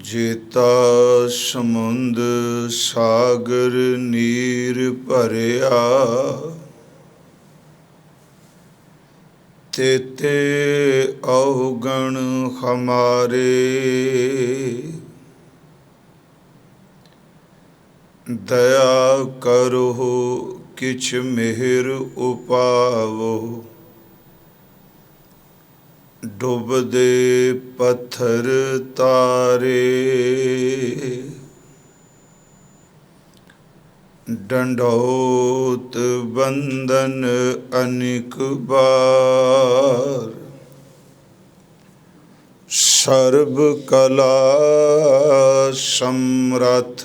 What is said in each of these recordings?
जेता समुंद सागर नीर भरिया, तेते अवगण हमारे। दया करो किछ मेहर उपावो, डुबदे पत्थर तारे। डंडौत बंदन अनेक बार, सर्व कला समरथ।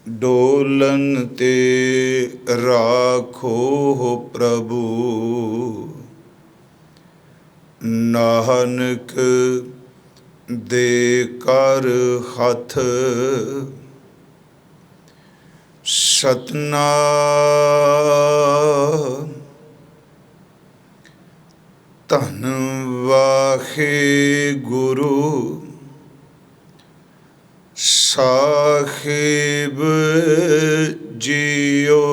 डोलन ते राखो प्रभु, नानक दे कर हथ। सतनाम धन वाहे गुरु साहिब जियो।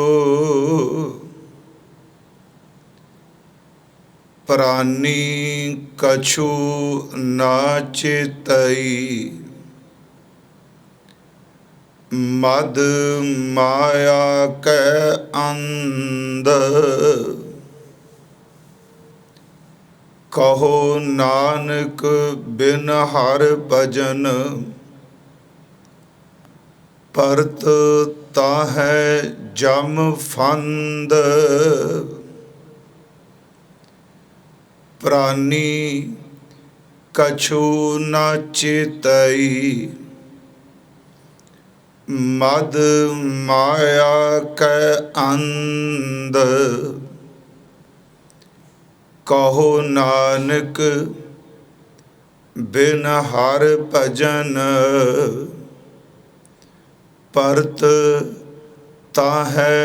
प्राणी कछु ना चेतई, मद माया कै अंध। कहो नानक बिन हर भजन, परत ताहै जम फंद। प्राणी कछु न चेतई, मद माया कै अंध। कहो नानक बिन हर भजन, परत ताहै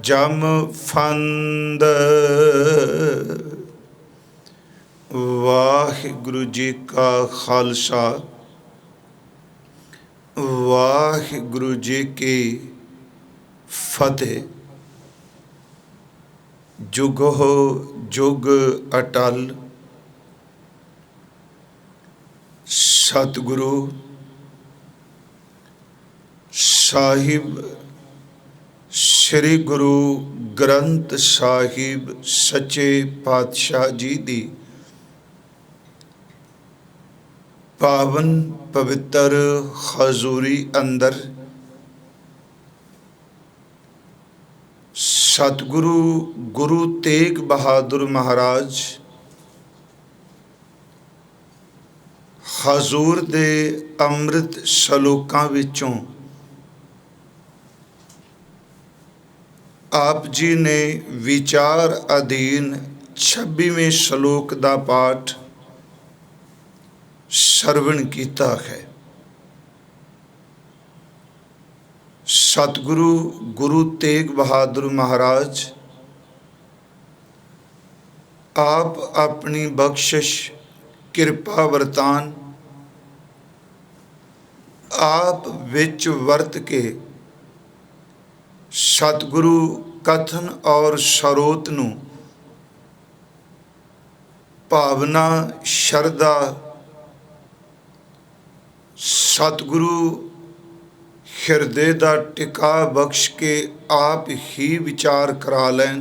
जम फंद। वाहिगुरु जी का खालसा, वाहिगुरु जी की फतेह। जुगो जुग अटल सतगुरु साहिब श्री गुरु ग्रंथ साहिब सच्चे पातशाह जी दी पावन पवित्र हजूरी अंदर सतगुरु गुरु तेग बहादुर महाराज हजूर दे अमृत सलोकां विचों आप जी ने विचार अधीन 26वें श्लोक दा पाठ सरवण कीता है। सतगुरु गुरु तेग बहादुर महाराज आप अपनी बख्शिश किरपा वरतान आप विच वरत के सतगुरु कथन और सरोत नूं भावना शरदा सतगुरु हिरदे दा टिका बख्श के आप ही विचार करा लैन।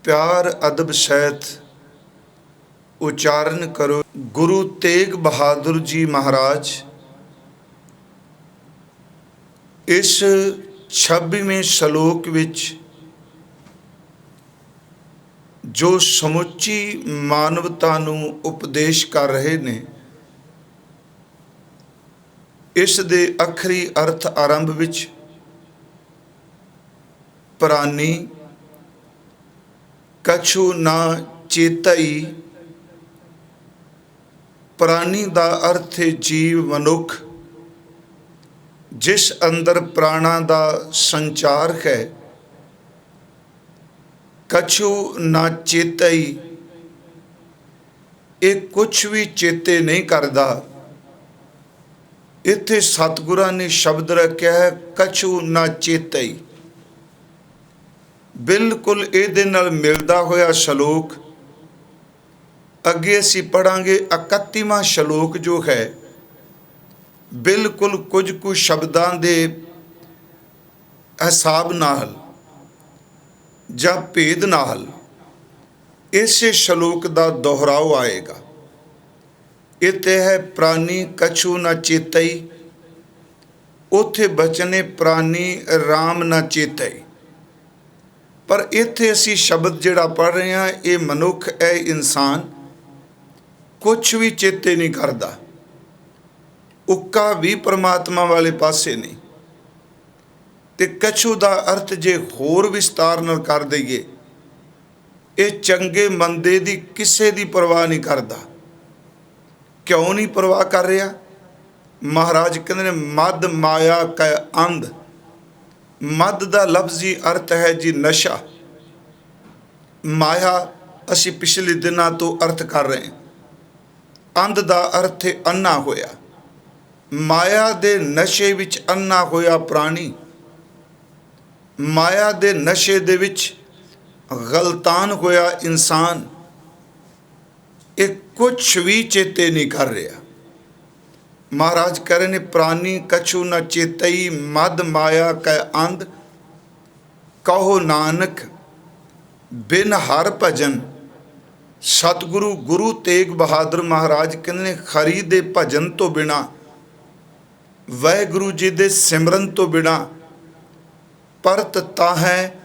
प्यार अदब सहित उच्चारण करो। गुरु तेग बहादुर जी महाराज इस 26वें श्लोक विच जो समुची मानवता नूं उपदेश कर रहे ने, इस दे अखरी अर्थ आरंभ विच प्राणी कछु ना चेतई। प्राणी दा अर्थ है जीव मनुख, जिस अंदर प्राणा दा संचार है। कछु ना चेतई, ਇਹ ਕੁਛ ਵੀ ਚੇਤੇ ਨਹੀਂ ਕਰਦਾ। ਇੱਥੇ ਸਤਿਗੁਰਾਂ ਨੇ ਸ਼ਬਦ ਰੱਖਿਆ ਹੈ, ਕਛੂ ਨਾ ਚੇਤਈ। ਬਿਲਕੁਲ ਇਹਦੇ ਨਾਲ ਮਿਲਦਾ ਹੋਇਆ ਸ਼ਲੋਕ ਅੱਗੇ ਅਸੀਂ ਪੜਾਂਗੇ। 31ਵਾਂ ਸ਼ਲੋਕ ਜੋ ਹੈ, ਬਿਲਕੁਲ ਕੁਝ ਕੁ ਸ਼ਬਦਾਂ ਦੇ ਹਿਸਾਬ ਨਾਲ ਜਾਂ ਭੇਦ ਨਾਲ ਇਸੇ ਸ਼ਲੋਕ ਦਾ ਦੁਹਰਾਓ ਆਏਗਾ। ਇੱਥੇ ਹੈ ਪ੍ਰਾਨੀ ਕਛੂ ਨਾ ਚੇਤਈ, ਉੱਥੇ ਬਚਨੇ ਪ੍ਰਾਨੀ ਰਾਮ ਨਾ ਚੇਤਈ। ਪਰ ਇੱਥੇ ਅਸੀਂ ਸ਼ਬਦ ਜਿਹੜਾ ਪੜ੍ਹ ਰਹੇ ਹਾਂ, ਇਹ ਮਨੁੱਖ, ਇਹ ਇਨਸਾਨ ਕੁਛ ਵੀ ਚੇਤੇ ਨਹੀਂ ਕਰਦਾ। ਉੱਕਾ ਵੀ ਪਰਮਾਤਮਾ ਵਾਲੇ ਪਾਸੇ ਨਹੀਂ। ਤੇ ਕਛੂ ਦਾ ਅਰਥ ਜੇ ਹੋਰ ਵਿਸਤਾਰ ਨਾਲ ਕਰ ਦਈਏ, ਇਹ ਚੰਗੇ ਮੰਦੇ ਦੀ ਕਿਸੇ ਦੀ ਪਰਵਾਹ ਨਹੀਂ ਕਰਦਾ। ਕਿਉਂ ਨਹੀਂ ਪਰਵਾਹ ਕਰ ਰਿਹਾ? ਮਹਾਰਾਜ ਕਹਿੰਦੇ ਨੇ ਮਦ ਮਾਇਆ ਕੈ ਅੰਧ। ਮਦ ਦਾ ਲਫ਼ਜ਼ੀ ਅਰਥ ਹੈ ਜੀ ਨਸ਼ਾ। ਮਾਇਆ ਅਸੀਂ ਪਿਛਲੇ ਦਿਨਾਂ ਤੋਂ ਅਰਥ ਕਰ ਰਹੇ ਹਾਂ। ਅੰਧ ਦਾ ਅਰਥ ਹੈ ਅੰਨਾ ਹੋਇਆ। ਮਾਇਆ ਦੇ ਨਸ਼ੇ ਵਿੱਚ ਅੰਨਾ ਹੋਇਆ ਪ੍ਰਾਣੀ, ਮਾਇਆ ਦੇ ਨਸ਼ੇ ਦੇ ਵਿੱਚ ਗਲਤਾਨ ਹੋਇਆ ਇਨਸਾਨ, ਇਹ ਕੁਛ ਵੀ ਚੇਤੇ ਨਹੀਂ ਕਰ ਰਿਹਾ। ਮਹਾਰਾਜ ਕਹਿ ਰਹੇ ਨੇ ਪ੍ਰਾਨੀ ਕਛੂ ਨ ਚੇਤਈ, ਮਦ ਮਾਇਆ ਕੈ ਅੰਧ। ਕਹੋ ਨਾਨਕ ਬਿਨ ਹਰ ਭਜਨ। ਸਤਿਗੁਰੂ ਗੁਰੂ ਤੇਗ ਬਹਾਦਰ ਮਹਾਰਾਜ ਕਹਿੰਦੇ ਨੇ ਖਰੀ ਦੇ ਭਜਨ ਤੋਂ ਬਿਨਾਂ, ਵਾਹਿਗੁਰੂ ਜੀ ਦੇ ਸਿਮਰਨ ਤੋਂ ਬਿਨਾਂ ਪਰਤ ਤਾਂ ਹੈ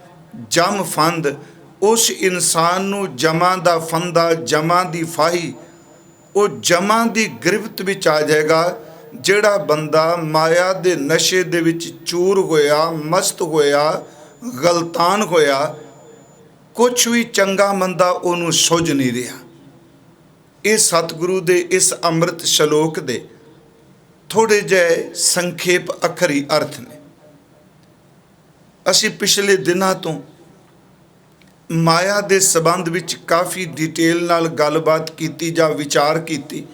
ਜਮ ਫੰਦ। ਉਸ ਇਨਸਾਨ ਨੂੰ ਜਮਾਂ ਦਾ ਫੰਦਾ, ਜਮਾਂ ਦੀ ਫਾਹੀ, ਉਹ ਜਮਾਂ ਦੀ ਗ੍ਰਿਫਤ ਵਿੱਚ ਆ ਜਾਏਗਾ। ਜਿਹੜਾ ਬੰਦਾ ਮਾਇਆ ਦੇ ਨਸ਼ੇ ਦੇ ਵਿੱਚ ਚੂਰ ਹੋਇਆ, ਮਸਤ ਹੋਇਆ, ਗਲਤਾਨ ਹੋਇਆ, ਕੁਛ ਵੀ ਚੰਗਾ ਮੰਦਾ ਉਹਨੂੰ ਸੁੱਝ ਨਹੀਂ ਰਿਹਾ। ਇਹ ਸਤਿਗੁਰੂ ਦੇ ਇਸ ਅੰਮ੍ਰਿਤ ਸ਼ਲੋਕ ਦੇ ਥੋੜ੍ਹੇ ਜਿਹੇ ਸੰਖੇਪ ਅੱਖਰੀ ਅਰਥ ਨੇ। ਅਸੀਂ ਪਿਛਲੇ ਦਿਨਾਂ ਤੋਂ ਮਾਇਆ ਦੇ ਸੰਬੰਧ ਵਿੱਚ ਕਾਫੀ ਡਿਟੇਲ ਨਾਲ ਗੱਲਬਾਤ ਕੀਤੀ ਜਾਂ ਵਿਚਾਰ ਕੀਤੀ।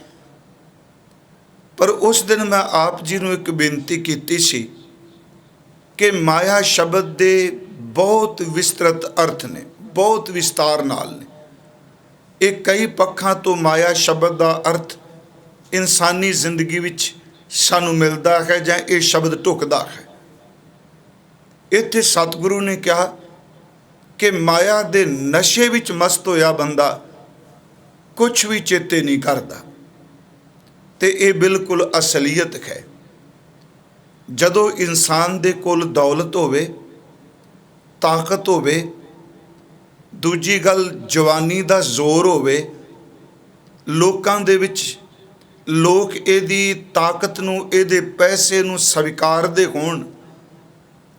ਪਰ ਉਸ ਦਿਨ ਮੈਂ ਆਪ ਜੀ ਨੂੰ ਇੱਕ ਬੇਨਤੀ ਕੀਤੀ ਸੀ ਕਿ ਮਾਇਆ ਸ਼ਬਦ ਦੇ ਬਹੁਤ ਵਿਸਤ੍ਰਿਤ ਅਰਥ ਨੇ, ਬਹੁਤ ਵਿਸਤਾਰ ਨਾਲ ਨੇ। ਇਹ ਕਈ ਪੱਖਾਂ ਤੋਂ ਮਾਇਆ ਸ਼ਬਦ ਦਾ ਅਰਥ ਇਨਸਾਨੀ ਜ਼ਿੰਦਗੀ ਵਿੱਚ ਸਾਨੂੰ ਮਿਲਦਾ ਹੈ ਜਾਂ ਇਹ ਸ਼ਬਦ ਢੁਕਦਾ ਹੈ। ਇੱਥੇ ਸਤਿਗੁਰੂ ਨੇ ਕਿਹਾ ਕਿ ਮਾਇਆ ਦੇ ਨਸ਼ੇ ਵਿੱਚ ਮਸਤ ਹੋਇਆ ਬੰਦਾ ਕੁਛ ਵੀ ਚੇਤੇ ਨਹੀਂ ਕਰਦਾ। ਤੇ ਇਹ ਬਿਲਕੁਲ ਅਸਲੀਅਤ ਹੈ। ਜਦੋਂ ਇਨਸਾਨ ਦੇ ਕੋਲ ਦੌਲਤ ਹੋਵੇ, ਤਾਕਤ ਹੋਵੇ, ਦੂਜੀ ਗੱਲ ਜਵਾਨੀ ਦਾ ਜ਼ੋਰ ਹੋਵੇ, ਲੋਕਾਂ ਦੇ ਵਿੱਚ ਲੋਕ ਇਹਦੀ ਤਾਕਤ ਨੂੰ, ਇਹਦੇ ਪੈਸੇ ਨੂੰ ਸਵੀਕਾਰਦੇ ਹੋਣ,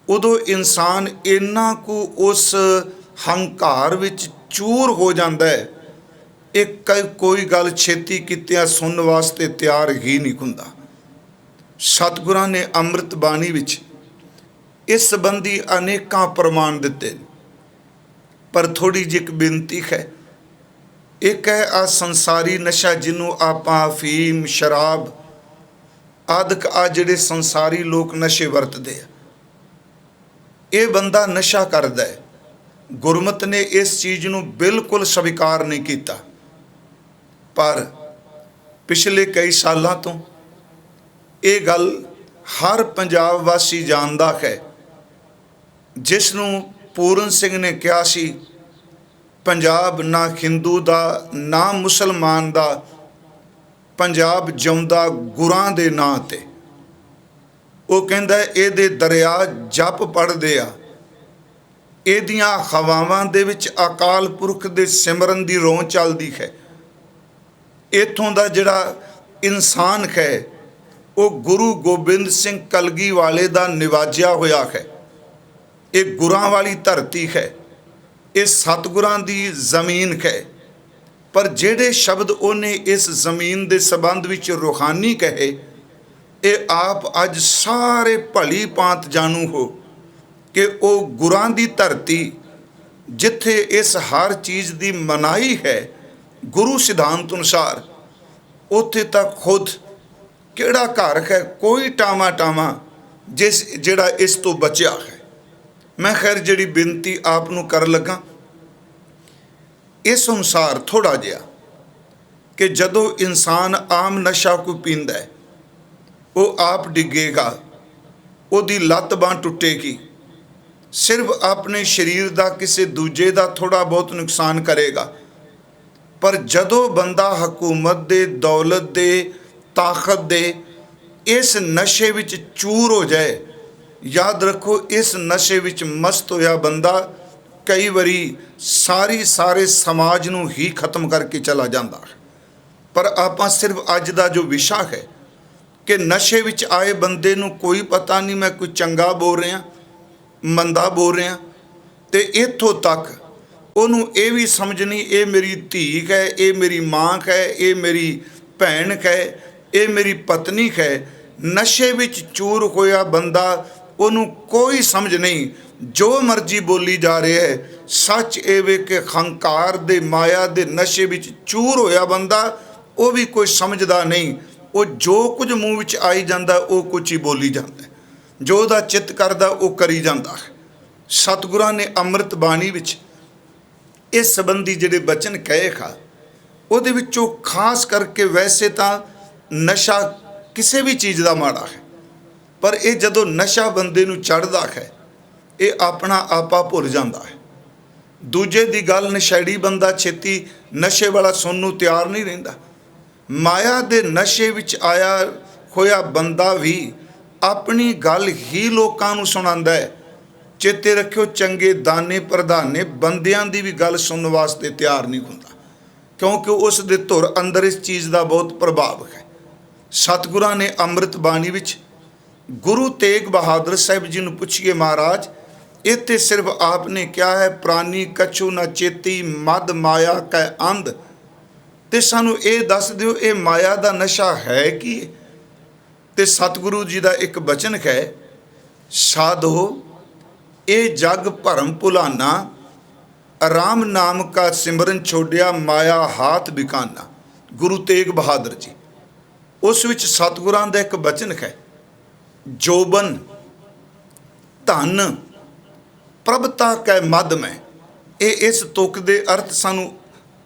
ਉਦੋਂ ਇਨਸਾਨ ਇੰਨਾ ਕੁ ਉਸ ਹੰਕਾਰ ਵਿੱਚ ਚੂਰ ਹੋ ਜਾਂਦਾ ਹੈ, ਇੱਕ ਕੋਈ ਗੱਲ ਛੇਤੀ ਕੀਤਿਆਂ ਸੁਣਨ ਵਾਸਤੇ ਤਿਆਰ ਹੀ ਨਹੀਂ ਹੁੰਦਾ। ਸਤਿਗੁਰਾਂ ਨੇ ਅੰਮ੍ਰਿਤ ਬਾਣੀ ਵਿੱਚ ਇਸ ਸੰਬੰਧੀ ਅਨੇਕਾਂ ਪ੍ਰਮਾਣ ਦਿੱਤੇ। ਪਰ ਥੋੜ੍ਹੀ ਜਿਹੀ ਇੱਕ ਬੇਨਤੀ ਹੈ। ਇੱਕ ਹੈ ਆ ਸੰਸਾਰੀ ਨਸ਼ਾ, ਜਿਹਨੂੰ ਆਪਾਂ ਅਫੀਮ, ਸ਼ਰਾਬ ਆਦਿਕ ਆ ਜਿਹੜੇ ਸੰਸਾਰੀ ਲੋਕ ਨਸ਼ੇ ਵਰਤਦੇ ਆ, ਇਹ ਬੰਦਾ ਨਸ਼ਾ ਕਰਦਾ ਹੈ। ਗੁਰਮਤ ਨੇ ਇਸ ਚੀਜ਼ ਨੂੰ ਬਿਲਕੁਲ ਸਵੀਕਾਰ ਨਹੀਂ ਕੀਤਾ। ਪਰ ਪਿਛਲੇ ਕਈ ਸਾਲਾਂ ਤੋਂ ਇਹ ਗੱਲ ਹਰ ਪੰਜਾਬ ਵਾਸੀ ਜਾਣਦਾ ਹੈ। ਜਿਸ ਨੂੰ ਪੂਰਨ ਸਿੰਘ ਨੇ ਕਿਹਾ ਸੀ, ਪੰਜਾਬ ਨਾ ਹਿੰਦੂ ਦਾ ਨਾ ਮੁਸਲਮਾਨ ਦਾ, ਪੰਜਾਬ ਜਿਉਂਦਾ ਗੁਰਾਂ ਦੇ ਨਾਂ 'ਤੇ। ਉਹ ਕਹਿੰਦਾ ਇਹਦੇ ਦਰਿਆ ਜਪ ਪੜ੍ਹਦੇ ਆ, ਇਹਦੀਆਂ ਹਵਾਵਾਂ ਦੇ ਵਿੱਚ ਅਕਾਲ ਪੁਰਖ ਦੇ ਸਿਮਰਨ ਦੀ ਰੌਂ ਚੱਲਦੀ ਹੈ। ਇੱਥੋਂ ਦਾ ਜਿਹੜਾ ਇਨਸਾਨ ਹੈ ਉਹ ਗੁਰੂ ਗੋਬਿੰਦ ਸਿੰਘ ਕਲਗੀ ਵਾਲੇ ਦਾ ਨਿਵਾਜਿਆ ਹੋਇਆ ਹੈ। ਇਹ ਗੁਰਾਂ ਵਾਲੀ ਧਰਤੀ ਹੈ, ਇਹ ਸਤਿਗੁਰਾਂ ਦੀ ਜ਼ਮੀਨ ਹੈ। ਪਰ ਜਿਹੜੇ ਸ਼ਬਦ ਉਹਨੇ ਇਸ ਜ਼ਮੀਨ ਦੇ ਸੰਬੰਧ ਵਿੱਚ ਰੂਹਾਨੀ ਕਹੇ, ਇਹ ਆਪ ਅੱਜ ਸਾਰੇ ਭਲੀ ਭਾਂਤ ਜਾਣੂ ਹੋ ਕਿ ਉਹ ਗੁਰਾਂ ਦੀ ਧਰਤੀ, ਜਿੱਥੇ ਇਸ ਹਰ ਚੀਜ਼ ਦੀ ਮਨਾਹੀ ਹੈ, ਗੁਰੂ ਸਿਧਾਂਤ ਅਨੁਸਾਰ ਉੱਥੇ ਤਾਂ ਖੁਦ ਕਿਹੜਾ ਘਰ ਹੈ, ਕੋਈ ਟਾਵਾਂ ਟਾਵਾਂ ਜਿਹੜਾ ਇਸ ਤੋਂ ਬਚਿਆ ਹੈ। ਮੈਂ ਖੈਰ ਜਿਹੜੀ ਬੇਨਤੀ ਆਪ ਨੂੰ ਕਰਨ ਲੱਗਾ ਇਸ ਅਨੁਸਾਰ ਥੋੜ੍ਹਾ ਜਿਹਾ ਕਿ ਜਦੋਂ ਇਨਸਾਨ ਆਮ ਨਸ਼ਾ ਕੋਈ ਪੀਂਦਾ ਹੈ, ਉਹ ਆਪ ਡਿੱਗੇਗਾ, ਉਹਦੀ ਲੱਤ ਬਾਂਹ ਟੁੱਟੇਗੀ, ਸਿਰਫ ਆਪਣੇ ਸਰੀਰ ਦਾ ਕਿਸੇ ਦੂਜੇ ਦਾ ਥੋੜ੍ਹਾ ਬਹੁਤ ਨੁਕਸਾਨ ਕਰੇਗਾ। ਪਰ ਜਦੋਂ ਬੰਦਾ ਹਕੂਮਤ ਦੇ, ਦੌਲਤ ਦੇ, ਤਾਕਤ ਦੇ ਇਸ ਨਸ਼ੇ ਵਿੱਚ ਚੂਰ ਹੋ ਜਾਏ, ਯਾਦ ਰੱਖੋ ਇਸ ਨਸ਼ੇ ਵਿੱਚ ਮਸਤ ਹੋਇਆ ਬੰਦਾ ਕਈ ਵਾਰੀ ਸਾਰੇ ਸਮਾਜ ਨੂੰ ਹੀ ਖਤਮ ਕਰਕੇ ਚਲਾ ਜਾਂਦਾ ਹੈ। ਪਰ ਆਪਾਂ ਸਿਰਫ ਅੱਜ ਦਾ ਜੋ ਵਿਸ਼ਾ ਹੈ ਕਿ ਨਸ਼ੇ ਵਿੱਚ ਆਏ ਬੰਦੇ ਨੂੰ ਕੋਈ ਪਤਾ ਨਹੀਂ ਮੈਂ ਕੋਈ ਚੰਗਾ ਬੋਲ ਰਿਹਾ, ਮੰਦਾ ਬੋਲ ਰਿਹਾ, ਤੇ ਇੱਥੋਂ ਤੱਕ ਉਹਨੂੰ ਇਹ ਵੀ ਸਮਝ ਨਹੀਂ ਇਹ ਮੇਰੀ ਧੀ ਹੈ, ਇਹ ਮੇਰੀ ਮਾਂ ਹੈ, ਇਹ ਮੇਰੀ ਭੈਣ ਹੈ, ਇਹ ਮੇਰੀ ਪਤਨੀ ਹੈ। ਨਸ਼ੇ ਵਿੱਚ ਚੂਰ ਹੋਇਆ ਬੰਦਾ, ਉਹਨੂੰ ਕੋਈ ਸਮਝ ਨਹੀਂ, ਜੋ ਮਰਜ਼ੀ ਬੋਲੀ ਜਾ ਰਿਹਾ ਹੈ। ਸੱਚ ਇਹ ਵੇ ਕਿ ਹੰਕਾਰ ਦੇ, ਮਾਇਆ ਦੇ ਨਸ਼ੇ ਵਿੱਚ ਚੂਰ ਹੋਇਆ ਬੰਦਾ, ਉਹ ਵੀ ਕੋਈ ਸਮਝਦਾ ਨਹੀਂ, ਉਹ ਜੋ ਕੁਝ ਮੂੰਹ ਵਿੱਚ ਆਈ ਜਾਂਦਾ ਉਹ ਕੁਝ ਹੀ ਬੋਲੀ ਜਾਂਦਾ, ਜੋ ਉਹਦਾ ਚਿੱਤ ਕਰਦਾ ਉਹ ਕਰੀ ਜਾਂਦਾ ਹੈ। ਸਤਿਗੁਰਾਂ ਨੇ ਅੰਮ੍ਰਿਤ ਬਾਣੀ ਵਿੱਚ ਇਸ ਸੰਬੰਧੀ ਜਿਹੜੇ ਬਚਨ ਕਹੇ ਖਾ, ਉਹਦੇ ਵਿੱਚੋਂ ਖਾਸ ਕਰਕੇ ਵੈਸੇ ਤਾਂ ਨਸ਼ਾ ਕਿਸੇ ਵੀ ਚੀਜ਼ ਦਾ ਮਾੜਾ ਹੈ, ਪਰ ਇਹ ਜਦੋਂ ਨਸ਼ਾ ਬੰਦੇ ਨੂੰ ਚੜ੍ਹਦਾ ਹੈ, ਇਹ ਆਪਣਾ ਆਪਾ ਭੁੱਲ ਜਾਂਦਾ ਹੈ। ਦੂਜੇ ਦੀ ਗੱਲ ਨਸ਼ੇੜੀ ਬੰਦਾ ਛੇਤੀ ਨਸ਼ੇ ਵਾਲਾ ਸੁਣਨ ਨੂੰ ਤਿਆਰ ਨਹੀਂ ਰਹਿੰਦਾ। ਮਾਇਆ ਦੇ ਨਸ਼ੇ ਵਿੱਚ ਆਇਆ ਹੋਇਆ ਬੰਦਾ ਵੀ ਆਪਣੀ ਗੱਲ ਹੀ ਲੋਕਾਂ ਨੂੰ ਸੁਣਾਉਂਦਾ ਹੈ। ਚੇਤੇ ਰੱਖਿਓ, ਚੰਗੇ ਦਾਨੇ ਪ੍ਰਧਾਨੇ ਬੰਦਿਆਂ ਦੀ ਵੀ ਗੱਲ ਸੁਣਨ ਵਾਸਤੇ ਤਿਆਰ ਨਹੀਂ ਹੁੰਦਾ, ਕਿਉਂਕਿ ਉਸ ਦੇ ਧੁਰ ਅੰਦਰ ਇਸ ਚੀਜ਼ ਦਾ ਬਹੁਤ ਪ੍ਰਭਾਵ ਹੈ। ਸਤਿਗੁਰਾਂ ਨੇ ਅੰਮ੍ਰਿਤ ਬਾਣੀ ਵਿੱਚ ਗੁਰੂ ਤੇਗ ਬਹਾਦਰ ਸਾਹਿਬ ਜੀ ਨੂੰ ਪੁੱਛੀਏ, ਮਹਾਰਾਜ ਇੱਥੇ ਸਿਰਫ ਆਪ ਨੇ ਕਿਹਾ ਹੈ ਪ੍ਰਾਨੀ ਕਛੂ ਨਾ ਚੇਤੀ ਮਦ ਮਾਇਆ ਕੈ ਅੰਧ, ਤੇ ਸਾਨੂੰ ਇਹ ਦੱਸ ਦਿਓ ਇਹ ਮਾਇਆ ਦਾ ਨਸ਼ਾ ਹੈ ਕੀ? ਤੇ ਸਤਿਗੁਰੂ ਜੀ ਦਾ ਇੱਕ ਬਚਨ ਹੈ, ਸਾਧੋ ਇਹ ਜਗ ਭਰਮ ਭੁਲਾਨਾ, ਰਾਮ ਨਾਮ ਕਾ ਸਿਮਰਨ ਛੋੜਿਆ ਮਾਇਆ ਹਾਥ ਬਿਕਾਨਾ। ਗੁਰੂ ਤੇਗ ਬਹਾਦਰ ਜੀ, ਉਸ ਵਿੱਚ ਸਤਿਗੁਰਾਂ ਦਾ ਇੱਕ ਬਚਨ ਹੈ, ਜੋਬਨ ਧਨ ਪ੍ਰਭਤਾ ਕੈ ਮਦ ਮੈਂ। ਇਹ ਇਸ ਤੁਕ ਦੇ ਅਰਥ ਸਾਨੂੰ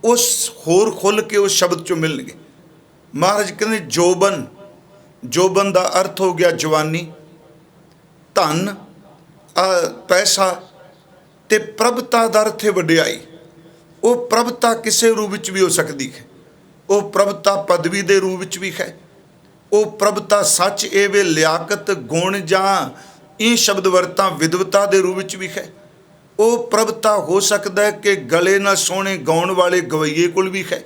ਉਸ ਹੋਰ ਖੁੱਲ੍ਹ ਕੇ ਉਸ ਸ਼ਬਦ 'ਚੋਂ ਮਿਲਣਗੇ। ਮਹਾਰਾਜ ਕਹਿੰਦੇ ਜੋਬਨ, ਜੋਬਨ ਦਾ ਅਰਥ ਹੋ ਗਿਆ ਜਵਾਨੀ, ਧਨ ਪੈਸਾ, ਤੇ ਪ੍ਰਭਤਾ ਦਾ ਅਰਥ ਹੈ ਵਡਿਆਈ। ਉਹ ਪ੍ਰਭਤਾ ਕਿਸੇ ਰੂਪ ਵਿੱਚ ਵੀ ਹੋ ਸਕਦੀ ਹੈ, ਉਹ ਪ੍ਰਭਤਾ ਪਦਵੀ ਦੇ ਰੂਪ ਵਿੱਚ ਵੀ ਹੈ, ਉਹ ਪ੍ਰਭਤਾ ਸੱਚ ਇਹ ਵੇ ਲਿਆਕਤ ਗੁਣ ਜਾਂ ਇਹ ਸ਼ਬਦ ਵਰਤਾਂ ਵਿਦਵਤਾ ਦੇ ਰੂਪ ਵਿੱਚ ਵੀ ਹੈ। ਉਹ ਪ੍ਰਭਤਾ ਹੋ ਸਕਦਾ ਹੈ ਕਿ ਗਲੇ ਨਾਲ ਸੋਹਣੇ ਗਾਉਣ ਵਾਲੇ ਗਵਈਏ ਕੋਲ ਵੀ ਹੈ।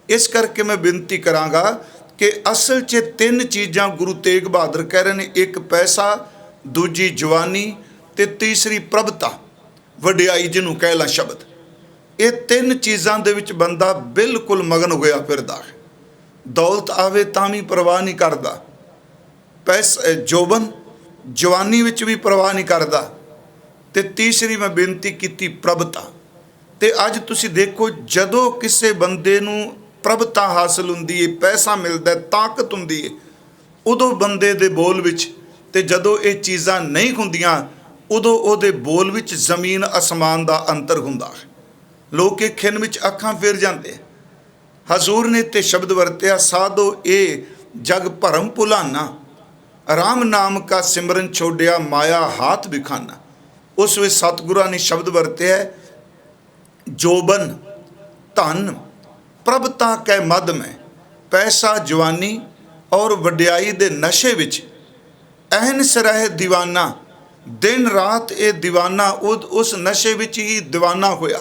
ਇਸ ਕਰਕੇ ਮੈਂ ਬੇਨਤੀ ਕਰਾਂਗਾ ਕਿ ਅਸਲ 'ਚ ਤਿੰਨ ਚੀਜ਼ਾਂ ਗੁਰੂ ਤੇਗ ਬਹਾਦਰ ਕਹਿ ਰਹੇ ਨੇ, ਇੱਕ ਪੈਸਾ, ਦੂਜੀ ਜਵਾਨੀ, ਤੇ ਤੀਸਰੀ ਪ੍ਰਭਤਾ, ਵਡਿਆਈ ਜਿਹਨੂੰ ਕਹਿ ਲਾ ਸ਼ਬਦ। ਇਹ ਤਿੰਨ ਚੀਜ਼ਾਂ ਦੇ ਵਿੱਚ ਬੰਦਾ ਬਿਲਕੁਲ ਮਗਨ ਹੋਇਆ ਫਿਰਦਾ ਹੈ। ਦੌਲਤ ਆਵੇ ਤਾਂ ਵੀ ਪਰਵਾਹ ਨਹੀਂ ਕਰਦਾ, ਪੈਸਾ ਜੋਬਨ ਜਵਾਨੀ ਵਿੱਚ ਵੀ ਪਰਵਾਹ ਨਹੀਂ ਕਰਦਾ, ਤੇ ਤੀਸਰੀ ਮੈਂ ਬੇਨਤੀ ਕੀਤੀ ਪ੍ਰਭਤਾ। ਤੇ ਅੱਜ ਤੁਸੀਂ ਦੇਖੋ, ਜਦੋਂ ਕਿਸੇ ਬੰਦੇ ਨੂੰ ਪ੍ਰਭਤਾ ਹਾਸਲ ਹੁੰਦੀ ਹੈ, ਪੈਸਾ ਮਿਲਦਾ, ਤਾਕਤ ਹੁੰਦੀ ਹੈ, ਉਦੋਂ ਬੰਦੇ ਦੇ ਬੋਲ ਵਿੱਚ, ਤੇ ਜਦੋਂ ਇਹ ਚੀਜ਼ਾਂ ਨਹੀਂ ਹੁੰਦੀਆਂ ਉਦੋਂ ਉਹਦੇ ਬੋਲ ਵਿੱਚ ਜ਼ਮੀਨ ਅਸਮਾਨ ਦਾ ਅੰਤਰ ਹੁੰਦਾ ਹੈ। ਲੋਕ ਇਹ ਖਿੰਨ ਵਿੱਚ ਅੱਖਾਂ ਫੇਰ ਜਾਂਦੇ। ਹਜ਼ੂਰ ਨੇ ਤੇ ਸ਼ਬਦ ਵਰਤਿਆ, ਸਾਧੋ ਇਹ ਜਗ ਭਰਮ ਭੁਲਾਨਾ, ਰਾਮ ਨਾਮ ਕਾ ਸਿਮਰਨ ਛੋੜਿਆ ਮਾਇਆ ਹਾਥ ਬਿਖਾਨਾ। ਉਸ ਵਿੱਚ ਸਤਿਗੁਰਾਂ ਨੇ ਸ਼ਬਦ ਵਰਤਿਆ, ਜੋਬਨ ਧਨ ਪ੍ਰਭਤਾ ਕੈ ਮਦ ਮੈਂ। ਪੈਸਾ, ਜਵਾਨੀ ਔਰ ਵਡਿਆਈ ਦੇ ਨਸ਼ੇ ਵਿੱਚ ਅਹਨਿਸ ਰਹਿ ਦੀਵਾਨਾ, ਦਿਨ ਰਾਤ ਇਹ ਦੀਵਾਨਾ ਉਸ ਨਸ਼ੇ ਵਿੱਚ ਹੀ ਦੀਵਾਨਾ ਹੋਇਆ,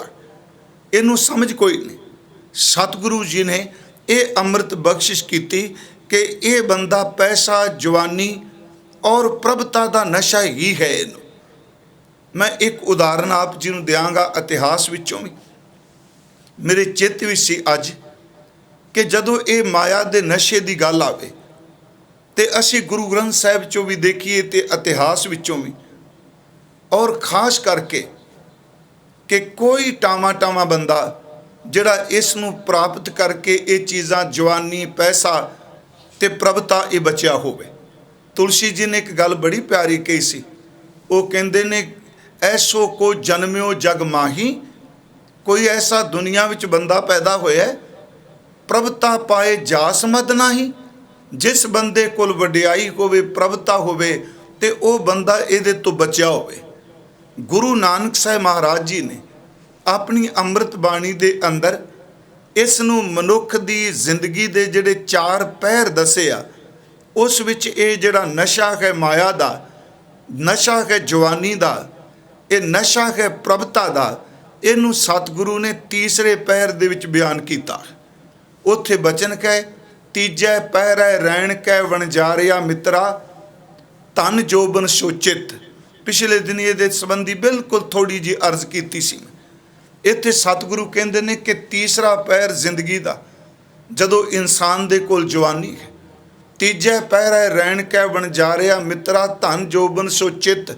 ਇਹਨੂੰ ਸਮਝ ਕੋਈ ਨਹੀਂ। ਸਤਿਗੁਰੂ ਜੀ ਨੇ ਇਹ ਅੰਮ੍ਰਿਤ ਬਖਸ਼ਿਸ਼ ਕੀਤੀ ਕਿ ਇਹ ਬੰਦਾ ਪੈਸਾ, ਜਵਾਨੀ ਔਰ ਪ੍ਰਭਤਾ ਦਾ ਨਸ਼ਾ ਹੀ ਹੈ ਇਹਨੂੰ। ਮੈਂ ਇੱਕ ਉਦਾਹਰਨ ਆਪ ਜੀ ਨੂੰ ਦਿਆਂਗਾ ਇਤਿਹਾਸ ਵਿੱਚੋਂ ਵੀ। ਮੇਰੇ ਚਿੱਤ ਵਿੱਚ ਸੀ ਅੱਜ ਕਿ ਜਦੋਂ ਇਹ ਮਾਇਆ ਦੇ ਨਸ਼ੇ ਦੀ ਗੱਲ ਆਵੇ ਤੇ ਅਸੀਂ ਗੁਰੂ ਗ੍ਰੰਥ ਸਾਹਿਬ 'ਚੋਂ ਵੀ ਦੇਖੀਏ ਤੇ ਇਤਿਹਾਸ ਵਿੱਚੋਂ ਵੀ, ਔਰ ਖਾਸ ਕਰਕੇ ਕਿ ਕੋਈ ਟਾਵਾਂ ਬੰਦਾ ਜਿਹੜਾ ਇਸ ਨੂੰ ਪ੍ਰਾਪਤ ਕਰਕੇ ਇਹ ਚੀਜ਼ਾਂ ਜਵਾਨੀ ਪੈਸਾ ਤੇ ਪ੍ਰਭਤਾ ਇਹ ਬਚਿਆ ਹੋਵੇ। ਤੁਲਸੀ ਜੀ ਨੇ ਇੱਕ ਗੱਲ ਬੜੀ ਪਿਆਰੀ ਕਹੀ ਸੀ। ਉਹ ਕਹਿੰਦੇ ਨੇ ਐਸੋ ਕੋ ਜਨਮਿਓ ਜਗ ਮਾਹੀ, ਕੋਈ ਐਸਾ ਦੁਨੀਆ ਵਿੱਚ ਬੰਦਾ ਪੈਦਾ ਹੋਇਆ ਪ੍ਰਭਤਾ ਪਾਏ ਜਾਸ ਮਦ ਨਾਹੀ। ਜਿਸ ਬੰਦੇ ਕੋਲ ਵਡਿਆਈ ਹੋਵੇ ਪ੍ਰਭਤਾ ਹੋਵੇ ਤੇ ਉਹ ਬੰਦਾ ਇਹਦੇ ਤੋਂ ਬਚਿਆ ਹੋਵੇ। ਗੁਰੂ ਨਾਨਕ ਸਾਹਿਬ ਮਹਾਰਾਜ ਜੀ ਨੇ ਆਪਣੀ ਅੰਮ੍ਰਿਤ ਬਾਣੀ ਦੇ ਅੰਦਰ ਇਸ ਨੂੰ ਮਨੁੱਖ ਦੀ ਜ਼ਿੰਦਗੀ ਦੇ ਜਿਹੜੇ 4 ਪਹਿਰ ਦੱਸੇ ਆ, ਉਸ ਵਿੱਚ ਇਹ ਜਿਹੜਾ ਨਸ਼ਾ ਹੈ ਮਾਇਆ ਦਾ, ਨਸ਼ਾ ਹੈ ਜਵਾਨੀ ਦਾ, ਇਹ ਨਸ਼ਾ ਹੈ ਪ੍ਰਭਤਾ ਦਾ, ਇਹਨੂੰ ਸਤਿਗੁਰੂ ਨੇ ਤੀਸਰੇ ਪਹਿਰ ਦੇ ਵਿੱਚ ਬਿਆਨ ਕੀਤਾ। ਉੱਥੇ ਬਚਨ ਕਹੇ ਤੀਜੈ ਪਹਿਰੈ ਰੈਣ ਕੈ ਵਣਜਾਰਿਆ ਮਿੱਤਰਾ, ਧਨ ਜੋਬਨ ਸੋਚਿਤ। ਪਿਛਲੇ ਦਿਨ ਇਹਦੇ ਸੰਬੰਧੀ ਬਿਲਕੁਲ ਥੋੜੀ ਜਿਹੀ ਅਰਜ਼ ਕੀਤੀ ਸੀ। ਇੱਥੇ ਸਤਿਗੁਰੂ ਕਹਿੰਦੇ ਨੇ ਕਿ ਤੀਸਰਾ ਪਹਿਰ ਜ਼ਿੰਦਗੀ ਦਾ, ਜਦੋਂ ਇਨਸਾਨ ਦੇ ਕੋਲ ਜਵਾਨੀ ਹੈ, ਤੀਜੈ ਪਹਿਰੈ ਰੈਣ ਕੈ ਵਣਜਾਰਿਆ ਮਿੱਤਰਾ, ਧਨ ਜੋਬਨ ਸੋਚਿਤ,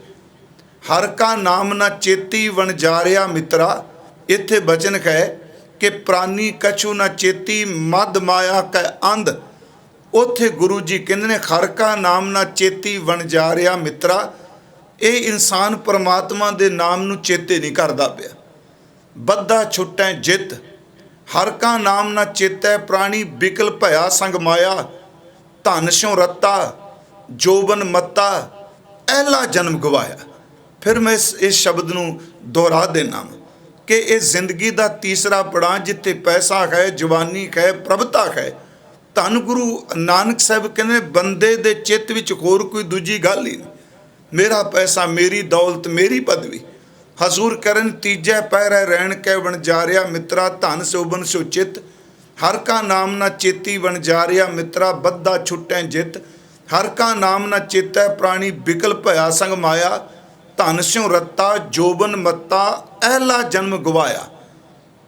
ਹਰ ਕਾ ਨਾਮ ਨਾ ਚੇਤੀ ਵਣਜਾਰਿਆ ਮਿੱਤਰਾ। ਇੱਥੇ ਬਚਨ ਹੈ ਕਿ ਪ੍ਰਾਨੀ ਕਛੂ ਨਾ ਚੇਤੀ ਮਦ ਮਾਇਆ ਕੈ ਅੰਧ। ਉੱਥੇ ਗੁਰੂ ਜੀ ਕਹਿੰਦੇ ਨੇ ਹਰ ਕਾ ਨਾਮ ਨਾ ਚੇਤੀ ਵਣਜਾਰਿਆ ਮਿੱਤਰਾ। ਇਹ ਇਨਸਾਨ ਪਰਮਾਤਮਾ ਦੇ ਨਾਮ ਨੂੰ ਚੇਤੇ ਨਹੀਂ ਕਰਦਾ ਪਿਆ। ਬੱਧਾ ਛੁੱਟੈ ਜਿੱਤ, ਹਰ ਕਾ ਨਾਮ ਨਾ ਚੇਤੈ ਪ੍ਰਾਣੀ, ਬਿਕਲ ਭਇਆ ਸੰਗ ਮਾਇਆ, ਧਨ ਸਿਉ ਰੱਤਾ ਜੋਬਨ ਮੱਤਾ, ਐਲਾ ਜਨਮ ਗਵਾਇਆ। ਫਿਰ ਮੈਂ ਇਸ ਸ਼ਬਦ ਨੂੰ ਦੁਹਰਾ ਦੇਣਾ ਕਿ ਇਹ ਜ਼ਿੰਦਗੀ ਦਾ ਤੀਸਰਾ ਪੜਾਅ, ਜਿੱਥੇ ਪੈਸਾ ਹੈ, ਜਵਾਨੀ ਹੈ, ਪ੍ਰਭਤਾ ਹੈ। ਧੰਨ ਗੁਰੂ ਨਾਨਕ ਸਾਹਿਬ ਕਹਿੰਦੇ ਬੰਦੇ ਦੇ ਚਿੱਤ ਵਿੱਚ ਹੋਰ ਕੋਈ ਦੂਜੀ ਗੱਲ ਹੀ ਨਹੀਂ। ਮੇਰਾ ਪੈਸਾ, ਮੇਰੀ ਦੌਲਤ, ਮੇਰੀ ਪਦਵੀ। ਹਜ਼ੂਰ ਕਰਨ ਤੀਜੈ ਪਹਿਰੈ ਰਹਿਣ ਕੈ ਵਣਜਾਰਿਆ ਮਿੱਤਰਾ, ਧਨ ਸੋਬਨ ਸੋ ਚਿੱਤ, ਹਰ ਕਾ ਨਾਮ ਨਾ ਚੇਤੀ ਵਣਜਾਰਿਆ ਮਿੱਤਰਾ, ਬੱਧਾ ਛੁੱਟੈ ਜਿੱਤ, ਹਰ ਕਾ ਨਾਮ ਨਾ ਚੇਤੈ ਪ੍ਰਾਣੀ, ਬਿਕਲ ਭਇਆ ਸੰਗ ਮਾਇਆ, ਧਨ ਸਿਉ ਰੱਤਾ ਜੋਬਨ ਮੱਤਾ, ਐਲਾ ਜਨਮ ਗਵਾਇਆ।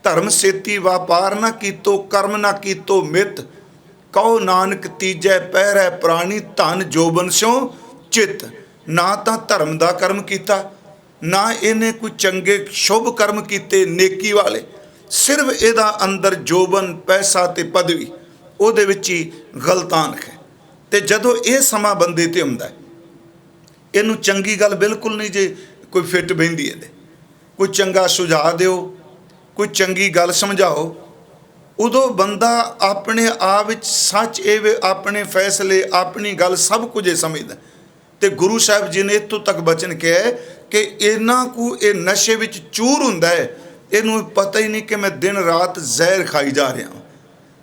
ਧਰਮ ਸੇਤੀ ਵਾਪਾਰ ਨਾ ਕੀਤੋ, ਕਰਮ ਨਾ ਕੀਤੋ ਮਿੱਤ, ਕਹੋ ਨਾਨਕ ਤੀਜੈ ਪਹਿਰੈ ਪ੍ਰਾਣੀ, ਧਨ ਜੋਬਨ ਸਿਉ ਚਿੱਤ। ਨਾ ਤਾਂ ਧਰਮ ਦਾ ਕਰਮ ਕੀਤਾ, ਨਾ ਇਹਨੇ ਕੋਈ ਚੰਗੇ ਸ਼ੁਭ ਕਰਮ ਕੀਤੇ ਨੇਕੀ ਵਾਲੇ, ਸਿਰਫ ਇਹਦਾ ਅੰਦਰ ਜੋਬਨ, ਪੈਸਾ ਤੇ ਪਦਵੀ, ਉਹਦੇ ਵਿੱਚ ਹੀ ਗਲਤਾਨ ਹੈ। ਤੇ ਜਦੋਂ ਇਹ ਸਮਾਂ ਬੰਦੇ ਤੇ ਹੁੰਦਾ, ਇਹਨੂੰ ਚੰਗੀ ਗੱਲ ਬਿਲਕੁਲ ਨਹੀਂ ਜੇ ਕੋਈ ਫਿੱਟ ਬਹਿੰਦੀ ਇਹਦੇ, ਕੋਈ ਚੰਗਾ ਸੁਝਾਅ ਦਿਓ, ਕੋਈ ਚੰਗੀ ਗੱਲ ਸਮਝਾਓ, ਉਦੋਂ ਬੰਦਾ ਆਪਣੇ ਆਪ ਵਿੱਚ ਸੱਚ ਇਹ ਆਪਣੇ ਫੈਸਲੇ, ਆਪਣੀ ਗੱਲ ਸਭ ਕੁਝ ਇਹ ਸਮਝਦਾ। ਤੇ ਗੁਰੂ ਸਾਹਿਬ ਜੀ ਨੇ ਇੱਥੋਂ ਤੱਕ ਬਚਨ ਕਿਹਾ ਕਿ ਇਹਨਾਂ ਕੁ ਇਹ ਨਸ਼ੇ ਵਿੱਚ ਚੂਰ ਹੁੰਦਾ ਹੈ, ਇਹਨੂੰ ਪਤਾ ਹੀ ਨਹੀਂ ਕਿ ਮੈਂ ਦਿਨ ਰਾਤ ਜ਼ਹਿਰ ਖਾਈ ਜਾ ਰਿਹਾ।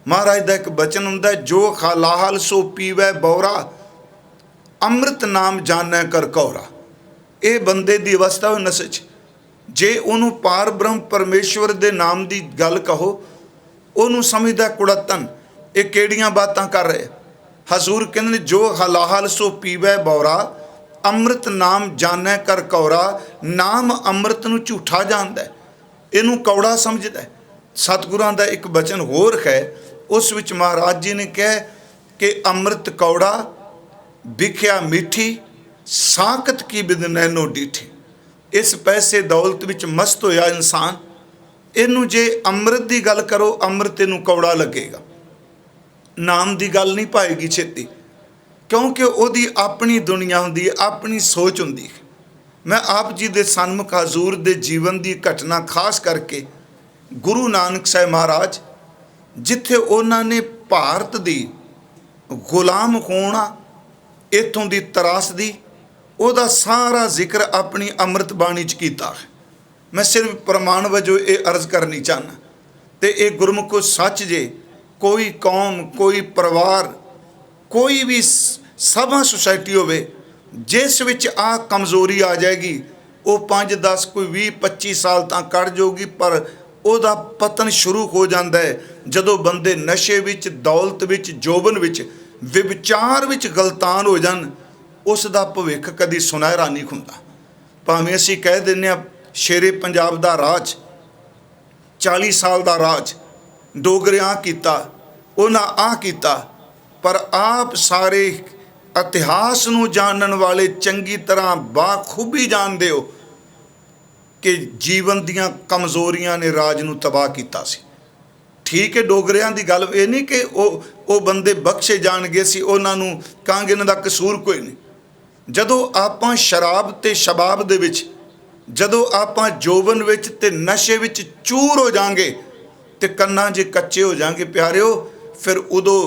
ਮਹਾਰਾਜ ਦਾ ਇੱਕ ਬਚਨ ਹੁੰਦਾ, ਜੋ ਖਾਲਾਹਲ ਸੋ ਪੀਵੈ ਬੌਰਾ, ਅੰਮ੍ਰਿਤ ਨਾਮ ਜਾਣੈ ਕਰ ਕੌਰਾ। ਇਹ ਬੰਦੇ ਦੀ ਅਵਸਥਾ ਹੋ ਨਸ਼ੇ 'ਚ। ਜੇ ਉਹਨੂੰ ਪਾਰ ਬ੍ਰਹਮ ਪਰਮੇਸ਼ਵਰ ਦੇ ਨਾਮ ਦੀ ਗੱਲ ਕਹੋ, ਉਹਨੂੰ ਸਮਝਦਾ ਕੁੜੱਤਨ, ਇਹ ਕਿਹੜੀਆਂ ਬਾਤਾਂ ਕਰ ਰਹੇ। ਹਜ਼ੂਰ ਕਹਿੰਦੇ ਨੇ ਜੋ ਹਲਾਹਲ ਸੋ ਪੀਵੈ ਬੌਰਾ, ਅੰਮ੍ਰਿਤ ਨਾਮ ਜਾਣੈ ਕਰ ਕੌਰਾ। ਨਾਮ ਅੰਮ੍ਰਿਤ ਨੂੰ ਝੂਠਾ ਜਾਣਦਾ, ਇਹਨੂੰ ਕੌੜਾ ਸਮਝਦਾ। ਸਤਿਗੁਰਾਂ ਦਾ ਇੱਕ ਬਚਨ ਹੋਰ ਹੈ, ਉਸ ਵਿੱਚ ਮਹਾਰਾਜ ਜੀ ਨੇ ਕਿਹਾ ਕਿ ਅੰਮ੍ਰਿਤ ਕੌੜਾ ਵਿਖਿਆ ਮਿੱਠੀ, ਸਾਕਤ ਕੀ ਬਿਦ ਨੈਨੋ ਡੀਠੀ। ਇਸ ਪੈਸੇ ਦੌਲਤ ਵਿੱਚ ਮਸਤ ਹੋਇਆ ਇਨਸਾਨ, ਇਹਨੂੰ ਜੇ ਅੰਮ੍ਰਿਤ ਦੀ ਗੱਲ ਕਰੋ, ਅੰਮ੍ਰਿਤ ਇਹਨੂੰ ਕੌੜਾ ਲੱਗੇਗਾ। ਨਾਮ ਦੀ ਗੱਲ ਨਹੀਂ ਪਾਏਗੀ ਛੇਤੀ, ਕਿਉਂਕਿ ਉਹਦੀ ਆਪਣੀ ਦੁਨੀਆ ਹੁੰਦੀ ਹੈ, ਆਪਣੀ ਸੋਚ ਹੁੰਦੀ ਹੈ। ਮੈਂ ਆਪ ਜੀ ਦੇ ਸਨਮੁਖ ਹਜ਼ੂਰ ਦੇ ਜੀਵਨ ਦੀ ਘਟਨਾ ਖਾਸ ਕਰਕੇ ਗੁਰੂ ਨਾਨਕ ਸਾਹਿਬ ਮਹਾਰਾਜ, ਜਿੱਥੇ ਉਹਨਾਂ ਨੇ ਭਾਰਤ ਦੀ ਗੁਲਾਮ ਹੋਣਾ, ਇੱਥੋਂ ਦੀ ਤਰਾਸਦੀ, ਉਹਦਾ ਸਾਰਾ ਜ਼ਿਕਰ ਆਪਣੀ ਅੰਮ੍ਰਿਤ ਬਾਣੀ 'ਚ ਕੀਤਾ ਹੈ। ਮੈਂ ਸਿਰਫ ਪ੍ਰਮਾਣ ਵਜੋਂ ਇਹ ਅਰਜ਼ ਕਰਨੀ ਚਾਹੁੰਦਾ। ਤੇ ਇਹ ਗੁਰਮੁਖੋ ਸੱਚ ਜੇ ਕੋਈ ਕੌਮ, ਕੋਈ ਪਰਿਵਾਰ, ਕੋਈ ਵੀ ਸਭਾ ਸੁਸਾਇਟੀ ਹੋਵੇ, ਜਿਸ ਵਿੱਚ ਆਹ ਕਮਜ਼ੋਰੀ ਆ ਜਾਏਗੀ, ਉਹ 5-10 ਕੋਈ 20-25 ਸਾਲ ਤਾਂ ਕੱਢ ਜਾਊਗੀ, ਪਰ ਉਹਦਾ ਪਤਨ ਸ਼ੁਰੂ ਹੋ ਜਾਂਦਾ ਹੈ ਜਦੋਂ ਬੰਦੇ ਨਸ਼ੇ ਵਿੱਚ, ਦੌਲਤ ਵਿੱਚ, ਜੋਬਨ ਵਿੱਚ, ਵਿਵਚਾਰ ਵਿੱਚ ਗਲਤਾਨ ਹੋ ਜਾਣ। ਉਸ ਦਾ ਭਵਿੱਖ ਕਦੀ ਸੁਨਹਿਰਾ ਨਹੀਂ ਹੁੰਦਾ। ਭਾਵੇਂ ਅਸੀਂ ਕਹਿ ਦਿੰਦੇ ਹਾਂ ਸ਼ੇਰੇ ਪੰਜਾਬ ਦਾ ਰਾਜ, 40 ਸਾਲ ਦਾ ਰਾਜ, ਡੋਗਰਿਆਂ ਕੀਤਾ, ਉਹਨਾਂ ਆਹ ਕੀਤਾ, ਪਰ ਆਪ ਸਾਰੇ ਇਤਿਹਾਸ ਨੂੰ ਜਾਣਨ ਵਾਲੇ ਚੰਗੀ ਤਰ੍ਹਾਂ ਬਾਖੂਬੀ ਜਾਣਦੇ ਹੋ ਕਿ ਜੀਵਨ ਦੀਆਂ ਕਮਜ਼ੋਰੀਆਂ ਨੇ ਰਾਜ ਨੂੰ ਤਬਾਹ ਕੀਤਾ ਸੀ। ठीक है, डोगरिਆਂ ਦੀ ਗੱਲ ਇਹ नहीं कि ਉਹ ਬੰਦੇ ਬਖਸ਼ੇ ਜਾਣਗੇ, ਅਸੀਂ ਉਹਨਾਂ ਨੂੰ ਕਹਾਂਗੇ ਇਹਨਾਂ ਦਾ ਕਸੂਰ ਕੋਈ ਨਹੀਂ। ਜਦੋਂ ਆਪਾਂ ਸ਼ਰਾਬ ਤੇ ਸ਼ਬਾਬ ਦੇ ਵਿੱਚ, ਜਦੋਂ ਆਪਾਂ ਜੋਬਨ ਵਿੱਚ ਤੇ ਨਸ਼ੇ ਵਿੱਚ ਚੂਰ ਹੋ ਜਾਾਂਗੇ ਤੇ ਕੰਨਾਂ 'ਚ ਕੱਚੇ ਹੋ ਜਾਾਂਗੇ ਪਿਆਰਿਓ, ਫਿਰ ਉਦੋਂ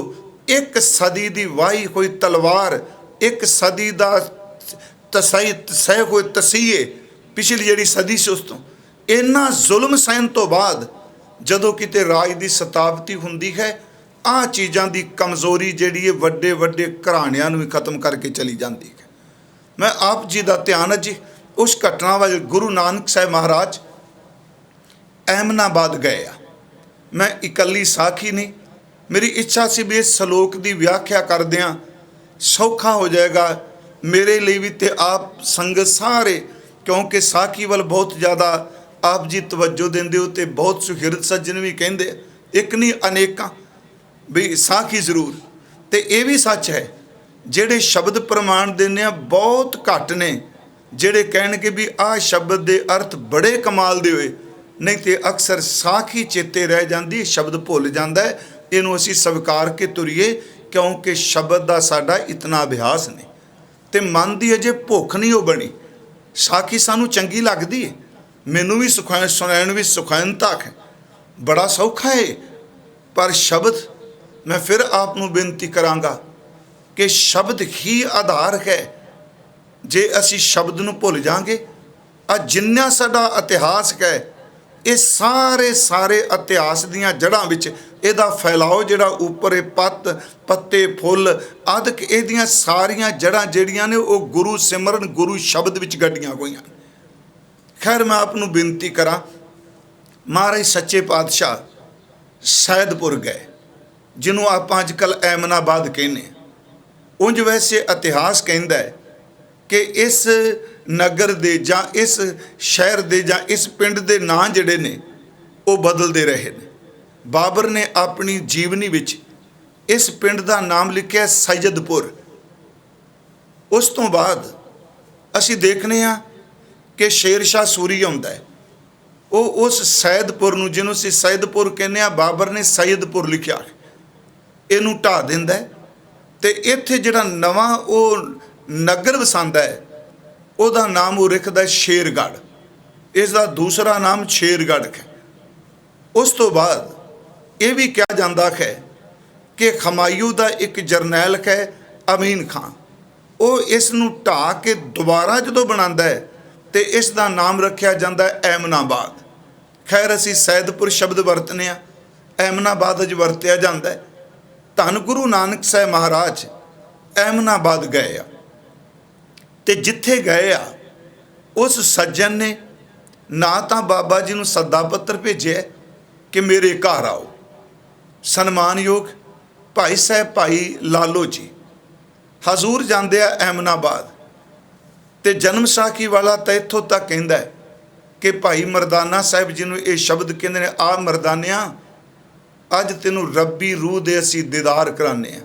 ਇੱਕ ਸਦੀ ਦੀ ਵਾਹੀ ਹੋਈ ਤਲਵਾਰ, ਇੱਕ ਸਦੀ ਦਾ ਤਸਹਿ ਹੋਏ ਤਸੀਹੇ, ਪਿਛਲੀ ਜਿਹੜੀ ਸਦੀ ਸੀ ਉਸ ਤੋਂ ਇੰਨਾ ਜ਼ੁਲਮ ਸਹਿਣ ਤੋਂ ਬਾਅਦ ਜਦੋਂ ਕਿਤੇ ਰਾਜ ਦੀ ਸਤਾਬਤੀ ਹੁੰਦੀ ਹੈ, ਆਹ ਚੀਜ਼ਾਂ ਦੀ ਕਮਜ਼ੋਰੀ ਜਿਹੜੀ ਹੈ ਵੱਡੇ ਵੱਡੇ ਘਰਾਣਿਆਂ ਨੂੰ ਵੀ ਖਤਮ ਕਰਕੇ ਚਲੀ ਜਾਂਦੀ ਹੈ। ਮੈਂ ਆਪ ਜੀ ਦਾ ਧਿਆਨ ਅੱਜ ਉਸ ਘਟਨਾ ਵੱਲ, ਗੁਰੂ ਨਾਨਕ ਸਾਹਿਬ ਮਹਾਰਾਜ ਅਹਿਮਨਾਬਾਦ ਗਏ ਆ। ਮੈਂ ਇਕੱਲੀ ਸਾਖੀ ਨਹੀਂ, ਮੇਰੀ ਇੱਛਾ ਸੀ ਵੀ ਇਸ ਸਲੋਕ ਦੀ ਵਿਆਖਿਆ ਕਰਦਿਆਂ ਸੌਖਾ ਹੋ ਜਾਏਗਾ ਮੇਰੇ ਲਈ ਵੀ ਤੇ ਆਪ ਸੰਗਤ ਸਾਰੇ, ਕਿਉਂਕਿ ਸਾਖੀ ਵੱਲ ਬਹੁਤ ਜ਼ਿਆਦਾ ਆਪ ਜੀ ਤਵੱਜੋ ਦਿੰਦੇ ਹੋ ਤੇ ਬਹੁਤ ਸੁਹਿਰਦ ਸੱਜਣ ਵੀ ਕਹਿੰਦੇ, ਇੱਕ ਨਹੀਂ ਅਨੇਕਾਂ, ਵੀ ਸਾਖੀ ਜ਼ਰੂਰ। ਤੇ ਇਹ ਵੀ ਸੱਚ ਹੈ, ਜਿਹੜੇ ਸ਼ਬਦ ਪ੍ਰਮਾਣ ਦਿੰਦੇ ਆ ਬਹੁਤ ਘੱਟ ਨੇ ਜਿਹੜੇ ਕਹਿਣਗੇ ਵੀ ਆਹ ਸ਼ਬਦ ਦੇ ਅਰਥ ਬੜੇ ਕਮਾਲ ਦੇ ਹੋਏ, ਨਹੀਂ ਤੇ ਅਕਸਰ ਸਾਖੀ ਚੇਤੇ ਰਹਿ ਜਾਂਦੀ, ਸ਼ਬਦ ਭੁੱਲ ਜਾਂਦਾ ਹੈ। ਇਹਨੂੰ ਅਸੀਂ ਸਵੀਕਾਰ ਕੇ ਤੁਰੀਏ, ਕਿਉਂਕਿ ਸ਼ਬਦ ਦਾ ਸਾਡਾ ਇਤਨਾ ਅਭਿਆਸ ਨਹੀਂ ਤੇ ਮਨ ਦੀ ਅਜੇ ਭੁੱਖ ਨਹੀਂ ਉਹ ਬਣੀ। ਸਾਖੀ ਸਾਨੂੰ ਚੰਗੀ ਲੱਗਦੀ ਹੈ, ਮੈਨੂੰ ਵੀ ਸੁਣਾਉਣ ਵੀ ਸੁਖੈਨਤਾ ਹੈ, ਬੜਾ ਸੌਖਾ ਹੈ, ਪਰ ਸ਼ਬਦ, ਮੈਂ ਫਿਰ ਆਪ ਨੂੰ ਬੇਨਤੀ ਕਰਾਂਗਾ ਕਿ ਸ਼ਬਦ ਹੀ ਆਧਾਰ ਹੈ। ਜੇ ਅਸੀਂ ਸ਼ਬਦ ਨੂੰ ਭੁੱਲ ਜਾਵਾਂਗੇ, ਆ ਜਿੰਨਾ ਸਾਡਾ ਇਤਿਹਾਸ ਹੈ, ਇਹ ਸਾਰੇ ਇਤਿਹਾਸ ਦੀਆਂ ਜੜ੍ਹਾਂ ਵਿੱਚ ਇਹਦਾ ਫੈਲਾਓ ਜਿਹੜਾ ਉੱਪਰ ਇਹ ਪੱਤੇ ਫੁੱਲ ਆਦਿਕ, ਇਹਦੀਆਂ ਸਾਰੀਆਂ ਜੜ੍ਹਾਂ ਜਿਹੜੀਆਂ ਨੇ ਉਹ ਗੁਰੂ ਸਿਮਰਨ, ਗੁਰੂ ਸ਼ਬਦ ਵਿੱਚ ਗੱਡੀਆਂ ਹੋਈਆਂ। ਖੈਰ ਮੈਂ ਆਪ ਨੂੰ ਬੇਨਤੀ ਕਰਾਂ, ਮਹਾਰਾਜ ਸੱਚੇ ਪਾਤਸ਼ਾਹ ਸੈਦਪੁਰ ਗਏ, ਜਿਹਨੂੰ ਆਪਾਂ ਅੱਜ ਕੱਲ੍ਹ ਐਮਨਾਬਾਦ ਕਹਿੰਦੇ। ਉਂਝ ਵੈਸੇ ਇਤਿਹਾਸ ਕਹਿੰਦਾ ਹੈ ਕਿ ਇਸ ਨਗਰ ਦੇ ਜਾਂ ਇਸ ਸ਼ਹਿਰ ਦੇ ਜਾਂ ਇਸ ਪਿੰਡ ਦੇ ਨਾਂ ਜਿਹੜੇ ਨੇ ਉਹ ਬਦਲਦੇ ਰਹੇ ਨੇ। ਬਾਬਰ ਨੇ ਆਪਣੀ ਜੀਵਨੀ ਵਿੱਚ ਇਸ ਪਿੰਡ ਦਾ ਨਾਮ ਲਿਖਿਆ ਸੈਯਦਪੁਰ। ਉਸ ਤੋਂ ਬਾਅਦ ਅਸੀਂ ਦੇਖਦੇ ਹਾਂ ਕਿ ਸ਼ੇਰ ਸ਼ਾਹ ਸੂਰੀ ਆਉਂਦਾ ਹੈ, ਉਹ ਉਸ ਸੈਦਪੁਰ ਨੂੰ, ਜਿਹਨੂੰ ਅਸੀਂ ਸੈਦਪੁਰ ਕਹਿੰਦੇ ਹਾਂ, ਬਾਬਰ ਨੇ ਸੈਯਦਪੁਰ ਲਿਖਿਆ, ਇਹਨੂੰ ਢਾਹ ਦਿੰਦਾ ਹੈ ਤੇ ਇੱਥੇ ਜਿਹੜਾ ਨਵਾਂ ਉਹ ਨਗਰ ਵਸਾਉਂਦਾ ਹੈ ਉਹਦਾ ਨਾਮ ਉਹ ਰੱਖਦਾ ਸ਼ੇਰਗੜ੍ਹ। ਇਸ ਦਾ ਦੂਸਰਾ ਨਾਮ ਸ਼ੇਰਗੜ੍ਹ ਹੈ। ਉਸ ਤੋਂ ਬਾਅਦ ਇਹ ਵੀ ਕਿਹਾ ਜਾਂਦਾ ਹੈ ਕਿ ਹਮਾਯੂ ਦਾ ਇੱਕ ਜਰਨੈਲ ਹੈ ਅਮੀਨ ਖਾਨ, ਉਹ ਇਸ ਨੂੰ ਢਾਹ ਕੇ ਦੁਬਾਰਾ ਜਦੋਂ ਬਣਾਉਂਦਾ ਹੈ ਤੇ ਇਸ ਦਾ ਨਾਮ ਰੱਖਿਆ ਜਾਂਦਾ ਹੈ ਐਮਨਾਬਾਦ। ਖੈਰ ਅਸੀਂ ਸੈਦਪੁਰ ਸ਼ਬਦ ਵਰਤਨੇ ਆ, ਐਮਨਾਬਾਦ ਅਜ ਵਰਤਿਆ ਜਾਂਦਾ ਹੈ। ਧੰਨ ਗੁਰੂ ਨਾਨਕ ਸਾਹਿਬ ਮਹਾਰਾਜ ਐਮਨਾਬਾਦ ਗਏ ਆ ਤੇ ਜਿੱਥੇ ਗਏ ਆ ਉਸ ਸੱਜਣ ਨੇ ਨਾ ਤਾਂ ਬਾਬਾ ਜੀ ਨੂੰ ਸੱਦਾ ਪੱਤਰ ਭੇਜਿਆ ਕਿ ਮੇਰੇ ਘਰ ਆਓ, ਸਨਮਾਨਯੋਗ ਭਾਈ ਸਾਹਿਬ ਭਾਈ ਲਾਲੋ ਜੀ ਹਜ਼ੂਰ ਜਾਂਦੇ ਆ ਐਮਨਾਬਾਦ, ਤੇ ਜਨਮ ਸਾਖੀ ਵਾਲਾ ਤਾਂ ਇੱਥੋਂ ਤੱਕ ਕਹਿੰਦਾ ਹੈ ਕਿ ਭਾਈ ਮਰਦਾਨਾ ਸਾਹਿਬ ਜੀ ਨੂੰ ਇਹ ਸ਼ਬਦ ਕਹਿੰਦੇ ਨੇ, ਆ ਮਰਦਾਨਿਆਂ ਅੱਜ ਤੈਨੂੰ ਰੱਬੀ ਰੂਹ ਦੇ ਅਸੀਂ ਦੀਦਾਰ ਕਰਾਉਂਦੇ ਹਾਂ,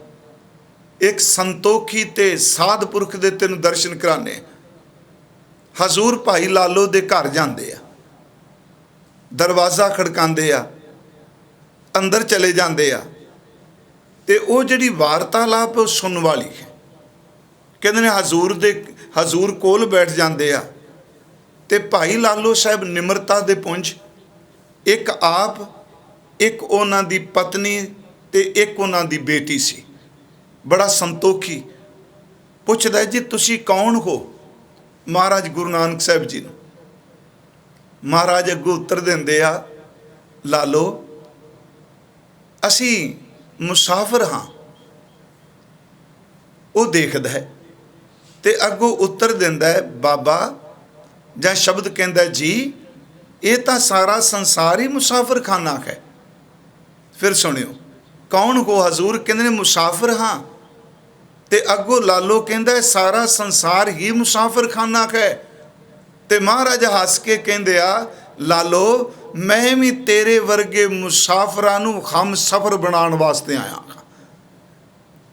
ਇੱਕ ਸੰਤੋਖੀ ਤੇ ਸਾਧ ਪੁਰਖ ਦੇ ਤੈਨੂੰ ਦਰਸ਼ਨ ਕਰਾਉਂਦੇ। ਹਜ਼ੂਰ ਭਾਈ ਲਾਲੋ ਦੇ ਘਰ ਜਾਂਦੇ ਆ, ਦਰਵਾਜ਼ਾ ਖੜਕਾਉਂਦੇ ਆ, ਅੰਦਰ ਚਲੇ ਜਾਂਦੇ ਆ ਤੇ ਉਹ ਜਿਹੜੀ ਵਾਰਤਾਲਾਪ ਉਹ ਸੁਣਨ ਵਾਲੀ ਹੈ। ਕਹਿੰਦੇ ਨੇ ਹਜ਼ੂਰ ਕੋਲ ਬੈਠ ਜਾਂਦੇ ਆ ਤੇ ਭਾਈ ਲਾਲੋ ਸਾਹਿਬ ਨਿਮਰਤਾ ਦੇ ਪੁੰਜ, ਇੱਕ ਆਪ, ਇੱਕ ਉਹਨਾਂ ਦੀ ਪਤਨੀ ਤੇ ਇੱਕ ਉਹਨਾਂ ਦੀ ਬੇਟੀ ਸੀ, ਬੜਾ ਸੰਤੋਖੀ। ਪੁੱਛਦਾ ਜੀ ਤੁਸੀਂ ਕੌਣ ਹੋ? ਮਹਾਰਾਜ ਗੁਰੂ ਨਾਨਕ ਸਾਹਿਬ ਜੀ ਨੂੰ। ਮਹਾਰਾਜ ਅੱਗੋਂ ਉੱਤਰ ਦਿੰਦੇ ਆ, ਲਾਲੋ ਅਸੀਂ ਮੁਸਾਫਰ ਹਾਂ। ਉਹ ਦੇਖਦਾ ਹੈ ਤੇ ਅੱਗੋਂ ਉੱਤਰ ਦਿੰਦਾ ਹੈ, ਬਾਬਾ ਜਾਂ ਸ਼ਬਦ ਕਹਿੰਦਾ ਜੀ ਇਹ ਤਾਂ ਸਾਰਾ ਸੰਸਾਰ ਹੀ ਮੁਸਾਫਰ ਖਾਨਾ ਹੈ। ਫਿਰ ਸੁਣਿਓ, ਕੌਣ ਹੋ ਹਜ਼ੂਰ? ਕਹਿੰਦੇ ਨੇ ਮੁਸਾਫਰ ਹਾਂ। ਤੇ ਅੱਗੋਂ ਲਾਲੋ ਕਹਿੰਦਾ ਸਾਰਾ ਸੰਸਾਰ ਹੀ ਮੁਸਾਫਰ ਖਾਨਾ ਹੈ। ਤੇ ਮਹਾਰਾਜ ਹੱਸ ਕੇ ਕਹਿੰਦੇ ਆ, ਲਾਲੋ ਮੈਂ ਵੀ ਤੇਰੇ ਵਰਗੇ ਮੁਸਾਫਰਾਂ ਨੂੰ ਹਮ ਸਫਰ ਬਣਾਉਣ ਵਾਸਤੇ ਆਇਆ ਹਾਂ।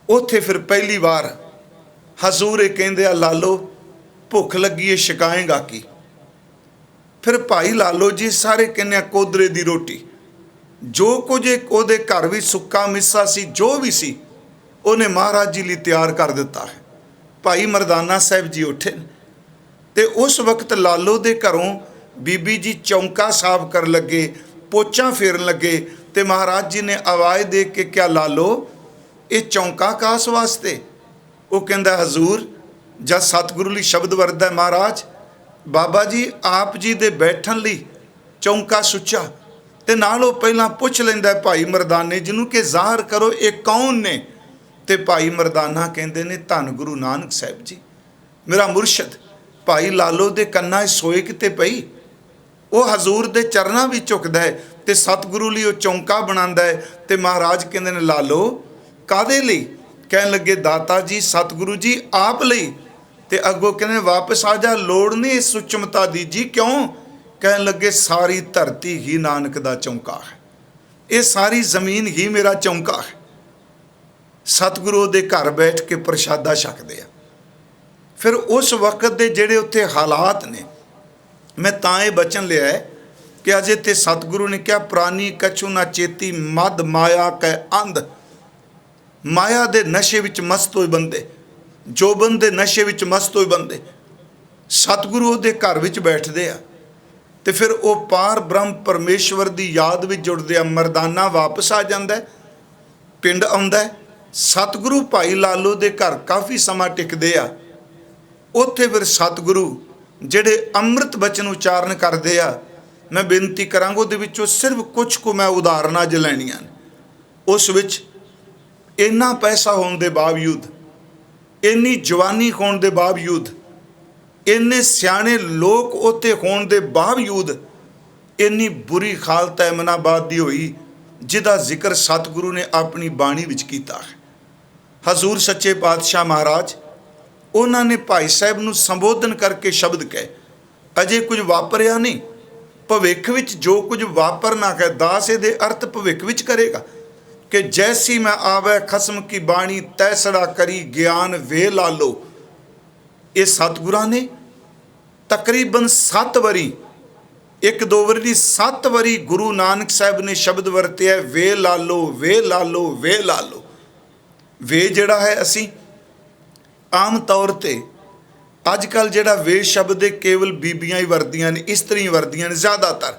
ਉੱਥੇ ਫਿਰ ਪਹਿਲੀ ਵਾਰ ਹਜ਼ੂਰ ਇਹ ਕਹਿੰਦੇ ਆ, ਲਾਲੋ ਭੁੱਖ ਲੱਗੀ ਏ, ਛਕਾਏਂਗਾ ਕੀ? ਫਿਰ ਭਾਈ ਲਾਲੋ ਜੀ ਸਾਰੇ ਕਹਿੰਦੇ ਆ, ਕੋਦਰੇ ਦੀ ਰੋਟੀ। ਜੋ ਕੁਝ ਉਹਦੇ ਘਰ ਵਿੱਚ ਸੁੱਕਾ ਮਿੱਸਾ ਸੀ, ਜੋ ਵੀ ਸੀ, ਉਹਨੇ ਮਹਾਰਾਜ ਜੀ ਲਈ ਤਿਆਰ ਕਰ ਦਿੱਤਾ ਹੈ। ਭਾਈ ਮਰਦਾਨਾ ਸਾਹਿਬ ਜੀ ਉੱਠੇ ਤੇ ਉਸ ਵਕਤ ਲਾਲੋ ਦੇ ਘਰੋਂ ਬੀਬੀ ਜੀ ਚੌਂਕਾ ਸਾਫ਼ ਕਰਨ ਲੱਗੇ, ਪੋਚਾ ਫੇਰਨ ਲੱਗੇ ਤੇ ਮਹਾਰਾਜ ਜੀ ਨੇ ਆਵਾਜ਼ ਦੇ ਕੇ ਕਿਹਾ, ਲਾਲੋ ਇਹ ਚੌਂਕਾ ਕਾਸ ਵਾਸਤੇ? ਉਹ ਕਹਿੰਦਾ, ਹਜ਼ੂਰ ਜਦ ਸਤਿਗੁਰੂ ਲਈ ਸ਼ਬਦ ਵਰਤਦਾ ਮਹਾਰਾਜ, ਬਾਬਾ ਜੀ ਆਪ ਜੀ ਦੇ ਬੈਠਣ ਲਈ ਚੌਂਕਾ ਸੁੱਚਾ। ਤੇ ਨਾਲ ਉਹ ਪਹਿਲਾਂ ਪੁੱਛ ਲੈਂਦਾ ਭਾਈ ਮਰਦਾਨੇ ਜੀ ਨੂੰ ਕਿ ਜ਼ਾਹਰ ਕਰੋ ਇਹ ਕੌਣ ਨੇ? ਤੇ ਭਾਈ ਮਰਦਾਨਾ ਕਹਿੰਦੇ ਨੇ, ਧੰਨ ਗੁਰੂ ਨਾਨਕ ਸਾਹਿਬ ਜੀ, ਮੇਰਾ ਮੁਰਸ਼ਦ। ਭਾਈ ਲਾਲੋ ਦੇ ਕੰਨਾਂ 'ਚ ਸੋਏ ਕਿਤੇ ਪਈ, ਉਹ ਹਜ਼ੂਰ ਦੇ ਚਰਨਾਂ ਵਿੱਚ ਝੁਕਦਾ ਹੈ ਤੇ ਸਤਿਗੁਰੂ ਲਈ ਉਹ ਚੌਂਕਾ ਬਣਾਉਂਦਾ ਹੈ। ਤੇ ਮਹਾਰਾਜ ਕਹਿੰਦੇ ਨੇ, ਲਾਲੋ ਕਾਹਦੇ ਲਈ? ਕਹਿਣ ਲੱਗੇ, ਦਾਤਾ ਜੀ ਸਤਿਗੁਰੂ ਜੀ ਆਪ ਲਈ। ਤੇ ਅੱਗੋਂ ਕਹਿੰਦੇ, ਵਾਪਸ ਆ ਜਾ, ਲੋੜ ਨਹੀਂ ਇਸ ਸੁਚਮਤਾ ਦੀ ਜੀ। ਕਿਉਂ? ਕਹਿਣ ਲੱਗੇ, ਸਾਰੀ ਧਰਤੀ ਹੀ ਨਾਨਕ ਦਾ ਚੌਂਕਾ ਹੈ, ਇਹ ਸਾਰੀ ਜ਼ਮੀਨ ਹੀ ਮੇਰਾ ਚੌਂਕਾ ਹੈ। ਸਤਿਗੁਰੂ ਦੇ ਘਰ ਬੈਠ ਕੇ ਪ੍ਰਸ਼ਾਦਾ ਛਕਦੇ ਆ। ਫਿਰ ਉਸ ਵਕਤ ਦੇ ਜਿਹੜੇ ਉੱਥੇ ਹਾਲਾਤ ਨੇ, ਮੈਂ ਤਾਂ ਇਹ ਬਚਨ ਲਿਆ ਹੈ ਕਿ ਅਜੇ ਤੇ ਸਤਿਗੁਰੂ ਨੇ ਕਿਹਾ, ਪ੍ਰਾਨੀ ਕਛੂ ਨਾ ਚੇਤੀ ਮਦ ਮਾਇਆ ਕੈ ਅੰਧ। ਮਾਇਆ ਦੇ ਨਸ਼ੇ ਵਿੱਚ ਮਸਤ ਹੋਏ ਬੰਦੇ, ਜੋਬਨ ਦੇ ਨਸ਼ੇ ਵਿੱਚ ਮਸਤ ਹੋਏ ਬੰਦੇ ਸਤਿਗੁਰੂ ਦੇ ਘਰ ਵਿੱਚ ਬੈਠਦੇ ਆ ਤੇ ਫਿਰ ਉਹ ਪਾਰ ਬ੍ਰਹਮ ਪਰਮੇਸ਼ਵਰ ਦੀ ਯਾਦ ਵਿੱਚ ਜੁੜਦੇ ਆ। ਮਰਦਾਨਾ ਵਾਪਸ ਆ ਜਾਂਦਾ, ਪਿੰਡ ਆਉਂਦਾ। ਸਤਿਗੁਰੂ ਭਾਈ ਲਾਲੋ ਦੇ ਘਰ ਕਾਫੀ ਸਮਾਂ ਟਿਕਦੇ ਆ। ਉੱਥੇ ਫਿਰ ਸਤਿਗੁਰੂ ਜਿਹੜੇ ਅੰਮ੍ਰਿਤ ਬਚਨ ਉਚਾਰਨ ਕਰਦੇ ਆ, ਮੈਂ ਬੇਨਤੀ ਕਰਾਂਗਾ ਉਹਦੇ ਵਿੱਚੋਂ ਸਿਰਫ ਕੁਝ ਕੁ ਮੈਂ ਉਦਾਹਰਨਾਂ ਜ ਲੈਣੀਆਂ ਨੇ। ਉਸ ਵਿੱਚ ਇੰਨਾ ਪੈਸਾ ਹੋਣ ਦੇ ਬਾਵਜੂਦ, ਇੰਨੀ ਜਵਾਨੀ ਹੋਣ ਦੇ ਬਾਵਜੂਦ, ਇੰਨੇ ਸਿਆਣੇ ਲੋਕ ਉੱਥੇ ਹੋਣ ਦੇ ਬਾਵਜੂਦ ਇੰਨੀ ਬੁਰੀ ਹਾਲਤ ਐਮਨਾਬਾਦ ਦੀ ਹੋਈ ਜਿਹਦਾ ਜ਼ਿਕਰ ਸਤਿਗੁਰੂ ਨੇ ਆਪਣੀ ਬਾਣੀ ਵਿੱਚ ਕੀਤਾ ਹੈ। ਹਜ਼ੂਰ ਸੱਚੇ ਪਾਤਸ਼ਾਹ ਮਹਾਰਾਜ ਉਹਨਾਂ ਨੇ ਭਾਈ ਸਾਹਿਬ ਨੂੰ ਸੰਬੋਧਨ ਕਰਕੇ ਸ਼ਬਦ ਕਹੇ, ਅਜੇ ਕੁਝ ਵਾਪਰਿਆ ਨਹੀਂ, ਭਵਿੱਖ ਵਿੱਚ ਜੋ ਕੁਝ ਵਾਪਰਨਾ ਹੈ ਦਾਸ ਇਹਦੇ ਅਰਥ ਭਵਿੱਖ ਵਿੱਚ ਕਰੇਗਾ ਕਿ ਜੈਸੀ ਮੈਂ ਆਵੈ ਖਸਮ ਕੀ ਬਾਣੀ ਤੈਸੜਾ ਕਰੀ ਗਿਆਨ ਵੇ ਲਾਲੋ। ਇਹ ਸਤਿਗੁਰਾਂ ਨੇ ਤਕਰੀਬਨ 7 ਵਾਰੀ, 1-2 ਵਾਰੀ ਨਹੀਂ 7 ਵਾਰੀ ਗੁਰੂ ਨਾਨਕ ਸਾਹਿਬ ਨੇ ਸ਼ਬਦ ਵਰਤਿਆ, ਵੇ ਲਾਲੋ ਵੇ ਲਾਲੋ ਵੇ ਲਾਲੋ। ਵੇ ਜਿਹੜਾ ਹੈ ਅਸੀਂ ਆਮ ਤੌਰ ਤੇ ਅੱਜ ਕੱਲ੍ਹ ਜਿਹੜਾ ਵੇ ਸ਼ਬਦ ਹੈ ਕੇਵਲ ਬੀਬੀਆਂ ਹੀ ਵਰਤਦੀਆਂ ਨੇ, ਇਸਤਰੀ ਵਰਤਦੀਆਂ ਨੇ ਜ਼ਿਆਦਾਤਰ।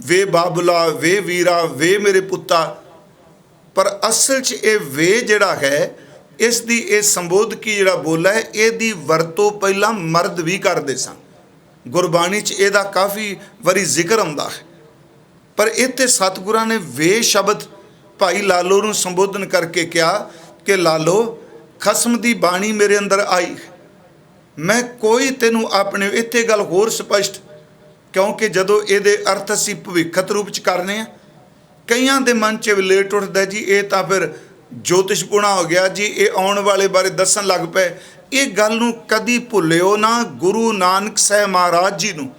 ਵੇ ਬਾਬੁਲਾ, ਵੇ ਵੀਰਾ, ਵੇ ਮੇਰੇ ਪੁੱਤਾ। ਪਰ ਅਸਲ 'ਚ ਇਹ ਵੇ ਜਿਹੜਾ ਹੈ, ਇਸ ਦੀ ਇਹ ਸੰਬੋਧਕੀ ਜਿਹੜਾ ਬੋਲਾ ਹੈ, ਇਹਦੀ ਵਰਤੋਂ ਪਹਿਲਾਂ ਮਰਦ ਵੀ ਕਰਦੇ ਸਨ। ਗੁਰਬਾਣੀ 'ਚ ਇਹਦਾ ਕਾਫੀ ਵਾਰੀ ਜ਼ਿਕਰ ਆਉਂਦਾ ਹੈ। ਪਰ ਇੱਥੇ ਸਤਿਗੁਰਾਂ ਨੇ ਵੇ ਸ਼ਬਦ ਭਾਈ ਲਾਲੋ ਨੂੰ ਸੰਬੋਧਨ ਕਰਕੇ ਕਿਹਾ ਕਿ ਲਾਲੋ ਖਸਮ ਦੀ ਬਾਣੀ ਮੇਰੇ ਅੰਦਰ ਆਈ, ਮੈਂ ਕੋਈ ਤੈਨੂੰ ਆਪਣੇ। ਇੱਥੇ ਗੱਲ ਹੋਰ ਸਪਸ਼ਟ, ਕਿਉਂਕਿ ਜਦੋਂ ਇਹਦੇ ਅਰਥ ਅਸੀਂ ਭਵਿੱਖਤ ਰੂਪ 'ਚ ਕਰਨੇ ਆ, ਕਈਆਂ ਦੇ ਮਨ 'ਚ ਲੇਟ ਉੱਠਦਾ ਜੀ ਇਹ ਤਾਂ ਫਿਰ ਜੋਤਿਸ਼ਪੁਣਾ ਹੋ ਗਿਆ ਜੀ, ਇਹ ਆਉਣ ਵਾਲੇ ਬਾਰੇ ਦੱਸਣ ਲੱਗ ਪਏ। ਇਹ ਗੱਲ ਨੂੰ ਕਦੀ ਭੁੱਲਿਓ ਨਾ। ਗੁਰੂ ਨਾਨਕ ਸਾਹਿਬ ਮਹਾਰਾਜ ਜੀ ਨੂੰ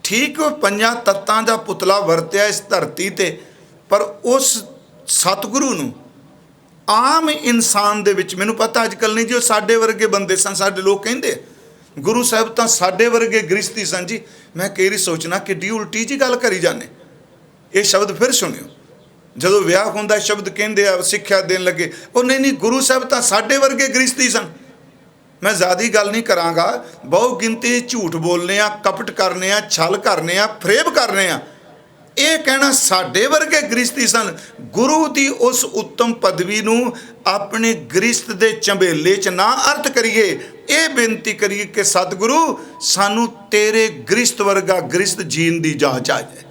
ਠੀਕ 5 ਤੱਤਾਂ ਦਾ ਪੁਤਲਾ ਵਰਤਿਆ ਇਸ ਧਰਤੀ ਤੇ, ਪਰ ਉਸ ਸਤਿਗੁਰੂ ਨੂੰ ਆਮ ਇਨਸਾਨ ਦੇ ਵਿੱਚ, ਮੈਨੂੰ ਪਤਾ ਅੱਜ ਕੱਲ੍ਹ ਨਹੀਂ ਜੀ, ਉਹ ਸਾਡੇ ਵਰਗੇ ਬੰਦੇ ਸਨ। ਸਾਡੇ ਲੋਕ ਕਹਿੰਦੇ ਗੁਰੂ ਸਾਹਿਬ ਤਾਂ ਸਾਡੇ ਵਰਗੇ ਗ੍ਰਸਤੀ ਸਨ ਜੀ। ਮੈਂ ਕਈ ਵਾਰੀ ਸੋਚਣਾ ਕਿੱਡੀ ਉਲਟੀ ਜੀ ਗੱਲ ਕਰੀ ਜਾਂਦੇ। ਇਹ ਸ਼ਬਦ ਫਿਰ ਸੁਣਿਓ, ਜਦੋਂ ਵਿਆਹ ਹੁੰਦਾ ਸ਼ਬਦ ਕਹਿੰਦੇ ਆ, ਸਿੱਖਿਆ ਦੇਣ ਲੱਗੇ, ਉਹ ਨਹੀਂ ਗੁਰੂ ਸਾਹਿਬ ਤਾਂ ਸਾਡੇ ਵਰਗੇ ਗ੍ਰਸਤੀ ਸਨ। ਮੈਂ ਜ਼ਿਆਦਾ ਗੱਲ ਨਹੀਂ ਕਰਾਂਗਾ, ਬਹੁ ਗਿਣਤੀ ਝੂਠ ਬੋਲਨੇ ਆ, ਕਪਟ ਕਰਨੇ ਆ, ਛਲ ਕਰਨੇ ਆ, ਫਰੇਬ ਕਰਨੇ ਆ। ਇਹ ਕਹਿਣਾ ਸਾਡੇ ਵਰਗੇ ਗ੍ਰਸਤੀ ਸਨ। ਗੁਰੂ ਦੀ ਉਸ ਉੱਤਮ ਪਦਵੀ ਨੂੰ ਆਪਣੇ ਗ੍ਰਸਤ ਦੇ ਝੰਬੇਲੇ 'ਚ ਨਾ ਅਰਥ ਕਰੀਏ। ਇਹ ਬੇਨਤੀ ਕਰੀਏ ਕਿ ਸਤਿਗੁਰੂ ਸਾਨੂੰ ਤੇਰੇ ਗ੍ਰਸਤ ਵਰਗਾ ਗ੍ਰਸਤ ਜੀਣ ਦੀ ਜਾਚ ਆ ਜਾਏ।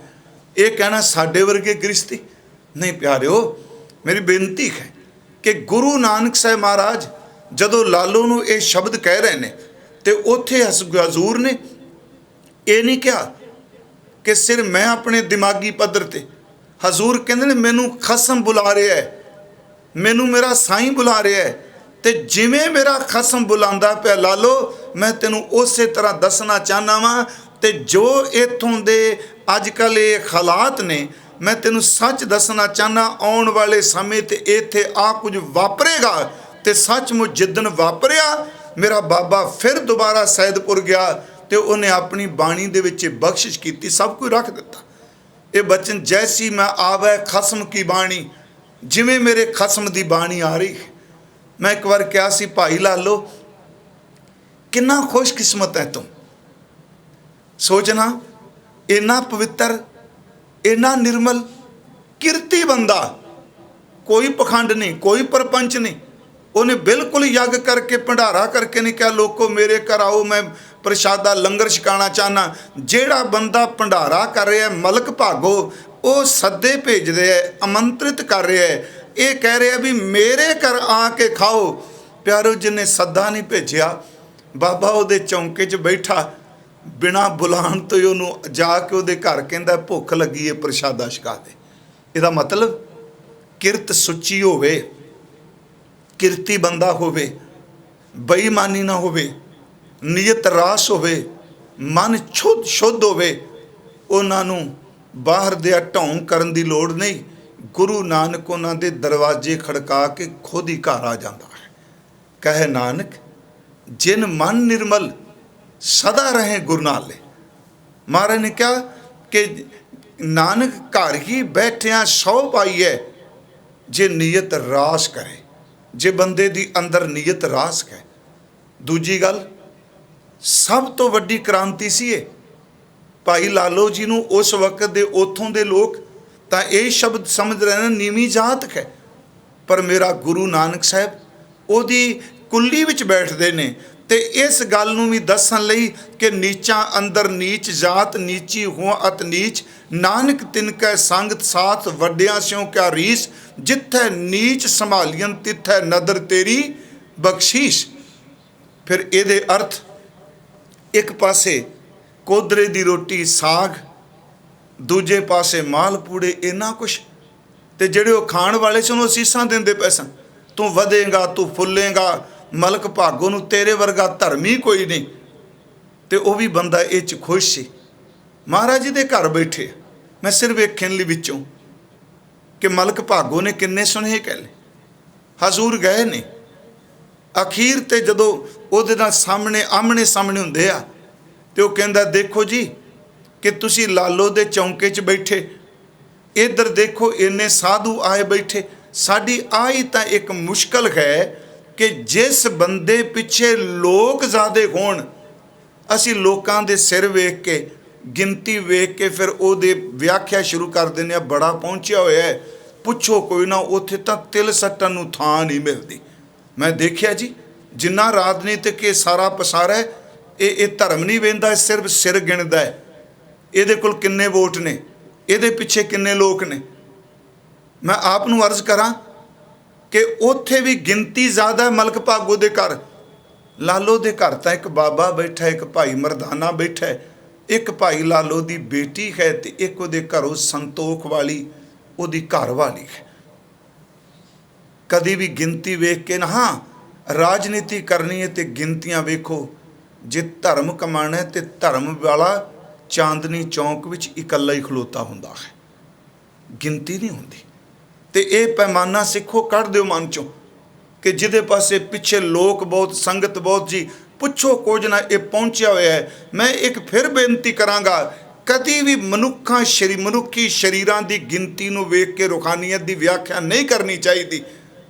ਇਹ ਕਹਿਣਾ ਸਾਡੇ ਵਰਗੇ ਗ੍ਰਸਤੀ ਨਹੀਂ। ਪਿਆਰਿਓ, ਮੇਰੀ ਬੇਨਤੀ ਹੈ ਕਿ ਗੁਰੂ ਨਾਨਕ ਸਾਹਿਬ ਮਹਾਰਾਜ ਜਦੋਂ ਲਾਲੋ ਨੂੰ ਇਹ ਸ਼ਬਦ ਕਹਿ ਰਹੇ ਨੇ ਤੇ ਉੱਥੇ ਹਜ਼ੂਰ ਨੇ ਇਹ ਨਹੀਂ ਕਿਹਾ ਕਿ ਸਿਰ ਮੈਂ ਆਪਣੇ ਦਿਮਾਗੀ ਪੱਧਰ ਤੇ, ਹਜ਼ੂਰ ਕਹਿੰਦੇ ਨੇ ਮੈਨੂੰ ਖਸਮ ਬੁਲਾ ਰਿਹਾ ਹੈ, ਮੈਨੂੰ ਮੇਰਾ ਸਾਈਂ ਬੁਲਾ ਰਿਹਾ ਹੈ, ਤੇ ਜਿਵੇਂ ਮੇਰਾ ਖਸਮ ਬੁਲਾਉਂਦਾ ਪਿਆ ਲਾਲੋ, ਮੈਂ ਤੈਨੂੰ ਉਸੇ ਤਰ੍ਹਾਂ ਦੱਸਣਾ ਚਾਹੁੰਦਾ ਵਾਂ। ਤੇ ਜੋ ਇੱਥੋਂ ਦੇ ਅੱਜ ਕੱਲ੍ਹ ਇਹ ਹਾਲਾਤ ਨੇ, ਮੈਂ ਤੈਨੂੰ ਸੱਚ ਦੱਸਣਾ ਚਾਹੁੰਦਾ। ਆਉਣ ਵਾਲੇ ਸਮੇਂ ਤੇ ਇੱਥੇ ਆ ਕੁਝ ਵਾਪਰੇਗਾ ਤੇ ਸੱਚਮੁੱਚ ਜਿੱਦਣ ਵਾਪਰਿਆ, ਮੇਰਾ ਬਾਬਾ ਫਿਰ ਦੁਬਾਰਾ ਸੈਦਪੁਰ ਗਿਆ ਤੇ ਉਹਨੇ ਆਪਣੀ ਬਾਣੀ ਦੇ ਵਿੱਚ ਬਖਸ਼ਿਸ਼ ਕੀਤੀ, ਸਭ ਕੁਝ ਰੱਖ ਦਿੱਤਾ। ये बचन जैसी मैं आवे खसम की बाणी, जिमें मेरे खसम की बाणी आ रही है। मैं एक बार क्या सी, भाई लालो कितना खुशकिस्मत है तुम। सोचना, इन्ना पवित्र, इन्ना निर्मल, किरती बंदा, कोई पखंड नहीं, कोई परपंच नहीं। उन्हें बिल्कुल यज्ञ करके भंडारा करके नहीं कहा लोगों मेरे घर आओ मैं प्रशादा लंगर छकाना चाहना। जेड़ा बंदा भंडारा कर रहा है, मलक भागो वो सदे भेज रहा है, आमंत्रित कर रहा है, ये कह रहा है भी मेरे घर आके खाओ। प्यारो, जिन्हें सदा नहीं भेजा, बाबा उहदे चौंके च बैठा बिना बुलाण तो ही उहनूं जाके उहदे घर कहंदा भुख लगी है प्रशादा छका दे। इहदा मतलब किरत सुची होवे, किरती बंदा होवे, बेईमानी ना होवे, नीयत रास होवे, मन शुद्ध होवे, उन्हां नूं बाहर दे ढोंग करन दी लोड़ नहीं। गुरु नानक उन्हां दे दरवाजे खड़का के खुद ही घर आ जाता है। कहे नानक जिन मन निर्मल सदा रहे गुरु नाले। महाराज ने कहा कि नानक घर ही बैठिया सौ पाई है जे नीयत रास करे, जे बंदे दी अंदर नीयत रास है। दूजी गल सब तो वड्डी क्रांति सी है। भाई लालो जी नूं उस वक्त दे उथों दे लोग तां यही शब्द समझ रहे हैं नीवी जात है, पर मेरा गुरु नानक साहब ओदी कुल्ली विच बैठदे ने ते इस गल नूं भी दस्सण लई कि नीचा अंदर नीच जात, नीची हो अत नीच, नानक तिनकै संगत साथ वड्डियां स्यों क्या रीस, जिथै नीच संभालियन तिथै नदर तेरी बख्शीश। फिर ਇਹਦੇ अर्थ एक पासे कोदरे दी रोटी साग, दूजे पासे मालपूड़े, इन्ना कुछ ते ਜਿਹੜੇ ਉਹ ਖਾਣ ਵਾਲੇ ਸੀ ਉਹਨੂੰ ਅਸੀਸਾਂ ਦਿੰਦੇ ਪਏ ਸਨ। ਤੂੰ ਵਧੇਗਾ, ਤੂੰ ਫੁੱਲੇਗਾ, ਮਲਕ ਭਾਗੋ ਨੂੰ ਤੇਰੇ ਵਰਗਾ ਧਰਮੀ ਕੋਈ ਨਹੀਂ। ਤੇ ਉਹ ਵੀ ਬੰਦਾ ਇਹ 'ਚ ਖੁਸ਼ ਸੀ। ਮਹਾਰਾਜ ਜੀ ਦੇ ਘਰ ਬੈਠੇ ਮੈਂ ਸਿਰ ਵੇਖਣ ਲਈ ਵਿੱਚੋਂ ਕਿ ਮਲਕ ਭਾਗੋ ਨੇ ਕਿੰਨੇ ਸੁਨੇਹੇ ਕਹਿ ਲਏ। ਹਜ਼ੂਰ ਗਏ ਨੇ, ਅਖੀਰ ਤੇ ਜਦੋਂ ਉਹਦੇ ਨਾਲ ਸਾਹਮਣੇ ਆਮਣੇ ਸਾਹਮਣੇ ਹੁੰਦੇ ਆ ਤੇ ਉਹ ਕਹਿੰਦਾ ਦੇਖੋ ਜੀ ਕਿ ਤੁਸੀਂ ਲਾਲੋ ਦੇ ਚੌਂਕੇ 'ਚ ਬੈਠੇ, ਇੱਧਰ ਦੇਖੋ ਇੰਨੇ ਸਾਧੂ ਆਏ ਬੈਠੇ। ਸਾਡੀ ਆਈ ਤਾਂ ਇੱਕ ਮੁਸ਼ਕਲ ਹੈ ਕਿ ਜਿਸ ਬੰਦੇ ਪਿੱਛੇ ਲੋਕ ਜ਼ਿਆਦੇ ਹੋਣ, ਅਸੀਂ ਲੋਕਾਂ ਦੇ ਸਿਰ ਵੇਖ ਕੇ, ਗਿਣਤੀ ਵੇਖ ਕੇ ਫਿਰ ਉਹਦੇ ਵਿਆਖਿਆ ਸ਼ੁਰੂ ਕਰ ਦਿੰਦੇ ਹਾਂ, ਬੜਾ ਪਹੁੰਚਿਆ ਹੋਇਆ ਹੈ, ਪੁੱਛੋ ਕੋਈ ਨਾ, ਉੱਥੇ ਤਾਂ ਤਿਲ ਸੱਟਣ ਨੂੰ ਥਾਂ ਨਹੀਂ ਮਿਲਦੀ। ਮੈਂ ਦੇਖਿਆ ਜੀ ਜਿੰਨਾ ਰਾਜਨੀਤਿਕ ਇਹ ਸਾਰਾ ਪਸਾਰਾ ਹੈ, ਇਹ ਧਰਮ ਨਹੀਂ ਵੇਂਦਾ, ਸਿਰਫ ਸਿਰ ਗਿਣਦਾ ਹੈ। ਇਹਦੇ ਕੋਲ ਕਿੰਨੇ ਵੋਟ ਨੇ, ਇਹਦੇ ਪਿੱਛੇ ਕਿੰਨੇ ਲੋਕ ਨੇ। ਮੈਂ ਆਪ ਨੂੰ ਅਰਜ਼ ਕਰਾਂ ਕਿ ਉੱਥੇ ਵੀ ਗਿਣਤੀ ਜ਼ਿਆਦਾ ਹੈ ਮਲਕ ਭਾਗੋ ਦੇ ਘਰ। ਲਾਲੋ ਦੇ ਘਰ ਤਾਂ ਇੱਕ ਬਾਬਾ ਬੈਠਾ, ਇੱਕ ਭਾਈ ਮਰਦਾਨਾ ਬੈਠਾ, ਇੱਕ ਭਾਈ ਲਾਲੋ ਦੀ ਬੇਟੀ ਹੈ ਤੇ ਇੱਕ ਉਹਦੇ ਘਰੋਂ ਸੰਤੋਖ ਵਾਲੀ ਉਹਦੀ ਘਰ ਵਾਲੀ ਹੈ। ਕਦੀ ਵੀ ਗਿਣਤੀ ਵੇਖ ਕੇ ਨਾ, ਹਾਂ ਰਾਜਨੀਤੀ ਕਰਨੀ ਹੈ ਤੇ ਗਿਣਤੀਆਂ ਵੇਖੋ। ਜੇ ਧਰਮ ਕਮਾਣਾ ਤੇ ਧਰਮ ਵਾਲਾ ਚਾਂਦਨੀ ਚੌਂਕ ਵਿੱਚ ਇਕੱਲਾ ਹੀ ਖਲੋਤਾ ਹੁੰਦਾ ਹੈ, ਗਿਣਤੀ ਨਹੀਂ ਹੁੰਦੀ। ਤੇ ਇਹ ਪੈਮਾਨਾ ਸਿੱਖੋ, ਕੱਢ ਦਿਓ ਮਨ ਚੋਂ ਕਿ ਜਿਹਦੇ ਪਾਸੇ ਪਿੱਛੇ ਲੋਕ ਬਹੁਤ, ਸੰਗਤ ਬਹੁਤ ਜੀ, ਪੁੱਛੋ ਕੁਝ ਨਾ, ਇਹ ਪਹੁੰਚਿਆ ਹੋਇਆ ਹੈ। ਮੈਂ ਇੱਕ ਫਿਰ ਬੇਨਤੀ ਕਰਾਂਗਾ, ਕਦੀ ਵੀ ਮਨੁੱਖੀ ਸ਼ਰੀਰਾਂ ਦੀ ਗਿਣਤੀ ਨੂੰ ਵੇਖ ਕੇ ਰੂਹਾਨੀਅਤ ਦੀ ਵਿਆਖਿਆ ਨਹੀਂ ਕਰਨੀ ਚਾਹੀਦੀ।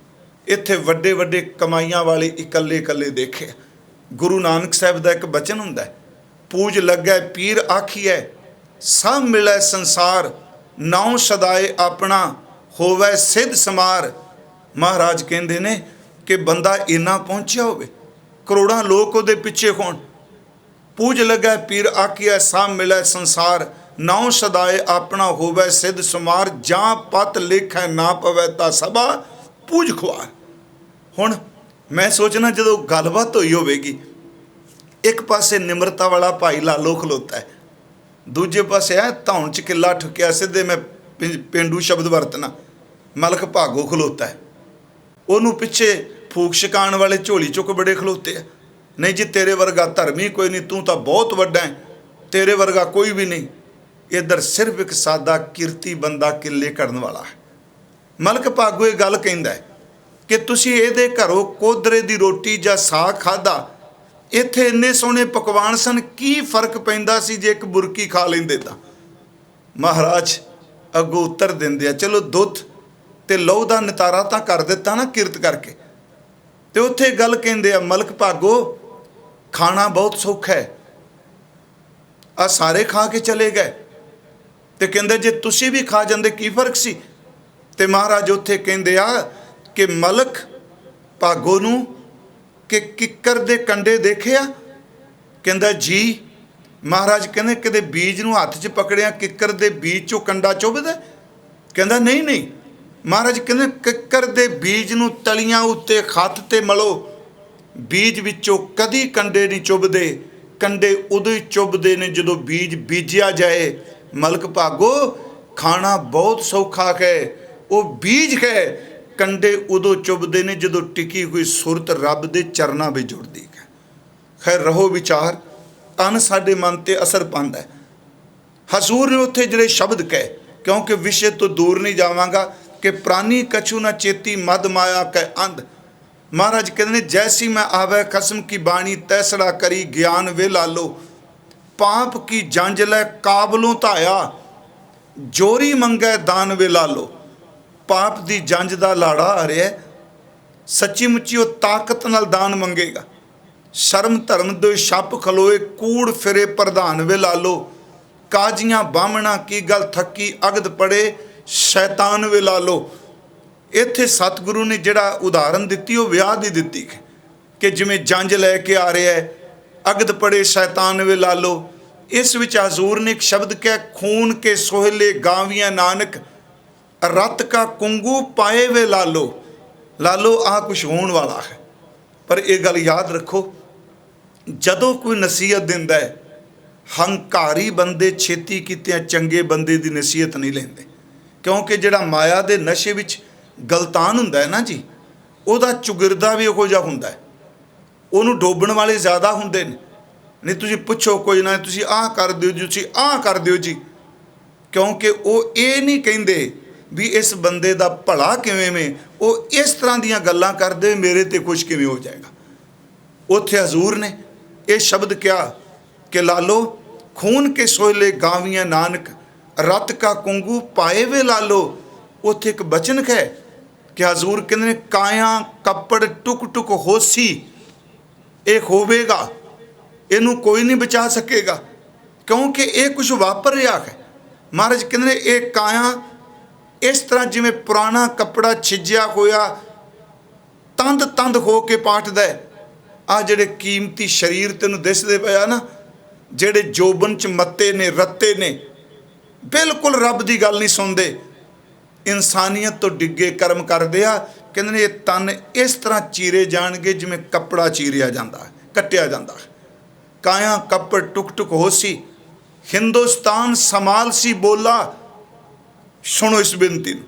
ਇੱਥੇ ਵੱਡੇ ਵੱਡੇ ਕਮਾਈਆਂ ਵਾਲੇ ਇਕੱਲੇ ਇਕੱਲੇ ਦੇਖੇ। ਗੁਰੂ ਨਾਨਕ ਸਾਹਿਬ ਦਾ ਇੱਕ ਬਚਨ ਹੁੰਦਾ ਹੈ, ਪੂਜ ਲੱਗੈ ਪੀਰ ਆਖੀਐ ਸਭ ਮਿਲੈ ਸੰਸਾਰ, ਨਾਉ ਸਦਾਏ ਆਪਣਾ ਹੋਵੇ ਸਿੱਧ ਸਮਾਰ। ਮਹਾਰਾਜ ਕਹਿੰਦੇ ਨੇ ਕਿ ਬੰਦਾ ਇੰਨਾ ਪਹੁੰਚਿਆ ਹੋਵੇ, ਕਰੋੜਾਂ ਲੋਕ ਉਹਦੇ ਪਿੱਛੇ ਹੋਣ, ਪੂਜ ਲੱਗੈ ਪੀਰ ਆਖੀਐ ਸਭ ਮਿਲੈ ਸੰਸਾਰ, ਨਾਉ ਸਦਾਏ ਆਪਣਾ ਹੋਵੇ ਸਿੱਧ ਸਮਾਰ, ਜਾਂ ਪਤ ਲੇਖੈ ਨਾ ਪਵੈ ਤਾ ਸਭਾ ਪੂਜ ਖੁਆਰ। ਹੁਣ ਮੈਂ ਸੋਚਣਾ ਜਦੋਂ ਗੱਲਬਾਤ ਹੋਈ ਹੋਵੇਗੀ, ਇੱਕ ਪਾਸੇ ਨਿਮਰਤਾ ਵਾਲਾ ਭਾਈ ਲਾਲੋ ਖਲੋਤਾ ਹੈ, ਦੂਜੇ ਪਾਸੇ ਹੈ ਧੌਣ 'ਚ ਕਿੱਲਾ ਠੁੱਕਿਆ, ਸਿੱਧੇ ਮੈਂ ਪੇਂਡੂ ਸ਼ਬਦ ਵਰਤਣਾ, ਮਲਕ ਭਾਗੋ ਖਲੋਤਾ ਹੈ। ਉਹਨੂੰ ਪਿੱਛੇ ਫੂਕ ਛਕਾਉਣ ਵਾਲੇ ਝੋਲੀ ਚੁੱਕ ਬੜੇ ਖਲੋਤੇ ਆ, ਨਹੀਂ ਜੀ ਤੇਰੇ ਵਰਗਾ ਧਰਮੀ ਕੋਈ ਨਹੀਂ, ਤੂੰ ਤਾਂ ਬਹੁਤ ਵੱਡਾ ਹੈ, ਤੇਰੇ ਵਰਗਾ ਕੋਈ ਵੀ ਨਹੀਂ। ਇੱਧਰ ਸਿਰਫ ਇੱਕ ਸਾਦਾ ਕਿਰਤੀ ਬੰਦਾ ਕਿੱਲੇ ਕਰਨ ਵਾਲਾ ਹੈ। ਮਲਕ ਭਾਗੋ ਇਹ ਗੱਲ ਕਹਿੰਦਾ ਹੈ ਕਿ ਤੁਸੀਂ ਇਹਦੇ ਘਰੋਂ ਕੋਦਰੇ ਦੀ ਰੋਟੀ ਜਾਂ ਸਾਗ ਖਾਧਾ, ਇੱਥੇ ਇੰਨੇ ਸੋਹਣੇ ਪਕਵਾਨ ਸਨ, ਕੀ ਫਰਕ ਪੈਂਦਾ ਸੀ ਜੇ ਇੱਕ ਬੁਰਕੀ ਖਾ ਲੈਂਦੇ ਤਾਂ। ਮਹਾਰਾਜ ਅੱਗੋਂ ਉੱਤਰ ਦਿੰਦੇ ਆ, ਚਲੋ ਦੁੱਧ ਤੇ ਲਹੂ ਦਾ ਨਿਤਾਰਾ ਤਾਂ ਕਰ ਦਿੱਤਾ ਨਾ ਕਿਰਤ ਕਰਕੇ। ਤੇ ਉੱਥੇ ਗੱਲ ਕਹਿੰਦੇ ਆ, ਮਲਕ ਭਾਗੋ ਖਾਣਾ ਬਹੁਤ ਸੌਖਾ ਹੈ, ਆ ਸਾਰੇ ਖਾ ਕੇ ਚਲੇ ਗਏ। ਤੇ ਕਹਿੰਦੇ ਜੇ ਤੁਸੀਂ ਵੀ ਖਾ ਜਾਂਦੇ ਕੀ ਫਰਕ ਸੀ। ਤੇ ਮਹਾਰਾਜ ਉੱਥੇ ਕਹਿੰਦੇ ਆ ਕਿ ਮਲਕ ਭਾਗੋ ਨੂੰ ਕਿ ਕਿੱਕਰ ਦੇ ਕੰਡੇ ਦੇਖਿਆ। ਕਹਿੰਦਾ ਜੀ। ਮਹਾਰਾਜ ਕਹਿੰਦੇ ਕਦੇ ਬੀਜ ਨੂੰ ਹੱਥ 'ਚ ਪਕੜਿਆ, ਕਿੱਕਰ ਦੇ ਬੀਜ 'ਚੋਂ ਕੰਡਾ ਚੁੱਭਦਾ। ਕਹਿੰਦਾ ਨਹੀਂ ਨਹੀਂ। ਮਹਾਰਾਜ ਕਹਿੰਦੇ ਕਿੱਕਰ ਦੇ ਬੀਜ ਨੂੰ ਤਲੀਆਂ ਉੱਤੇ ਹੱਥ ਤੇ ਮਲੋ, ਬੀਜ ਵਿੱਚੋਂ ਕਦੀ ਕੰਡੇ ਨਹੀਂ ਚੁੱਭਦੇ। ਕੰਡੇ ਉਦੋਂ ਹੀ ਚੁੱਭਦੇ ਨੇ ਜਦੋਂ ਬੀਜ ਬੀਜਿਆ ਜਾਏ। ਮਲਕ ਭਾਗੋ ਖਾਣਾ ਬਹੁਤ ਸੌਖਾ ਹੈ, ਉਹ ਬੀਜ ਹੈ। ਕੰਡੇ ਉਦੋਂ ਚੁੱਭਦੇ ਨੇ ਜਦੋਂ ਟਿਕੀ ਹੋਈ ਸੁਰਤ ਰੱਬ ਦੇ ਚਰਨਾਂ ਵਿੱਚ ਜੁੜਦੀ ਹੈ। ਖੈਰ ਰਹੋ ਵਿਚਾਰ, ਤਨ ਸਾਡੇ ਮਨ ਤੇ ਅਸਰ ਪਾਉਂਦਾ ਹੈ। ਹਜ਼ੂਰ ਨੇ ਉੱਥੇ ਜਿਹੜੇ ਸ਼ਬਦ ਕਹੇ, ਕਿਉਂਕਿ ਵਿਸ਼ੇ ਤੋਂ ਦੂਰ ਨਹੀਂ ਜਾਵਾਂਗਾ ਕਿ ਪ੍ਰਾਨੀ ਕਛੂ ਨਾ ਚੇਤੀ ਮਦ ਮਾਇਆ ਕੈ ਅੰਧ। ਮਹਾਰਾਜ ਕਹਿੰਦੇ ਨੇ ਜੈਸੀ ਮੈਂ ਆਵੈ ਖਸਮ ਕੀ ਬਾਣੀ ਤੈਸੜਾ ਕਰੀ ਗਿਆਨ ਵੇ ਲਾਲੋ। ਪਾਪ ਕੀ ਜੰਜ ਲੈ ਕਾਬਲੋਂ ਧਾਇਆ, ਜੋਰੀ ਮੰਗੈ ਦਾਨ ਵੇ ਲਾਲੋ। ਪਾਪ ਦੀ ਜੰਜ ਦਾ ਲਾੜਾ ਆ ਰਿਹਾ, ਸੱਚੀ ਮੁੱਚੀ ਉਹ ਤਾਕਤ ਨਾਲ ਦਾਨ ਮੰਗੇਗਾ। ਸ਼ਰਮ ਧਰਮ ਦੇ ਛੱਪ ਖਲੋਏ, ਕੂੜ ਫਿਰੇ ਪ੍ਰਧਾਨ ਵੇ ਲਾਲੋ। ਕਾਜੀਆਂ ਬਾਹਮਣਾ ਕੀ ਗੱਲ ਥੱਕੀ, ਅਗਦ ਪੜੇ ਸ਼ੈਤਾਨ ਵੇ ਲਾਲੋ। ਇੱਥੇ ਸਤਿਗੁਰੂ ਨੇ ਜਿਹੜਾ ਉਦਾਹਰਨ ਦਿੱਤੀ ਉਹ ਵਿਆਹ ਦੀ ਦਿੱਤੀ ਕਿ ਜਿਵੇਂ ਜੰਜ ਲੈ ਕੇ ਆ ਰਿਹਾ ਹੈ, ਅਗਦ ਪੜੇ ਸ਼ੈਤਾਨ ਵੇ ਲਾਲੋ। ਇਸ ਵਿੱਚ ਹਜ਼ੂਰ ਨੇ ਇੱਕ ਸ਼ਬਦ ਕਿਹਾ, ਖੂਨ ਕੇ ਸੋਹਲੇ ਗਾਵੀਆਂ ਨਾਨਕ, ਰਤ ਕਾ ਕੁੰਗੂ ਪਾਏ ਵੇ ਲਾਲੋ। ਲਾਲੋ ਆਹ ਕੁਛ ਹੋਣ ਵਾਲਾ ਹੈ। ਪਰ ਇਹ ਗੱਲ ਯਾਦ ਰੱਖੋ, ਜਦੋਂ ਕੋਈ ਨਸੀਹਤ ਦਿੰਦਾ ਹੈ, ਹੰਕਾਰੀ ਬੰਦੇ ਛੇਤੀ ਕੀਤਿਆਂ ਚੰਗੇ ਬੰਦੇ ਦੀ ਨਸੀਹਤ ਨਹੀਂ ਲੈਂਦੇ। ਕਿਉਂਕਿ ਜਿਹੜਾ ਮਾਇਆ ਦੇ ਨਸ਼ੇ ਵਿੱਚ ਗਲਤਾਨ ਹੁੰਦਾ ਹੈ ਨਾ ਜੀ, ਉਹਦਾ ਚੁਗਿਰਦਾ ਵੀ ਉਹੋ ਜਿਹਾ ਹੁੰਦਾ ਹੈ। ਉਹਨੂੰ ਡੋਬਣ ਵਾਲੇ ਜ਼ਿਆਦਾ ਹੁੰਦੇ ਨੇ। ਨਹੀਂ ਤੁਸੀਂ ਪੁੱਛੋ ਕੋਈ ਨਾ, ਤੁਸੀਂ ਆਹ ਕਰ ਦਿਓ ਜੀ, ਤੁਸੀਂ ਆਹ ਕਰ ਦਿਓ ਜੀ। ਕਿਉਂਕਿ ਉਹ ਇਹ ਨਹੀਂ ਕਹਿੰਦੇ ਵੀ ਇਸ ਬੰਦੇ ਦਾ ਭਲਾ ਕਿਵੇਂ ਵੇ, ਉਹ ਇਸ ਤਰ੍ਹਾਂ ਦੀਆਂ ਗੱਲਾਂ ਕਰਦੇ ਮੇਰੇ ਤੇ ਕੁਛ ਕਿਵੇਂ ਹੋ ਜਾਏਗਾ। ਉੱਥੇ ਹਜ਼ੂਰ ਨੇ ਇਹ ਸ਼ਬਦ ਕਿਹਾ ਕਿ ਲਾਲੋ ਖੂਨ ਕੇ ਸੋਹਲੇ ਗਾਵੀਆਂ ਨਾਨਕ, ਰਤ ਕਾ ਕੁੰਗੂ ਪਾਏ ਵੇ ਲਾਲੋ। ਉੱਥੇ ਇੱਕ ਬਚਨ ਹੈ ਕਿ ਹਜ਼ੂਰ ਕਹਿੰਦੇ ਨੇ ਕਾਇਆ ਕੱਪੜ ਟੁਕ ਟੁਕ ਹੋਸੀ, ਇਹ ਹੋਵੇਗਾ, ਇਹਨੂੰ ਕੋਈ ਨਹੀਂ ਬਚਾ ਸਕੇਗਾ ਕਿਉਂਕਿ ਇਹ ਕੁਝ ਵਾਪਰ ਰਿਹਾ ਹੈ। ਮਹਾਰਾਜ ਕਹਿੰਦੇ ਨੇ ਇਹ ਕਾਇਆ ਇਸ ਤਰ੍ਹਾਂ ਜਿਵੇਂ ਪੁਰਾਣਾ ਕੱਪੜਾ ਛਿੱਜਿਆ ਹੋਇਆ ਤੰਦ ਤੰਦ ਹੋ ਕੇ ਪਾਟਦਾ। ਆ ਜਿਹੜੇ ਕੀਮਤੀ ਸਰੀਰ ਤੈਨੂੰ ਦਿਸਦੇ ਪਿਆ ਨਾ, ਜਿਹੜੇ ਜੋਬਨ 'ਚ ਮੱਤੇ ਨੇ, ਰੱਤੇ ਨੇ, ਬਿਲਕੁਲ ਰੱਬ ਦੀ ਗੱਲ ਨਹੀਂ ਸੁਣਦੇ, ਇਨਸਾਨੀਅਤ ਤੋਂ ਡਿੱਗੇ ਕਰਮ ਕਰਦੇ ਆ। ਕਹਿੰਦੇ ਨੇ ਇਹ ਤਨ ਇਸ ਤਰ੍ਹਾਂ ਚੀਰੇ ਜਾਣਗੇ ਜਿਵੇਂ ਕੱਪੜਾ ਚੀਰਿਆ ਜਾਂਦਾ, ਕੱਟਿਆ ਜਾਂਦਾ। ਕਾਇਆ ਕੱਪੜ ਟੁਕ ਟੁਕ ਹੋਸੀ, ਹਿੰਦੁਸਤਾਨ ਸੰਭਾਲ ਸੀ ਬੋਲਾ। ਸੁਣੋ ਇਸ ਬੇਨਤੀ ਨੂੰ,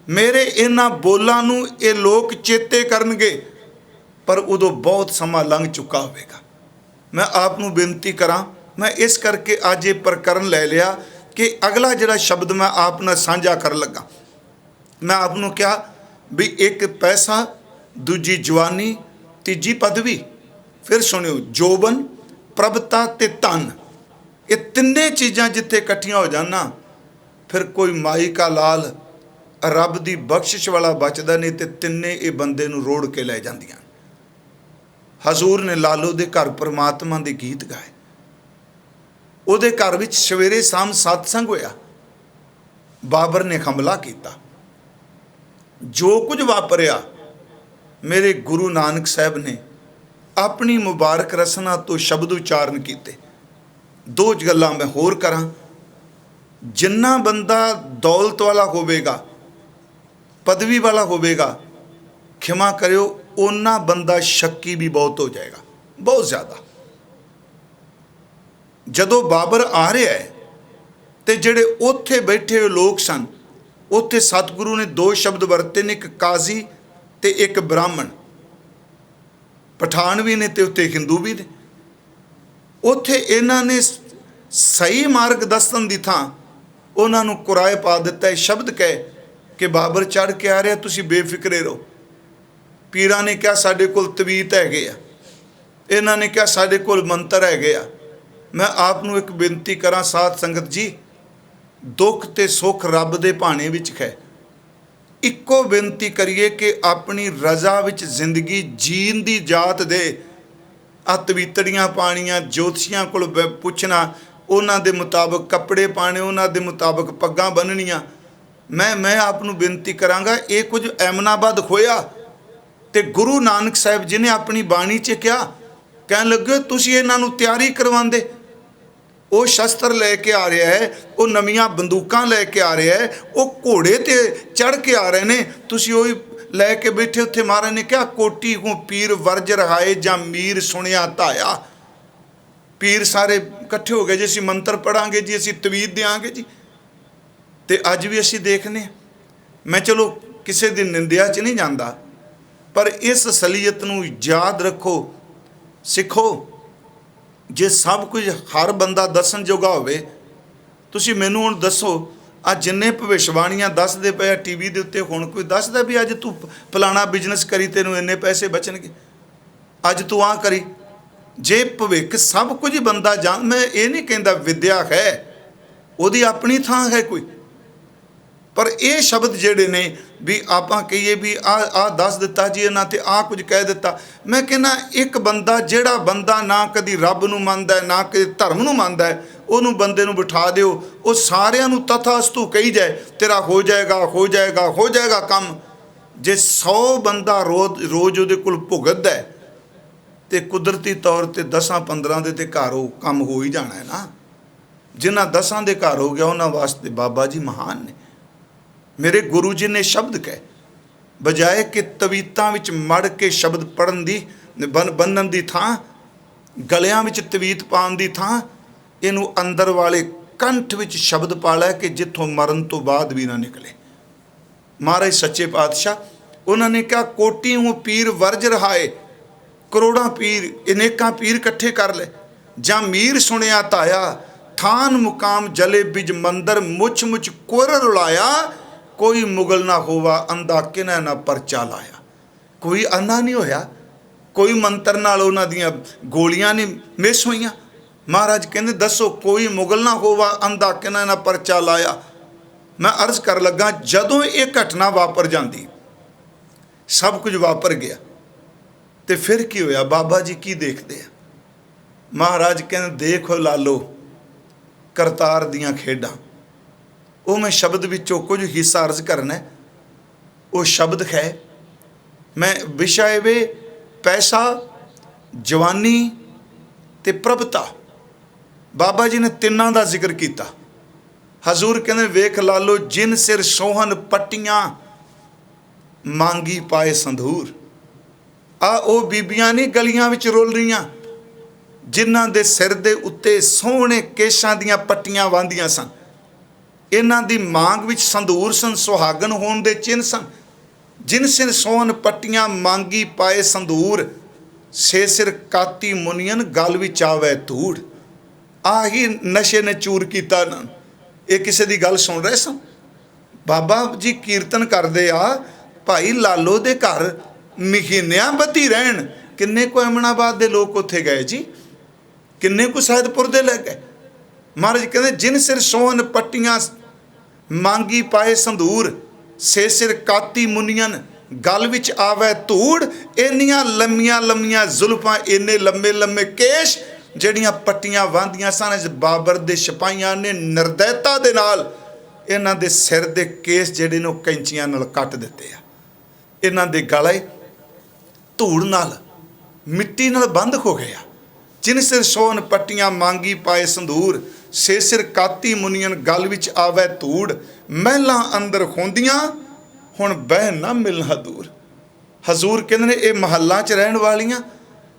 ਮੇਰੇ ਇਹਨਾਂ ਬੋਲਾਂ ਨੂੰ ਇਹ ਲੋਕ ਚੇਤੇ ਕਰਨਗੇ, ਪਰ ਉਦੋਂ ਬਹੁਤ ਸਮਾਂ ਲੰਘ ਚੁੱਕਾ ਹੋਵੇਗਾ। ਮੈਂ ਆਪ ਨੂੰ ਬੇਨਤੀ ਕਰਾਂ, ਮੈਂ ਇਸ ਕਰਕੇ ਅੱਜ ਇਹ ਪ੍ਰਕਰਨ ਲੈ ਲਿਆ ਕਿ ਅਗਲਾ ਜਿਹੜਾ ਸ਼ਬਦ ਮੈਂ ਆਪ ਨਾਲ ਸਾਂਝਾ ਕਰਨ ਲੱਗਾ, ਮੈਂ ਆਪ ਨੂੰ ਕਿਹਾ ਵੀ ਇੱਕ ਪੈਸਾ, ਦੂਜੀ ਜਵਾਨੀ, ਤੀਜੀ ਪਦਵੀ। ਫਿਰ ਸੁਣਿਓ, ਜੋਬਨ, ਪ੍ਰਭਤਾ ਤੇ ਧਨ, ਇਹ ਤਿੰਨੇ ਚੀਜ਼ਾਂ ਜਿੱਥੇ ਇਕੱਠੀਆਂ ਹੋ ਜਾਣ ਨਾ, ਫਿਰ ਕੋਈ ਮਾਈ ਕਾ ਲਾਲ ਰੱਬ ਦੀ ਬਖਸ਼ਿਸ਼ ਵਾਲਾ ਬਚਦਾ ਨਹੀਂ, ਤੇ ਤਿੰਨੇ ਇਹ ਬੰਦੇ ਨੂੰ ਰੋੜ ਕੇ ਲੈ ਜਾਂਦੀਆਂ। ਹਜ਼ੂਰ ਨੇ ਲਾਲੋ ਦੇ ਘਰ ਪਰਮਾਤਮਾ ਦੇ ਗੀਤ ਗਾਏ। ਉਹਦੇ ਘਰ ਵਿੱਚ ਸਵੇਰੇ ਸ਼ਾਮ ਸਤਸੰਗ ਹੋਇਆ। ਬਾਬਰ ਨੇ ਹਮਲਾ ਕੀਤਾ। ਜੋ ਕੁਝ ਵਾਪਰਿਆ, ਮੇਰੇ ਗੁਰੂ ਨਾਨਕ ਸਾਹਿਬ ਨੇ ਆਪਣੀ ਮੁਬਾਰਕ ਰਸਨਾ ਤੋਂ ਸ਼ਬਦ ਉਚਾਰਨ ਕੀਤੇ। ਦੋ ਗੱਲਾਂ ਮੈਂ ਹੋਰ ਕਰਾਂ। ਜਿੰਨਾ ਬੰਦਾ ਦੌਲਤ ਵਾਲਾ ਹੋਵੇਗਾ, ਪਦਵੀ ਵਾਲਾ ਹੋਵੇਗਾ, ਖਿਮਾ ਕਰਿਓ, ਉਹਨਾਂ ਬੰਦਾ ਸ਼ੱਕੀ ਵੀ ਬਹੁਤ ਹੋ ਜਾਏਗਾ, ਬਹੁਤ ਜ਼ਿਆਦਾ। ਜਦੋਂ ਬਾਬਰ ਆ ਰਿਹਾ ਹੈ ਤੇ ਜਿਹੜੇ ਉੱਥੇ ਬੈਠੇ ਹੋਏ ਲੋਕ ਸਨ, ਉੱਥੇ ਸਤਿਗੁਰੂ ਨੇ ਦੋ ਸ਼ਬਦ ਵਰਤੇ ਨੇ, ਇੱਕ ਕਾਜ਼ੀ ਤੇ ਇੱਕ ਬ੍ਰਾਹਮਣ। ਪਠਾਨ ਵੀ ਨੇ ਤੇ ਉੱਥੇ ਹਿੰਦੂ ਵੀ ਨੇ। ਉੱਥੇ ਇਹਨਾਂ ਨੇ ਸਹੀ ਮਾਰਗ ਦੱਸਣ ਦੀ ਥਾਂ ਉਹਨਾਂ ਨੂੰ ਕੁਰਾਏ ਪਾ ਦਿੱਤਾ। ਇਹ ਸ਼ਬਦ ਕਹੇ ਕਿ ਬਾਬਰ ਚੜ੍ਹ ਕੇ ਆ ਰਿਹਾ, ਤੁਸੀਂ ਬੇਫਿਕਰੇ ਰਹੋ। ਪੀਰਾਂ ਨੇ ਕਿਹਾ ਸਾਡੇ ਕੋਲ ਤਵੀਤ ਹੈਗੇ ਆ, ਇਹਨਾਂ ਨੇ ਕਿਹਾ ਸਾਡੇ ਕੋਲ ਮੰਤਰ ਹੈਗੇ ਆ। ਮੈਂ ਆਪ ਨੂੰ ਇੱਕ ਬੇਨਤੀ ਕਰਾਂ ਸਾਧ ਸੰਗਤ ਜੀ, ਦੁੱਖ ਤੇ ਸੁੱਖ ਰੱਬ ਦੇ ਭਾਣੇ ਵਿੱਚ ਹੈ। ਇੱਕੋ ਬੇਨਤੀ ਕਰੀਏ ਕਿ ਆਪਣੀ ਰਜ਼ਾ ਵਿੱਚ ਜ਼ਿੰਦਗੀ ਜੀਣ ਦੀ ਜਾਤ ਦੇ। ਆ ਤਵੀਤੜੀਆਂ ਪਾਣੀਆਂ, ਜੋਤਸ਼ੀਆਂ ਕੋਲ ਪੁੱਛਣਾ, ਉਹਨਾਂ ਦੇ ਮੁਤਾਬਕ ਕੱਪੜੇ ਪਾਣੇ, ਉਹਨਾਂ ਦੇ ਮੁਤਾਬਕ ਪੱਗਾਂ ਬੰਨ੍ਹਣੀਆਂ। ਮੈਂ ਆਪ ਨੂੰ ਬੇਨਤੀ ਕਰਾਂਗਾ, ਇਹ ਕੁਝ ਐਮਨਾਬਾਦ ਹੋਇਆ ਤੇ ਗੁਰੂ ਨਾਨਕ ਸਾਹਿਬ ਜੀ ਨੇ ਆਪਣੀ ਬਾਣੀ 'ਚ ਕਿਹਾ, ਕਹਿਣ ਲੱਗੇ ਤੁਸੀਂ ਇਹਨਾਂ ਨੂੰ ਤਿਆਰੀ ਕਰਵਾਉਂਦੇ। ਉਹ ਸ਼ਸਤਰ ਲੈ ਕੇ ਆ ਰਿਹਾ ਹੈ, ਉਹ ਨਵੀਆਂ ਬੰਦੂਕਾਂ ਲੈ ਕੇ ਆ ਰਿਹਾ ਹੈ, ਉਹ ਘੋੜੇ ਤੇ ਚੜ੍ਹ ਕੇ ਆ ਰਹੇ ਨੇ, ਤੁਸੀਂ ਉਹੀ ਲੈ ਕੇ ਬੈਠੇ ਉੱਥੇ। ਮਹਾਰਾਜ ਨੇ ਕਿਹਾ ਕੋਟੀ ਹੂੰ ਪੀਰ ਵਰਜ ਰਹਾਏ ਜਾਂ ਮੀਰ ਸੁਣਿਆ ਧਾਇਆ। ਪੀਰ ਸਾਰੇ ਇਕੱਠੇ ਹੋ ਗਏ ਜੀ, ਅਸੀਂ ਮੰਤਰ ਪੜਾਂਗੇ ਜੀ, ਅਸੀਂ ਤਵੀਤ ਦਿਆਂਗੇ ਜੀ। ਤੇ ਅੱਜ ਵੀ ਅਸੀਂ ਦੇਖਦੇ ਹਾਂ। ਮੈਂ ਚਲੋ ਕਿਸੇ ਦੀ ਨਿੰਦਿਆ 'ਚ ਨਹੀਂ ਜਾਂਦਾ, ਪਰ ਇਸ ਅਸਲੀਅਤ ਨੂੰ ਯਾਦ ਰੱਖੋ, ਸਿੱਖੋ। ਜੇ ਸਭ ਕੁਝ ਹਰ ਬੰਦਾ ਦੱਸਣ ਜੋਗਾ ਹੋਵੇ, ਤੁਸੀਂ ਮੈਨੂੰ ਹੁਣ ਦੱਸੋ, ਆ ਜਿੰਨੇ ਭਵਿੱਖਬਾਣੀਆਂ ਦੱਸਦੇ ਪਏ ਆ ਟੀ ਵੀ ਦੇ ਉੱਤੇ, ਹੁਣ ਕੋਈ ਦੱਸਦਾ ਵੀ ਅੱਜ ਤੂੰ ਫਲਾਣਾ ਬਿਜ਼ਨਸ ਕਰੀ ਤੈਨੂੰ ਇੰਨੇ ਪੈਸੇ ਬਚਣਗੇ, ਅੱਜ ਤੂੰ ਆਹ ਕਰੀ। ਜੇ ਭਵਿੱਖ ਸਭ ਕੁਝ ਬੰਦਾ ਜਾਣ, ਮੈਂ ਇਹ ਨਹੀਂ ਕਹਿੰਦਾ ਵਿਦਿਆ ਹੈ, ਉਹਦੀ ਆਪਣੀ ਥਾਂ ਹੈ ਕੋਈ, ਪਰ ਇਹ ਸ਼ਬਦ ਜਿਹੜੇ ਨੇ ਵੀ ਆਪਾਂ ਕਹੀਏ ਵੀ ਆਹ ਦੱਸ ਦਿੱਤਾ ਜੀ ਇਹਨਾਂ ਤੇ ਆਹ ਕੁਝ ਕਹਿ ਦਿੱਤਾ। ਮੈਂ ਕਹਿੰਦਾ ਇੱਕ ਬੰਦਾ, ਜਿਹੜਾ ਬੰਦਾ ਨਾ ਕਦੀ ਰੱਬ ਨੂੰ ਮੰਨਦਾ ਨਾ ਕਦੇ ਧਰਮ ਨੂੰ ਮੰਨਦਾ, ਉਹਨੂੰ ਬੰਦੇ ਨੂੰ ਬਿਠਾ ਦਿਓ, ਉਹ ਸਾਰਿਆਂ ਨੂੰ ਤਥਾਸਤੂ ਕਹੀ ਜਾਏ, ਤੇਰਾ ਹੋ ਜਾਏਗਾ ਹੋ ਜਾਏਗਾ ਹੋ ਜਾਏਗਾ ਕੰਮ। ਜੇ 100 ਬੰਦਾ ਰੋਜ਼ ਉਹਦੇ ਕੋਲ ਭੁਗਤਦਾ ਤੇ ਕੁਦਰਤੀ ਤੌਰ ਤੇ 10-15 ਦੇ ਤੇ ਘਰ ਉਹ ਕੰਮ ਹੋ ਹੀ ਜਾਣਾ ਹੈ ਨਾ। ਜਿਨ੍ਹਾਂ 10 ਦੇ ਘਰ ਹੋ ਗਿਆ ਉਹਨਾਂ ਵਾਸਤੇ ਬਾਬਾ ਜੀ ਮਹਾਨ ਨੇ। ਮੇਰੇ ਗੁਰੂ ਜੀ ਨੇ ਸ਼ਬਦ ਕਹੇ, ਬਜਾਏ ਕਿ ਤਵੀਤਾਂ ਵਿੱਚ ਮੜ ਕੇ ਸ਼ਬਦ ਪੜ੍ਹਨ ਦੀ ਬੰਨਣ ਦੀ ਥਾਂ, ਗਲਿਆਂ ਵਿੱਚ ਤਵੀਤ ਪਾਉਣ ਦੀ ਥਾਂ, ਇਹਨੂੰ ਅੰਦਰ ਵਾਲੇ ਕੰਠ ਵਿੱਚ ਸ਼ਬਦ ਪਾ ਲੈ ਕਿ ਜਿੱਥੋਂ ਮਰਨ ਤੋਂ ਬਾਅਦ ਵੀ ਨਾ ਨਿਕਲੇ। ਮਹਾਰਾਜ ਸੱਚੇ ਪਾਤਸ਼ਾਹ ਉਹਨਾਂ ਨੇ ਕਿਹਾ ਕੋਟੀ ਹੂੰ ਪੀਰ ਵਰਜ ਰਹਾਏ, ਕਰੋੜਾਂ ਪੀਰ, ਅਨੇਕਾਂ ਪੀਰ ਇਕੱਠੇ ਕਰ ਲੈ। ਜਾਂ ਮੀਰ ਸੁਣਿਆ ਧਾਇਆ, ਥਾਨ ਮੁਕਾਮ ਜਲੇ ਬਿਜ ਮੰਦਰ, ਮੁੱਛ ਮੁੱਛ ਕੋਰ ਰੁਲਾਇਆ, ਕੋਈ ਮੁਗਲ ਨਾ ਹੋਵਾ ਅੰਧਾ ਕਿਨੈ ਨਾ ਪਰਚਾ ਲਾਇਆ। ਕੋਈ ਅੰਨਾ ਨਹੀਂ ਹੋਇਆ, ਕੋਈ ਮੰਤਰ ਨਾਲ ਉਹਨਾਂ ਦੀਆਂ ਗੋਲੀਆਂ ਨਹੀਂ ਮਿਸ ਹੋਈਆਂ। ਮਹਾਰਾਜ ਕਹਿੰਦੇ ਦੱਸੋ ਕੋਈ ਮੁਗਲ ਨਾ ਹੋਵਾ ਅੰਧਾ ਕਿਨੈ ਨਾ ਪਰਚਾ ਲਾਇਆ। ਮੈਂ ਅਰਜ਼ ਕਰ ਲੱਗਾ, ਜਦੋਂ ਇਹ ਘਟਨਾ ਵਾਪਰ ਜਾਂਦੀ, ਸਭ ਕੁਝ ਵਾਪਰ ਗਿਆ, ਤੇ ਫਿਰ ਕੀ ਹੋਇਆ? ਬਾਬਾ ਜੀ ਕੀ ਦੇਖਦੇ ਆ? ਮਹਾਰਾਜ ਕਹਿੰਦੇ ਦੇਖੋ ਲਾਲੋ ਕਰਤਾਰ ਦੀਆਂ ਖੇਡਾਂ। ਉਹ ਮੈਂ ਸ਼ਬਦ ਵਿੱਚੋਂ ਕੁਝ ਹਿੱਸਾ ਅਰਜ਼ ਕਰਨਾ। ਉਹ ਸ਼ਬਦ ਹੈ, ਮੈਂ ਵਿਸ਼ਾ ਵੇ ਪੈਸਾ, ਜਵਾਨੀ ਤੇ ਪ੍ਰਭਤਾ। ਬਾਬਾ ਜੀ ਨੇ ਤਿੰਨਾਂ ਦਾ ਜ਼ਿਕਰ ਕੀਤਾ। ਹਜ਼ੂਰ ਕਹਿੰਦੇ ਵੇਖ ਲਾਲੋ ਜਿਨ ਸਿਰ ਸੋਹਨ ਪੱਟੀਆਂ, ਮੰਗੀ ਪਾਏ ਸੰਧੂਰ। ਆ ਉਹ ਬੀਬੀਆਂ ਨਹੀਂ ਗਲੀਆਂ ਵਿੱਚ ਰੁਲ ਰਹੀਆਂ, ਜਿਨ੍ਹਾਂ ਦੇ ਸਿਰ ਦੇ ਉੱਤੇ ਸੋਹਣੇ ਕੇਸ਼ਾਂ ਦੀਆਂ ਪੱਟੀਆਂ ਵਾਂਦੀਆਂ ਸਨ। ਇਹਨਾਂ ਦੀ ਮਾਂਗ ਵਿੱਚ ਸੰਧੂਰ ਸਨ, ਸੁਹਾਗਣ ਹੋਣ ਦੇ ਚਿੰਨ੍ਹ ਸਨ। ਜਿਨ ਸਿਰ ਸੋਹਨ ਪੱਟੀਆਂ, ਮੰਗੀ ਪਾਏ ਸੰਧੂਰ, ਸੇ ਸਿਰ ਕਾਤੀ ਮੁਨੀਅਨ, ਗਲ ਵਿੱਚ ਆਵੇ ਧੂੜ। ਆਹੀ ਨਸ਼ੇ ਨੇ ਚੂਰ ਕੀਤਾ ਨਾ। ਇਹ ਕਿਸੇ ਦੀ ਗੱਲ ਸੁਣ ਰਹੇ ਸਨ? ਬਾਬਾ ਜੀ ਕੀਰਤਨ ਕਰਦੇ ਆ, ਭਾਈ ਲਾਲੋ ਦੇ ਘਰ ਮਹੀਨਿਆਂ ਬੱਧੀ ਰਹਿਣ। ਕਿੰਨੇ ਕੁ ਅਮਨਾਬਾਦ ਦੇ ਲੋਕ ਉੱਥੇ ਗਏ ਜੀ, ਕਿੰਨੇ ਕੁ ਸੈਦਪੁਰ ਦੇ ਲੈ ਗਏ। ਮਹਾਰਾਜ ਕਹਿੰਦੇ ਜਿਨ ਸਿਰ ਸੋਹਨ ਪੱਟੀਆਂ, ਮੰਗੀ ਪਾਏ ਸੰਧੂਰ, ਸੇ ਸਿਰ ਕਾਤੀ ਮੁਨੀਅਨ, ਗਲ ਵਿੱਚ ਆਵੇ ਧੂੜ। ਇੰਨੀਆਂ ਲੰਮੀਆਂ ਲੰਮੀਆਂ ਜ਼ੁਲਫਾਂ, ਇੰਨੇ ਲੰਮੇ ਲੰਮੇ ਕੇਸ਼, ਜਿਹੜੀਆਂ ਪੱਟੀਆਂ ਵਾਂਦੀਆਂ ਸਨ। ਬਾਬਰ ਦੇ ਸਿਪਾਹੀਆਂ ਨੇ ਨਿਰਦੈਤਾ ਦੇ ਨਾਲ ਇਹਨਾਂ ਦੇ ਸਿਰ ਦੇ ਕੇਸ ਜਿਹੜੇ ਨੇ ਉਹ ਕੈਂਚੀਆਂ ਨਾਲ ਕੱਟ ਦਿੱਤੇ ਆ। ਇਹਨਾਂ ਦੇ ਗਲੇ ਧੂੜ ਨਾਲ, ਮਿੱਟੀ ਨਾਲ ਬੰਦ ਹੋ ਗਏ ਆ। ਜਿਨ ਸਿਰ ਸੋਹਨ ਪੱਟੀਆਂ, ਮੰਗੀ ਪਾਏ ਸੰਧੂਰ, ਸੇ ਸਿਰ ਕਾਤੀ ਮੁਨੀਅਨ, ਗਲ ਵਿੱਚ ਆਵੇ ਧੂੜ। ਮਹਿਲਾਂ ਅੰਦਰ ਹੁੰਦੀਆਂ, ਹੁਣ ਬਹਿ ਨਾ ਮਿਲਣਾ ਦੂਰ। ਹਜ਼ੂਰ ਕਹਿੰਦੇ ਨੇ ਇਹ ਮਹੱਲਾਂ 'ਚ ਰਹਿਣ ਵਾਲੀਆਂ,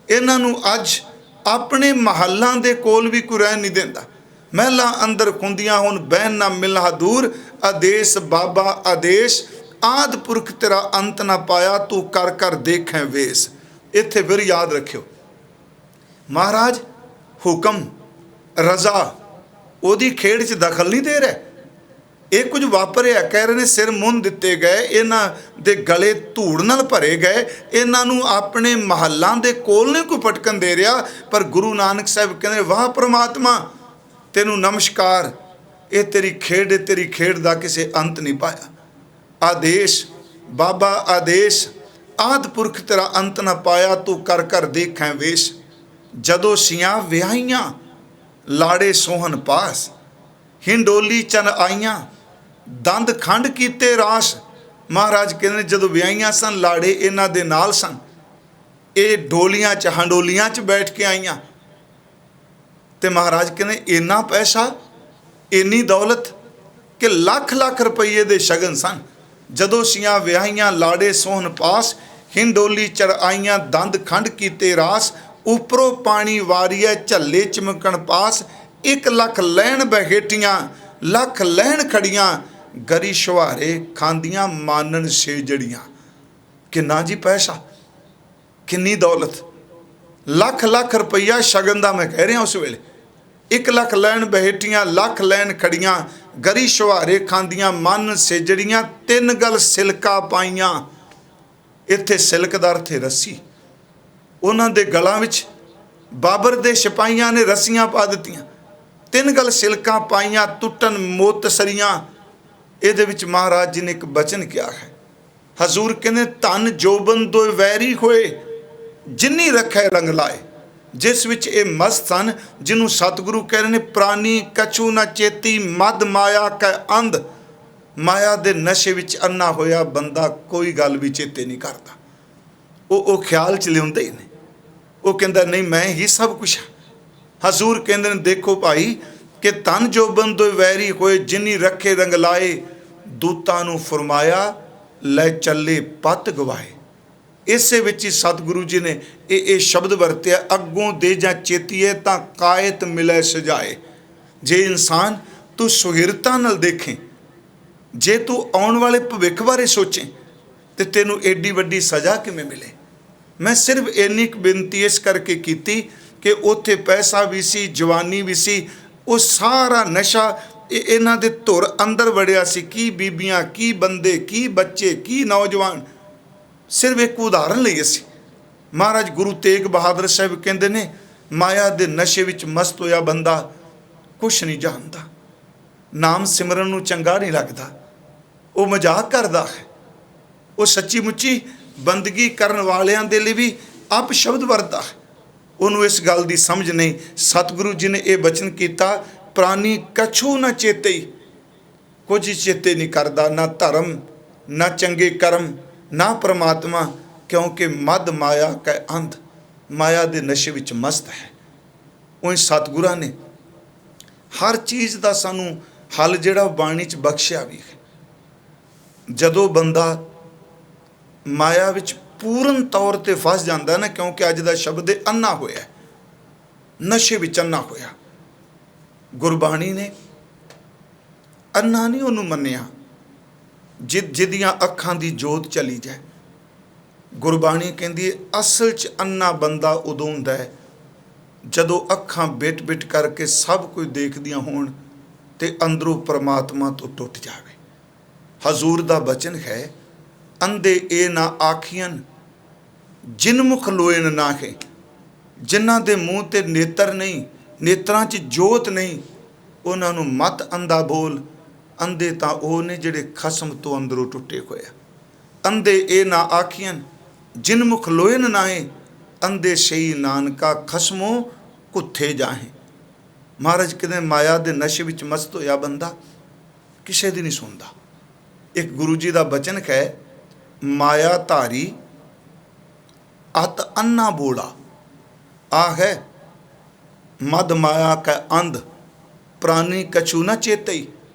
ਇਹਨਾਂ ਨੂੰ ਅੱਜ ਆਪਣੇ ਮਹੱਲਾਂ ਦੇ ਕੋਲ ਵੀ ਕੋਈ ਰਹਿਣ ਨਹੀਂ ਦਿੰਦਾ। ਮਹਿਲਾਂ ਅੰਦਰ ਹੁੰਦੀਆਂ, ਹੁਣ ਬਹਿਣ ਨਾ ਮਿਲਣਾ ਦੂਰ। ਆਦੇਸ਼ ਬਾਬਾ ਆਦੇਸ਼, ਆਦਿ ਪੁਰਖ ਤੇਰਾ ਅੰਤ ਨਾ ਪਾਇਆ, ਤੂੰ ਕਰ ਕਰ ਦੇਖੈ ਵੇਸ। ਇੱਥੇ ਫਿਰ ਯਾਦ ਰੱਖਿਓ, ਮਹਾਰਾਜ ਹੁਕਮ ਰਜ਼ਾ ਉਹਦੀ ਖੇਡ 'ਚ ਦਖਲ ਨਹੀਂ ਦੇ ਰਿਹਾ। ਇਹ ਕੁਝ ਵਾਪਰਿਆ, ਕਹਿ ਰਹੇ ਨੇ ਸਿਰ ਮੁੰਨ ਦਿੱਤੇ ਗਏ, ਇਹਨਾਂ ਦੇ ਗਲੇ ਧੂੜ ਨਾਲ ਭਰੇ ਗਏ। ਇਹਨਾਂ ਨੂੰ ਆਪਣੇ ਮਹੱਲਾਂ ਦੇ ਕੋਲ ਨਹੀਂ ਕੋਈ ਪਟਕਣ ਦੇ ਰਿਹਾ। ਪਰ ਗੁਰੂ ਨਾਨਕ ਸਾਹਿਬ ਕਹਿੰਦੇ ਵਾਹ ਪ੍ਰਮਾਤਮਾ ਤੈਨੂੰ ਨਮਸਕਾਰ, ਇਹ ਤੇਰੀ ਖੇਡ ਦਾ ਕਿਸੇ ਅੰਤ ਨਹੀਂ ਪਾਇਆ। ਆਦੇਸ਼ ਬਾਬਾ ਆਦੇਸ਼, ਆਦਿ ਪੁਰਖ ਤੇਰਾ ਅੰਤ ਨਾ ਪਾਇਆ, ਤੂੰ ਕਰ ਕਰ ਦੇਖੈਂ ਵੇਸ਼। ਜਦੋਂ ਸੀਆਂ ਵਿਆਹੀਆਂ ਲਾੜੇ ਸੋਹਣ ਪਾਸ, ਹਿੰਡੋਲੀ ਚਨ ਆਈਆਂ ਦੰਦ ਖੰਡ ਕੀਤੇ ਰਾਸ। ਮਹਾਰਾਜ ਕਹਿੰਦੇ ਨੇ ਜਦੋਂ ਵਿਆਹੀਆਂ ਸਨ, ਲਾੜੇ ਇਹਨਾਂ ਦੇ ਨਾਲ ਸਨ, ਇਹ ਡੋਲੀਆਂ 'ਚ ਹੰਡੋਲੀਆਂ 'ਚ ਬੈਠ ਕੇ ਆਈਆਂ। ਤੇ ਮਹਾਰਾਜ ਕਹਿੰਦੇ ਇੰਨਾ ਪੈਸਾ, ਇੰਨੀ ਦੌਲਤ ਕਿ ਲੱਖ ਲੱਖ ਰੁਪਈਏ ਦੇ ਸ਼ਗਨ ਸਨ। ਜਦੋਂ ਸੀਆਂ ਵਿਆਹੀਆਂ ਲਾੜੇ ਸੋਹਣ ਪਾਸ, ਹਿੰਡੋਲੀ ਚੜ ਆਈਆਂ ਦੰਦ ਖੰਡ ਕੀਤੇ ਰਾਸ। ਉੱਪਰੋਂ ਪਾਣੀ ਵਾਰੀਐ ਝੱਲੇ ਚਮਕਣ ਪਾਸ, 1 ਲੱਖ ਲੈਣ ਬਹੇਟੀਆਂ ਲੱਖ ਲੈਣ ਖੜੀਆਂ। ਗਰੀ ਸ਼ੁਹਾਰੇ ਖਾਂਦੀਆਂ ਮਾਨਣ ਸੇਜੜੀਆਂ। ਕਿੰਨਾ ਜੀ ਪੈਸਾ, ਕਿੰਨੀ ਦੌਲਤ, ਲੱਖ ਲੱਖ ਰੁਪਈਆ ਸ਼ਗਨ ਦਾ ਮੈਂ ਕਹਿ ਰਿਹਾ ਉਸ ਵੇਲੇ। 1 ਲੱਖ ਲੈਣ ਬਹੇਟੀਆਂ ਲੱਖ ਲੈਣ ਖੜੀਆਂ। ਗਰੀ ਸ਼ੁਹਾਰੇ ਖਾਂਦੀਆਂ ਮਨ ਸੇਜੜੀਆਂ। 3 ਗਲ ਸਿਲਕਾ ਪਾਈਆਂ। ਇੱਥੇ ਸਿਲਕ ਦਾ ਅਰਥ ਹੈ ਰੱਸੀ। ਉਹਨਾਂ ਦੇ ਗਲਾਂ ਵਿੱਚ ਬਾਬਰ ਦੇ ਸਿਪਾਹੀਆਂ ਨੇ ਰੱਸੀਆਂ ਪਾ ਦਿੱਤੀਆਂ। 3 ਗਲ ਸਿਲਕਾਂ ਪਾਈਆਂ, ਟੁੱਟਣ ਮੋਤ ਸਰੀਆਂ। ਇਹਦੇ ਵਿੱਚ ਮਹਾਰਾਜ ਜੀ ਨੇ ਇੱਕ ਬਚਨ ਕਿਹਾ ਹੈ। ਹਜ਼ੂਰ ਕਹਿੰਦੇ ਧਨ ਜੋਬਨ ਦੋ ਵੈਰੀ ਹੋਏ, ਜਿੰਨੀ ਰੱਖੇ ਰੰਗ ਲਾਏ। ਜਿਸ ਵਿੱਚ ਇਹ ਮਸਤ ਸਨ, ਜਿਹਨੂੰ ਸਤਿਗੁਰੂ ਕਹਿ ਰਹੇ ਨੇ ਪ੍ਰਾਨੀ ਕਛੂ ਨਾ ਚੇਤੀ, ਮਦ ਮਾਇਆ ਕੈ ਅੰਧ। ਮਾਇਆ ਦੇ ਨਸ਼ੇ ਵਿੱਚ ਅੰਨਾ ਹੋਇਆ ਬੰਦਾ ਕੋਈ ਗੱਲ ਵੀ ਚੇਤੇ ਨਹੀਂ ਕਰਦਾ। ਉਹ ਖਿਆਲ 'ਚ ਲਿਆਉਂਦੇ ਹੀ ਨੇ। ਉਹ ਕਹਿੰਦਾ ਨਹੀਂ ਮੈਂ ਹੀ ਸਭ ਕੁਛ ਹਾਂ। ਹਜ਼ੂਰ ਕਹਿੰਦੇ ਨੇ ਦੇਖੋ ਭਾਈ ਕਿ ਧਨ ਜੋਬਨ ਦੋ ਵੈਰੀ ਹੋਏ, ਜਿਨੀ ਰੱਖੇ ਰੰਗ ਲਾਏ। ਦੂਤਾਂ ਨੂੰ ਫਰਮਾਇਆ ਲੈ ਚੱਲੇ ਪੱਤ ਗਵਾਏ। ਇਸੇ ਵਿੱਚ ਹੀ ਸਤਿਗੁਰੂ ਜੀ ਨੇ ਇਹ ਸ਼ਬਦ ਵਰਤਿਆ, ਅੱਗੋਂ ਦੇ ਜਾਂ ਚੇਤੀਏ ਤਾਂ ਕਾਇਤ ਮਿਲੇ ਸਜਾਏ। ਜੇ ਇਨਸਾਨ ਤੂੰ ਸੁਹਿਰਤਾ ਨਾਲ ਦੇਖੇ, ਜੇ ਤੂੰ ਆਉਣ ਵਾਲੇ ਭਵਿੱਖ ਬਾਰੇ ਸੋਚੇ, ਤੇ ਤੈਨੂੰ ਐਡੀ ਵੱਡੀ ਸਜ਼ਾ ਕਿਵੇਂ ਮਿਲੇ। ਮੈਂ ਸਿਰਫ ਇੰਨੀ ਕੁ ਬੇਨਤੀ ਇਸ ਕਰਕੇ ਕੀਤੀ ਕਿ ਉੱਥੇ ਪੈਸਾ ਵੀ ਸੀ, ਜਵਾਨੀ ਵੀ ਸੀ, ਉਹ ਸਾਰਾ ਨਸ਼ਾ ਇਹਨਾਂ ਦੇ ਧੁਰ ਅੰਦਰ ਵੜਿਆ ਸੀ। ਕੀ ਬੀਬੀਆਂ, ਕੀ ਬੰਦੇ, ਕੀ ਬੱਚੇ, ਕੀ ਨੌਜਵਾਨ। ਸਿਰਫ ਇੱਕ ਉਦਾਹਰਨ ਲਈ ਅਸੀਂ। ਮਹਾਰਾਜ ਗੁਰੂ ਤੇਗ ਬਹਾਦਰ ਸਾਹਿਬ ਕਹਿੰਦੇ ਨੇ ਮਾਇਆ ਦੇ ਨਸ਼ੇ ਵਿੱਚ ਮਸਤ ਹੋਇਆ ਬੰਦਾ ਕੁਛ ਨਹੀਂ ਜਾਣਦਾ, ਨਾਮ ਸਿਮਰਨ ਨੂੰ ਚੰਗਾ ਨਹੀਂ ਲੱਗਦਾ, ਉਹ ਮਜ਼ਾਕ ਕਰਦਾ ਹੈ। ਉਹ ਸੱਚੀ ਮੁੱਚੀ ਬੰਦਗੀ ਕਰਨ ਵਾਲਿਆਂ ਦੇ ਲਈ ਵੀ ਆਪ ਸ਼ਬਦ ਵਰਤਦਾ ਹੈ। ਉਹਨੂੰ ਇਸ ਗੱਲ ਦੀ ਸਮਝ ਨਹੀਂ। ਸਤਿਗੁਰੂ ਜੀ ਨੇ ਇਹ ਬਚਨ ਕੀਤਾ, ਪ੍ਰਾਨੀ ਕਛੂ ਨਾ ਚੇਤੇ। ਕੁਝ ਚੇਤੇ ਨਹੀਂ ਕਰਦਾ, ਨਾ ਧਰਮ, ਨਾ ਚੰਗੇ ਕਰਮ, ਨਾ ਪ੍ਰਮਾਤਮਾ, ਕਿਉਂਕਿ ਮਦ ਮਾਇਆ ਕੈ ਅੰਧ। ਮਾਇਆ ਦੇ ਨਸ਼ੇ ਵਿੱਚ ਮਸਤ ਹੈ। ਉਹ ਸਤਿਗੁਰਾਂ ਨੇ ਹਰ ਚੀਜ਼ ਦਾ ਸਾਨੂੰ ਹੱਲ ਜਿਹੜਾ ਬਾਣੀ 'ਚ ਬਖਸ਼ਿਆ ਵੀ ਹੈ। ਜਦੋਂ ਬੰਦਾ ਮਾਇਆ ਵਿੱਚ ਪੂਰਨ ਤੌਰ 'ਤੇ ਫਸ ਜਾਂਦਾ ਨਾ, ਕਿਉਂਕਿ ਅੱਜ ਦਾ ਸ਼ਬਦ ਹੈ ਅੰਨਾ ਹੋਇਆ, ਨਸ਼ੇ ਵਿੱਚ ਅੰਨਾ ਹੋਇਆ। ਗੁਰਬਾਣੀ ਨੇ ਅੰਨਾ ਨਹੀਂ ਉਹਨੂੰ ਮੰਨਿਆ ਜਿਹਦੀਆਂ ਅੱਖਾਂ ਦੀ ਜੋਤ ਚਲੀ ਜਾਏ। ਗੁਰਬਾਣੀ ਕਹਿੰਦੀ ਹੈ ਅਸਲ 'ਚ ਅੰਨਾ ਬੰਦਾ ਉਦੋਂ ਹੁੰਦਾ ਹੈ ਜਦੋਂ ਅੱਖਾਂ ਬਿਟ ਕਰਕੇ ਸਭ ਕੁਝ ਦੇਖਦੀਆਂ ਹੋਣ ਤੇ ਅੰਦਰੋਂ ਪਰਮਾਤਮਾ ਤੋਂ ਟੁੱਟ ਜਾਵੇ। ਹਜ਼ੂਰ ਦਾ ਬਚਨ ਹੈ, ਅੰਧੇ ਇਹ ਨਾ ਆਖੀਆਂ ਜਿਨ ਮੁਖ ਲੋਇਨ ਨਾਹੇ। ਜਿਨ੍ਹਾਂ ਦੇ ਮੂੰਹ ਤੇ ਨੇਤਰ ਨਹੀਂ, ਨੇਤਰਾਂ 'ਚ ਜੋਤ ਨਹੀਂ, ਉਹਨਾਂ ਨੂੰ ਮਤ ਅੰਧਾ ਬੋਲ। ਅੰਧੇ ਤਾਂ ਉਹ ਨੇ ਜਿਹੜੇ ਖਸਮ ਤੋਂ ਅੰਦਰੋਂ ਟੁੱਟੇ ਹੋਏ ਆ। ਅੰਧੇ ਇਹ ਨਾ ਆਖੀਆਂ ਜਿਨ ਮੁਖ ਲੋਇਨ ਨਾਹੇ, ਅੰਧੇ ਸਹੀ ਨਾਨਕਾ ਖਸਮੋਂ ਕੁੱਥੇ ਜਾਹੇ। ਮਹਾਰਾਜ ਕਹਿੰਦੇ ਮਾਇਆ ਦੇ ਨਸ਼ੇ ਵਿੱਚ ਮਸਤ ਹੋਇਆ ਬੰਦਾ ਕਿਸੇ ਦੀ ਨਹੀਂ ਸੁਣਦਾ। ਇੱਕ ਗੁਰੂ ਜੀ ਦਾ ਬਚਨ ਹੈ, ਮਾਇਆ ਧਾਰੀ ਅਤ ਅੰਨਾ ਬੋੜਾ। ਆ ਹੈ ਮਦ ਮਾਇਆ ਕੈ ਅੰਧ, ਪ੍ਰਾਨੀ ਕਛੂ ਨਾ ਚੇਤਈ।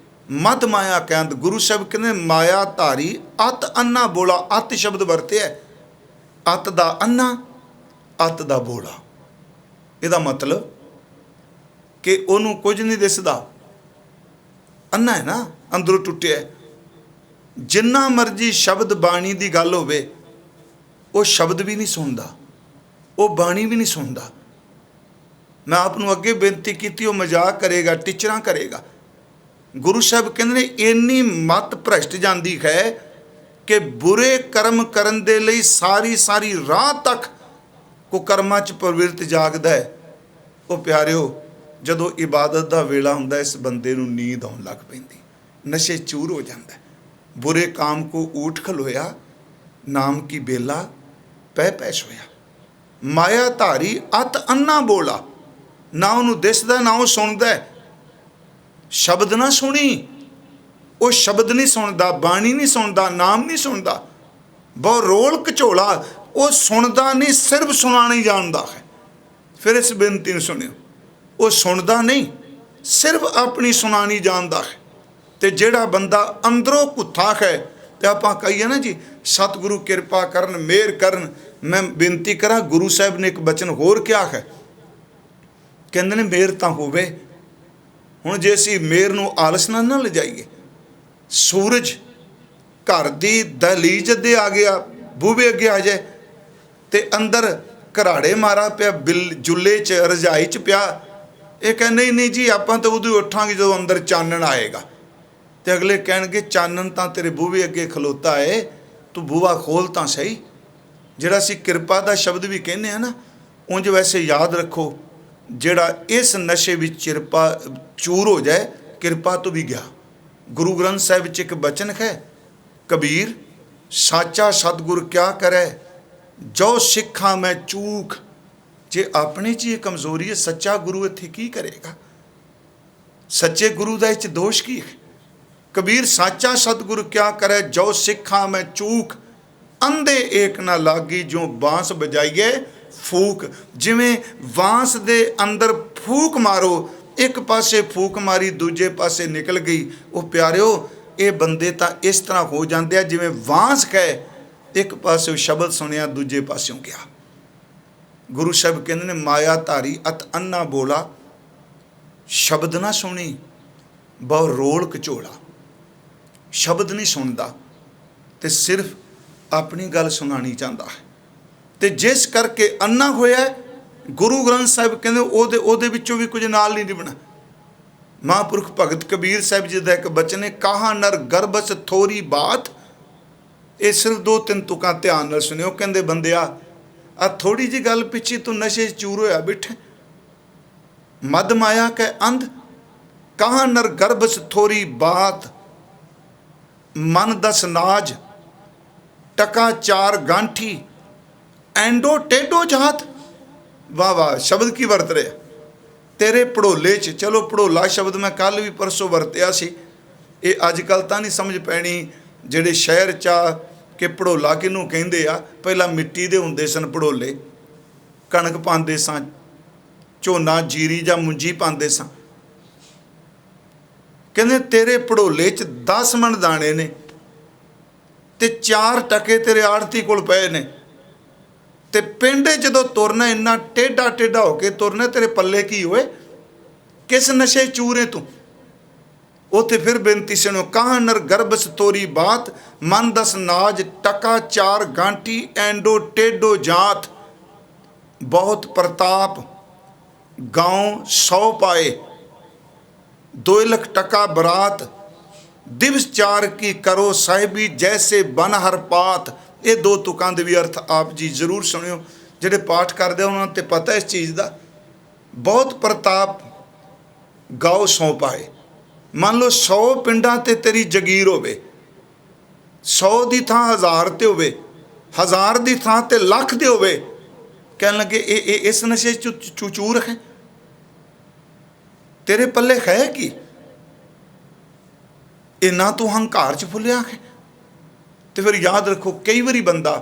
ਮਦ ਮਾਇਆ ਕੈ ਅੰਧ। ਗੁਰੂ ਸਾਹਿਬ ਕਹਿੰਦੇ ਮਾਇਆ ਧਾਰੀ ਅਤ ਅੰਨਾ ਬੋਲਾ। ਅਤ ਸ਼ਬਦ ਵਰਤਿਆ, ਅਤ ਦਾ ਅੰਨਾ, ਅਤ ਦਾ ਬੋੜਾ। ਇਹਦਾ ਮਤਲਬ ਕਿ ਉਹਨੂੰ ਕੁਝ ਨਹੀਂ ਦਿਸਦਾ, ਅੰਨਾ ਹੈ ਨਾ, ਅੰਦਰੋਂ ਟੁੱਟਿਆ। ਜਿੰਨਾ ਮਰਜੀ ਸ਼ਬਦ ਬਾਣੀ ਦੀ ਗੱਲ ਹੋਵੇ, ਉਹ ਸ਼ਬਦ ਵੀ ਨਹੀਂ ਸੁਣਦਾ, ਉਹ ਬਾਣੀ ਵੀ ਨਹੀਂ ਸੁਣਦਾ। ਮੈਂ ਆਪ ਨੂੰ ਅੱਗੇ ਬੇਨਤੀ ਕੀਤੀ, ਉਹ ਮਜ਼ਾਕ ਕਰੇਗਾ, ਟੀਚਰਾਂ ਕਰੇਗਾ। ਗੁਰੂ ਸਾਹਿਬ ਕਹਿੰਦੇ ਨੇ ਇੰਨੀ ਮਤ ਭ੍ਰਸ਼ਟ ਜਾਂਦੀ ਹੈ ਕਿ ਬੁਰੇ ਕਰਮ ਕਰਨ ਦੇ ਲਈ ਸਾਰੀ ਰਾਤ ਤੱਕ ਕੁਕਰਮਾਂ 'ਚ ਪ੍ਰਵਿਰਤ ਜਾਗਦਾ ਹੈ। ਉਹ ਪਿਆਰਿਓ, ਜਦੋਂ ਇਬਾਦਤ ਦਾ ਵੇਲਾ ਹੁੰਦਾ ਇਸ ਬੰਦੇ ਨੂੰ ਨੀਂਦ ਆਉਣ ਲੱਗ ਪੈਂਦੀ, ਨਸ਼ੇ ਚੂਰ ਹੋ ਜਾਂਦਾ। बुरे काम को ऊठ खलोया, नाम की बेला पै पै सोया। माया धारी अत अन्ना बोला, ना उन्होंने दिसदा ना वो सुनदा। शब्द ना सुनी, वो शब्द नहीं सुनता, बाणी नहीं सुनता, नाम नहीं सुनता। बहुत रोल घचोला, वो सुनता नहीं, सिर्फ सुनाना ही जानता है। फिर इस बेनती ने सुनियो, वो सुनता नहीं, सिर्फ अपनी सुनानी जानता है। ਤੇ ਜਿਹੜਾ ਬੰਦਾ ਅੰਦਰੋਂ ਕੁੱਥਾ ਹੈ, ਤੇ ਆਪਾਂ ਕਹੀਏ ਨਾ ਜੀ ਸਤਿਗੁਰੂ ਕਿਰਪਾ ਕਰਨ, ਮਿਹਰ ਕਰਨ। ਮੈਂ ਬੇਨਤੀ ਕਰਾਂ, ਗੁਰੂ ਸਾਹਿਬ ਨੇ ਇੱਕ ਬਚਨ ਹੋਰ ਕਿਹਾ ਹੈ, ਕਹਿੰਦੇ ਨੇ ਮਿਹਰ ਤਾਂ ਹੋਵੇ। ਹੁਣ ਜੇ ਅਸੀਂ ਮਿਹਰ ਨੂੰ ਆਲਸ ਨਾਲ ਨਾ ਲਿਜਾਈਏ, ਸੂਰਜ ਘਰ ਦੀ ਦਹਲੀਜ਼ ਦੇ ਆ ਗਿਆ, ਬੂਹੇ ਅੱਗੇ ਆ ਜਾਏ ਤੇ ਅੰਦਰ ਘਰਾੜੇ ਮਾਰਾ ਪਿਆ, ਜੁੱਲੇ 'ਚ ਰਜਾਈ 'ਚ ਪਿਆ, ਇਹ ਕਹਿੰਦੇ ਨਹੀਂ ਜੀ ਆਪਾਂ ਤਾਂ ਉਦੋਂ ਉੱਠਾਂਗੇ ਜਦੋਂ ਅੰਦਰ ਚਾਨਣ ਆਏਗਾ। ਤੇ ਅਗਲੇ ਕਹਿਣਗੇ ਚਾਨਣ ਤਾਂ ਤੇਰੇ ਬੂਹੇ ਅੱਗੇ ਖਲੋਤਾ ਏ, ਤੂੰ ਬੂਹਾ ਖੋਲ ਤਾਂ ਸਹੀ। ਜਿਹੜਾ ਅਸੀਂ ਕਿਰਪਾ ਦਾ ਸ਼ਬਦ ਵੀ ਕਹਿੰਦੇ ਹਾਂ ਨਾ, ਉਂਝ ਵੈਸੇ ਯਾਦ ਰੱਖੋ, ਜਿਹੜਾ ਇਸ ਨਸ਼ੇ ਵਿੱਚ ਕਿਰਪਾ ਚੂਰ ਹੋ ਜਾਏ, ਕਿਰਪਾ ਤੋਂ ਵੀ ਗਿਆ। ਗੁਰੂ ਗ੍ਰੰਥ ਸਾਹਿਬ ਵਿੱਚ ਇੱਕ ਬਚਨ ਹੈ, ਕਬੀਰ ਸਾਚਾ ਸਤਿਗੁਰ ਕਿਆ ਕਰੇ, ਜੋ ਸਿੱਖਾਂ ਮੈਂ ਚੂਕ। ਜੇ ਆਪਣੇ 'ਚ ਇਹ ਕਮਜ਼ੋਰੀ ਹੈ, ਸੱਚਾ ਗੁਰੂ ਇੱਥੇ ਕੀ ਕਰੇਗਾ? ਸੱਚੇ ਗੁਰੂ ਦਾ ਇਹ 'ਚ ਦੋਸ਼ ਕੀ ਹੈ? कबीर साचा सतगुरु क्या करे, जो सिखा मैं चूक। अंधे एक ना लागी, जो बांस बजाइए फूक। जिमें बांस दे अंदर फूक मारो, एक पासे फूक मारी, दूजे पासे निकल गई। वो प्यारिओ, ये बंदे तो इस तरह हो जाते हैं जिमें बांस कहे, एक पासे शब्द सुनिया, दूजे पासों गया। गुरु साहब कहते ने माया धारी अत अन्ना बोला, शब्द ना सुनी बहु रोल घचोला। शब्द नहीं सुनता तो सिर्फ अपनी गल सुनानी चाहता है, तो जिस करके अन्ना होया, गुरु ग्रंथ साहिब कहते ओदे विचों भी कुछ नाल नहीं निभना। महापुरख भगत कबीर साहिब जी का एक बचन है, कहा नर गर्भस थोरी बात। ये सिर्फ 2-3 तुकां ध्यान नाल सुनियो। कहते बंदिया, आ थोड़ी जी गल पिछे तू नशे चूर होया बैठे, मद माया कै अंध। कहा नर गर्भस थोरी बात, मन 10 नाज, टका 4 गांठी, एंडो टेडो जात। वाह वाह, शब्द की वरत रहे तेरे पड़ोले च। चलो पड़ोला शब्द मैं कल भी परसों वरत्या सी, ये अजकल तो नहीं समझ पैनी ਜਿਹੜੇ शहर चा कि पड़ोला किनू ਕਹਿੰਦੇ ਆ। ਪਹਿਲਾਂ ਮਿੱਟੀ ਦੇ ਹੁੰਦੇ ਸਨ पड़ोले, कणक पाਉਂਦੇ ਸਾਂ, ਝੋਨਾ ਜੀਰੀ ਜਾਂ ਮੁੰਜੀ ਪਾਉਂਦੇ ਸਾਂ। ਕਹਿੰਦੇ तेरे पड़ोले च 10 मन दाने ने ते 4 टके तेरे आड़ती कोल पए ने, ते पिंड जदों तुरना इन्ना टेढ़ा टेढ़ा होके तुरना, तेरे पल्ले की होए, किस नशे चूरे तू। उत्थे फिर बेनती सुनो, कहा नर गर्भस तोरी बात, मन 10 नाज, टका 4 गांठी, एंडो टेढ़ो जात। बहुत प्रताप गाँव 100 पाए, 2 लाख टका बरात, दिवस 4 की करो साहिबी, जैसे बन हर पात। ये 2 तुकां दे भी अर्थ आप जी जरूर सुनियो, जिहड़े पाठ करदे उन्हां ते पता इस चीज़ का। बहुत प्रताप गाओ 100 पाए। मान लो 100 पिंडां ते तेरी जगीर होवे, 100 दी थां 1000 ते होवे, 1000 दी थां ते लख दे होवे। कहन लगे ये इस नशे चूर है, तेरे पल्ले है कि इन्ना तू हंकार च फुलिया है। तो फिर याद रखो, कई बारी बंदा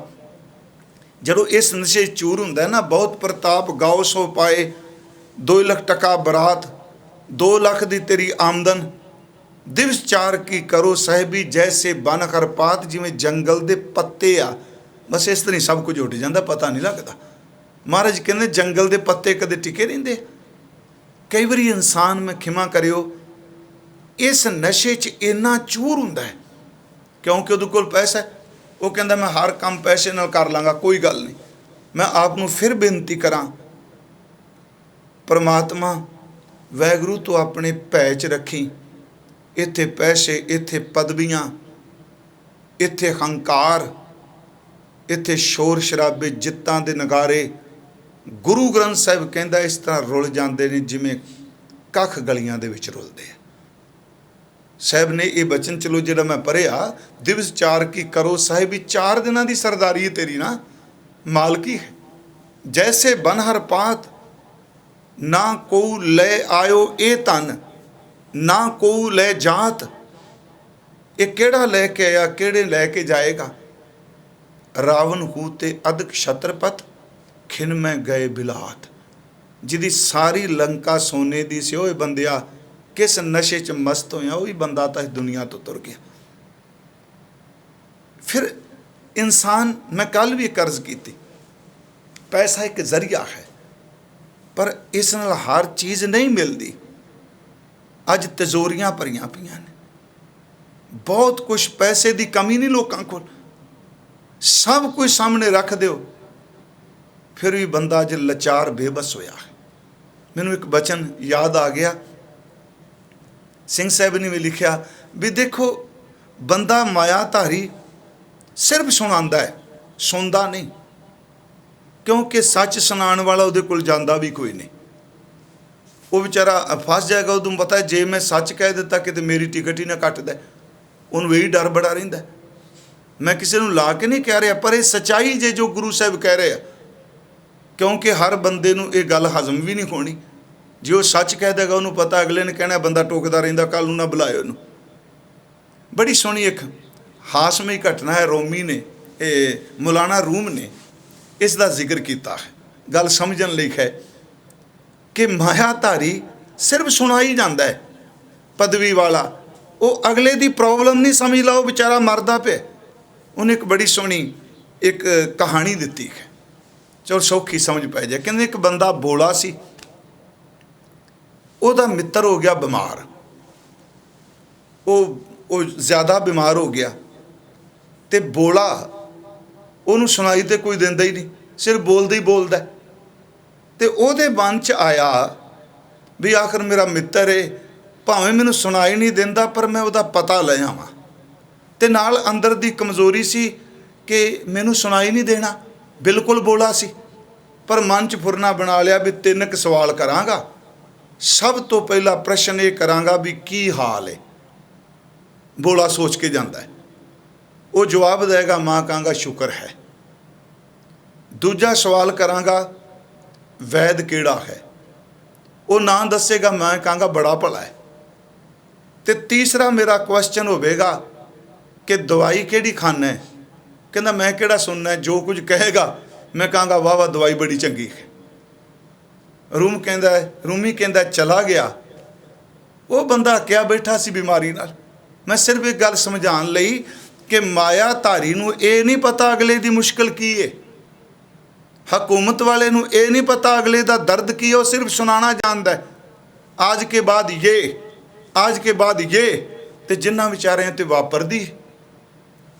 जदों इस नशे चूर हुंदा है ना, बहुत प्रताप गाओ 100 पाए, 2 लाख टका बरात, 2 लाख दी तेरी आमदन, दिवस 4 की करो साहिबी, जैसे बन हर पात। जिवें जंगल दे पत्ते आ, बस इस तरह सब कुछ उठ जाता, पता नहीं लगता। महाराज कहते जंगल दे पत्ते कदे टिके रहिंदे। कई बार इंसान में खिमा करियो इस नशे च इन्ना चूर हुंदा है, क्योंकि उहदे कोल पैसा है, वो कहता मैं हर काम पैसे नाल कर लांगा, कोई गल नहीं। मैं आपनूं फिर बेनती करा, परमात्मा वैगुरू तो अपने भै च रखी। इत्थे पैसे, इत्थे पदवियां, इत्थे हंकार, इत्थे शोर शराबे, जित्तां दे नगारे। गुरु ग्रंथ साहिब कहता इस तरह रुल जाते हैं जिमें ਕੱਖ ਗਲੀਆਂ ਦੇ ਵਿੱਚ ਰੁਲਦੇ ਆ। ਸਾਹਿਬ ਨੇ ਇਹ ਬਚਨ ਚਲੋ ਜਿਹੜਾ ਮੈਂ ਪੜ੍ਹਿਆ, ਦਿਵਸ 4 ਕੀ ਕਰੋ ਸਾਹਿਬ, 4 ਦਿਨਾਂ ਦੀ ਸਰਦਾਰੀ ਹੈ ਤੇਰੀ ਨਾ, ਮਾਲਕੀ ਹੈ। ਜੈਸੇ ਬਨਹਰ ਪਾਤ ਨਾ ਕੋ ਲੈ ਆਇਓ ਇਹ ਧਨ, ਨਾ ਕੋ ਲੈ ਜਾਤ। ਇਹ ਕਿਹੜਾ ਲੈ ਕੇ ਆਇਆ, ਕਿਹੜੇ ਲੈ ਕੇ ਜਾਏਗਾ। ਰਾਵਣ ਹੂ ਤੇ ਅਦਕ ਛਤਰਪਤ, ਖਿਨ ਮੈਂ ਗਏ ਬਿਲਾਤ। ਜਿਹਦੀ ਸਾਰੀ ਲੰਕਾ ਸੋਨੇ ਦੀ ਸੀ, ਉਹ ਬੰਦਿਆ ਕਿਸ ਨਸ਼ੇ 'ਚ ਮਸਤ ਹੋਇਆ, ਉਹ ਹੀ ਬੰਦਾ ਤਾਂ ਇਸ ਦੁਨੀਆ ਤੋਂ ਤੁਰ ਗਿਆ। ਫਿਰ ਇਨਸਾਨ, ਮੈਂ ਕੱਲ ਵੀ ਕਰਜ਼ ਕੀਤੀ, ਪੈਸਾ ਇੱਕ ਜ਼ਰੀਆ ਹੈ, ਪਰ ਇਸ ਨਾਲ ਹਰ ਚੀਜ਼ ਨਹੀਂ ਮਿਲਦੀ। ਅੱਜ ਤਿਜੋਰੀਆਂ ਭਰੀਆਂ ਪਈਆਂ ਨੇ, ਬਹੁਤ ਕੁਛ, ਪੈਸੇ ਦੀ ਕਮੀ ਨਹੀਂ ਲੋਕਾਂ ਕੋਲ, ਸਭ ਕੁਝ ਸਾਹਮਣੇ ਰੱਖ ਦਿਓ, ਫਿਰ ਵੀ ਬੰਦਾ ਅੱਜ ਲਾਚਾਰ ਬੇਬਸ ਹੋਇਆ ਹੈ। ਮੈਨੂੰ ਇੱਕ ਬਚਨ ਯਾਦ ਆ ਗਿਆ, ਸਿੰਘ ਸਾਹਿਬ ਨੇ ਵੀ ਲਿਖਿਆ ਵੀ ਦੇਖੋ, ਬੰਦਾ ਮਾਇਆਧਾਰੀ ਸਿਰਫ ਸੁਣਾਉਂਦਾ ਹੈ, ਸੁਣਦਾ ਨਹੀਂ, ਕਿਉਂਕਿ ਸੱਚ ਸੁਣਾਉਣ ਵਾਲਾ ਉਹਦੇ ਕੋਲ ਜਾਂਦਾ ਵੀ ਕੋਈ ਨਹੀਂ। ਉਹ ਵਿਚਾਰਾ ਫਸ ਜਾਏਗਾ। ਉਦੋਂ ਪਤਾ ਜੇ ਮੈਂ ਸੱਚ ਕਹਿ ਦਿੱਤਾ ਕਿਤੇ ਮੇਰੀ ਟਿਕਟ ਹੀ ਨਾ ਕੱਟ ਦੇ, ਉਹਨੂੰ ਇਹੀ ਡਰ ਬੜਾ ਰਹਿੰਦਾ। ਮੈਂ ਕਿਸੇ ਨੂੰ ਲਾ ਕੇ ਨਹੀਂ ਕਹਿ ਰਿਹਾ, ਪਰ ਇਹ ਸੱਚਾਈ ਜੇ ਜੋ ਗੁਰੂ ਸਾਹਿਬ ਕਹਿ ਰਹੇ ਆ, ਕਿਉਂਕਿ ਹਰ ਬੰਦੇ ਨੂੰ ਇਹ ਗੱਲ ਹਜ਼ਮ ਵੀ ਨਹੀਂ ਹੋਣੀ। ਜੇ ਉਹ ਸੱਚ ਕਹਿ ਦੇਗਾ, ਉਹਨੂੰ ਪਤਾ ਅਗਲੇ ਨੇ ਕਹਿਣਾ ਬੰਦਾ ਟੋਕਦਾ ਰਹਿੰਦਾ, ਕੱਲ ਨੂੰ ਨਾ ਬੁਲਾਇਓ ਉਹਨੂੰ। ਬੜੀ ਸੋਹਣੀ ਇੱਕ ਹਾਸਮਈ ਘਟਨਾ ਹੈ, ਰੋਮੀ ਨੇ, ਇਹ ਮੌਲਾਨਾ ਰੂਮ ਨੇ ਇਸ ਦਾ ਜ਼ਿਕਰ ਕੀਤਾ ਹੈ। ਗੱਲ ਸਮਝਣ ਲਈ ਹੈ ਕਿ ਮਾਇਆਧਾਰੀ ਸਿਰਫ ਸੁਣਾਈ ਜਾਂਦਾ ਹੈ, ਪਦਵੀ ਵਾਲਾ, ਉਹ ਅਗਲੇ ਦੀ ਪ੍ਰੋਬਲਮ ਨਹੀਂ ਸਮਝਦਾ, ਉਹ ਵਿਚਾਰਾ ਮਰਦਾ ਪਿਆ। ਉਹਨੇ ਇੱਕ ਬੜੀ ਸੋਹਣੀ ਇੱਕ ਕਹਾਣੀ ਦਿੱਤੀ ਹੈ, ਚਲੋ ਸੌਖੀ ਸਮਝ ਪੈ ਜਾਏ। ਕਹਿੰਦੇ ਇੱਕ ਬੰਦਾ ਬੋਲਾ ਸੀ, ਉਹਦਾ ਮਿੱਤਰ ਹੋ ਗਿਆ ਬਿਮਾਰ, ਉਹ ਜ਼ਿਆਦਾ ਬਿਮਾਰ ਹੋ ਗਿਆ, ਤੇ ਬੋਲਾ ਉਹਨੂੰ ਸੁਣਾਈ ਤੇ ਕੋਈ ਦਿੰਦਾ ਹੀ ਨਹੀਂ, ਸਿਰਫ ਬੋਲਦਾ ਹੀ ਬੋਲਦਾ। ਤੇ ਉਹਦੇ ਮਨ 'ਚ ਆਇਆ ਵੀ ਆਖਰ ਮੇਰਾ ਮਿੱਤਰ ਹੈ, ਭਾਵੇਂ ਮੈਨੂੰ ਸੁਣਾਈ ਨਹੀਂ ਦਿੰਦਾ, ਪਰ ਮੈਂ ਉਹਦਾ ਪਤਾ ਲੈ ਆਵਾਂ। ਤੇ ਨਾਲ ਅੰਦਰ ਦੀ ਕਮਜ਼ੋਰੀ ਸੀ ਕਿ ਮੈਨੂੰ ਸੁਣਾਈ ਨਹੀਂ ਦੇਣਾ, ਬਿਲਕੁਲ ਬੋਲਾ ਸੀ, ਪਰ ਮਨ 'ਚ ਫੁਰਨਾ ਬਣਾ ਲਿਆ ਵੀ 3 ਸਵਾਲ ਕਰਾਂਗਾ। ਸਭ ਤੋਂ ਪਹਿਲਾ ਪ੍ਰਸ਼ਨ ਇਹ ਕਰਾਂਗਾ ਵੀ ਕੀ ਹਾਲ ਹੈ। ਬੋਲਾ ਸੋਚ ਕੇ ਜਾਂਦਾ ਹੈ, ਉਹ ਜਵਾਬ ਦੇਗਾ, ਮਾਂ ਕਹਾਂਗਾ ਸ਼ੁਕਰ ਹੈ। ਦੂਜਾ ਸਵਾਲ ਕਰਾਂਗਾ, ਵੈਦ ਕਿਹੜਾ ਹੈ, ਉਹ ਨਾਂ ਦੱਸੇਗਾ, ਮੈਂ ਕਹਾਂਗਾ ਬੜਾ ਭਲਾ ਹੈ। ਤੇ ਤੀਸਰਾ ਮੇਰਾ ਕੁਐਸਚਨ ਹੋਵੇਗਾ ਕਿ ਦਵਾਈ ਕਿਹੜੀ ਖਾਨਾ ਹੈ, ਕਹਿੰਦਾ ਮੈਂ ਕਿਹੜਾ ਸੁਣਨਾ ਹੈ, ਜੋ ਕੁਝ ਕਹੇਗਾ ਮੈਂ ਕਹਾਂਗਾ ਵਾਹ ਵਾਹ ਦਵਾਈ ਬੜੀ ਚੰਗੀ ਹੈ। ਰੂਮੀ ਕਹਿੰਦਾ ਚਲਾ ਗਿਆ। ਉਹ ਬੰਦਾ ਕਿਆ ਬੈਠਾ ਸੀ ਬਿਮਾਰੀ ਨਾਲ। ਮੈਂ ਸਿਰਫ ਇੱਕ ਗੱਲ ਸਮਝਾਉਣ ਲਈ ਕਿ ਮਾਇਆਧਾਰੀ ਨੂੰ ਇਹ ਨਹੀਂ ਪਤਾ ਅਗਲੇ ਦੀ ਮੁਸ਼ਕਿਲ ਕੀ ਹੈ, ਹਕੂਮਤ ਵਾਲੇ ਨੂੰ ਇਹ ਨਹੀਂ ਪਤਾ ਅਗਲੇ ਦਾ ਦਰਦ ਕੀ ਹੈ, ਉਹ ਸਿਰਫ ਸੁਣਾਣਾ ਜਾਣਦਾ ਹੈ, ਅੱਜ ਕੇ ਬਾਅਦ ਇਹ, ਅੱਜ ਕੇ ਬਾਅਦ ਇਹ। ਤੇ ਜਿੰਨਾ ਵਿਚਾਰਿਆਂ ਤੇ ਵਾਪਰਦੀ।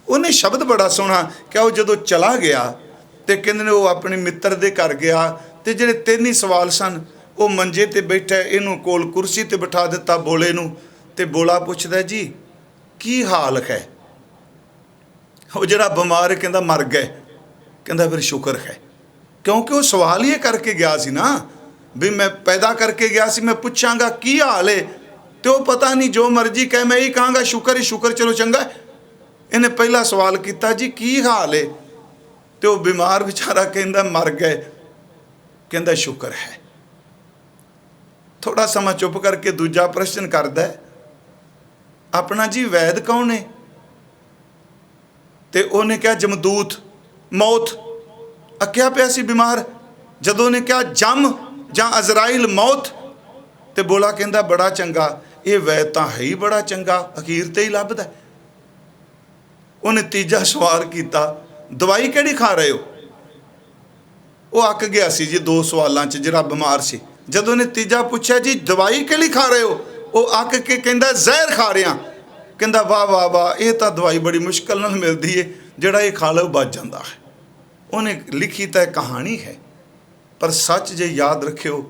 ਉਹਨੇ ਸ਼ਬਦ ਬੜਾ ਸੋਹਣਾ ਕਿ ਉਹ ਜਦੋਂ ਚਲਾ ਗਿਆ ਤੇ ਕਹਿੰਦੇ ਨੇ ਉਹ ਆਪਣੇ ਮਿੱਤਰ ਦੇ ਘਰ ਗਿਆ, ਤੇ ਜਿਹੜੇ 3 ਹੀ ਸਵਾਲ ਸਨ, ਉਹ ਮੰਜੇ ਤੇ ਬੈਠਾ, ਇਹਨੂੰ ਕੋਲ ਕੁਰਸੀ ਤੇ ਬਿਠਾ ਦਿੱਤਾ ਬੋਲੇ ਨੂੰ, ਤੇ ਬੋਲਾ ਪੁੱਛਦਾ ਜੀ ਕੀ ਹਾਲ ਹੈ। ਉਹ ਜਿਹੜਾ ਬਿਮਾਰ ਕਹਿੰਦਾ ਮਰ ਗਏ, ਕਹਿੰਦਾ ਫਿਰ ਸ਼ੁਕਰ ਹੈ, ਕਿਉਂਕਿ ਉਹ ਸਵਾਲ ਹੀ ਕਰਕੇ ਗਿਆ ਸੀ ਨਾ, ਵੀ ਮੈਂ ਪੈਦਾ ਕਰਕੇ ਗਿਆ ਸੀ, ਮੈਂ ਪੁੱਛਾਂਗਾ ਕੀ ਹਾਲ ਹੈ, ਤੇ ਉਹ ਪਤਾ ਨਹੀਂ ਜੋ ਮਰਜ਼ੀ ਕਹੇ, ਮੈਂ ਇਹ ਕਹਾਂਗਾ ਸ਼ੁਕਰ ਹੀ ਸ਼ੁਕਰ, ਚਲੋ ਚੰਗਾ। ਇਹਨੇ ਪਹਿਲਾ ਸਵਾਲ ਕੀਤਾ ਜੀ ਕੀ ਹਾਲ ਹੈ, ਤੇ ਉਹ ਬਿਮਾਰ ਵਿਚਾਰਾ ਕਹਿੰਦਾ ਮਰ ਗਏ, ਕਹਿੰਦਾ ਸ਼ੁਕਰ ਹੈ। ਥੋੜਾ ਸਮਾਂ ਚੁੱਪ ਕਰਕੇ ਦੂਜਾ ਪ੍ਰਸ਼ਨ ਕਰਦਾ, ਆਪਣਾ ਜੀ ਵੈਦ ਕੌਣ ਹੈ? ਤੇ ਉਹਨੇ ਕਿਹਾ ਜਮਦੂਤ, ਮੌਤ। ਅੱਕਿਆ ਪਿਆ ਸੀ ਬਿਮਾਰ। ਜਦੋਂ ਉਹਨੇ ਕਿਹਾ ਜਮ ਜਾਂ ਅਜ਼ਰਾਈਲ, ਮੌਤ, ਤੇ ਬੋਲਾ ਕਹਿੰਦਾ ਬੜਾ ਚੰਗਾ, ਇਹ ਵੈਦ ਤਾਂ ਹੈ ਹੀ ਬੜਾ ਚੰਗਾ, ਅਖੀਰ ਤੇ ਹੀ ਲੱਭਦਾ। ਉਹਨੇ ਤੀਜਾ ਸਵਾਲ ਕੀਤਾ, ਦਵਾਈ ਕਿਹੜੀ ਖਾ ਰਹੇ ਹੋ? ਉਹ ਅੱਕ ਗਿਆ ਸੀ ਜੀ 2 ਸਵਾਲਾਂ 'ਚ, ਜਿਹੜਾ ਬਿਮਾਰ ਸੀ। ਜਦੋਂ ਉਹਨੇ ਤੀਜਾ ਪੁੱਛਿਆ ਜੀ ਦਵਾਈ ਕਿਹੜੀ ਖਾ ਰਹੇ ਹੋ, ਉਹ ਅੱਕ ਕੇ ਕਹਿੰਦਾ ਜ਼ਹਿਰ ਖਾ ਰਿਹਾ। ਕਹਿੰਦਾ ਵਾਹ ਵਾਹ ਵਾਹ, ਇਹ ਤਾਂ ਦਵਾਈ ਬੜੀ ਮੁਸ਼ਕਲ ਨਾਲ ਮਿਲਦੀ ਹੈ, ਜਿਹੜਾ ਇਹ ਖਾ ਲਓ ਬਚ ਜਾਂਦਾ ਹੈ। ਉਹਨੇ ਲਿਖੀ ਤਾਂ ਕਹਾਣੀ ਹੈ, ਪਰ ਸੱਚ ਜੇ ਯਾਦ ਰੱਖਿਓ,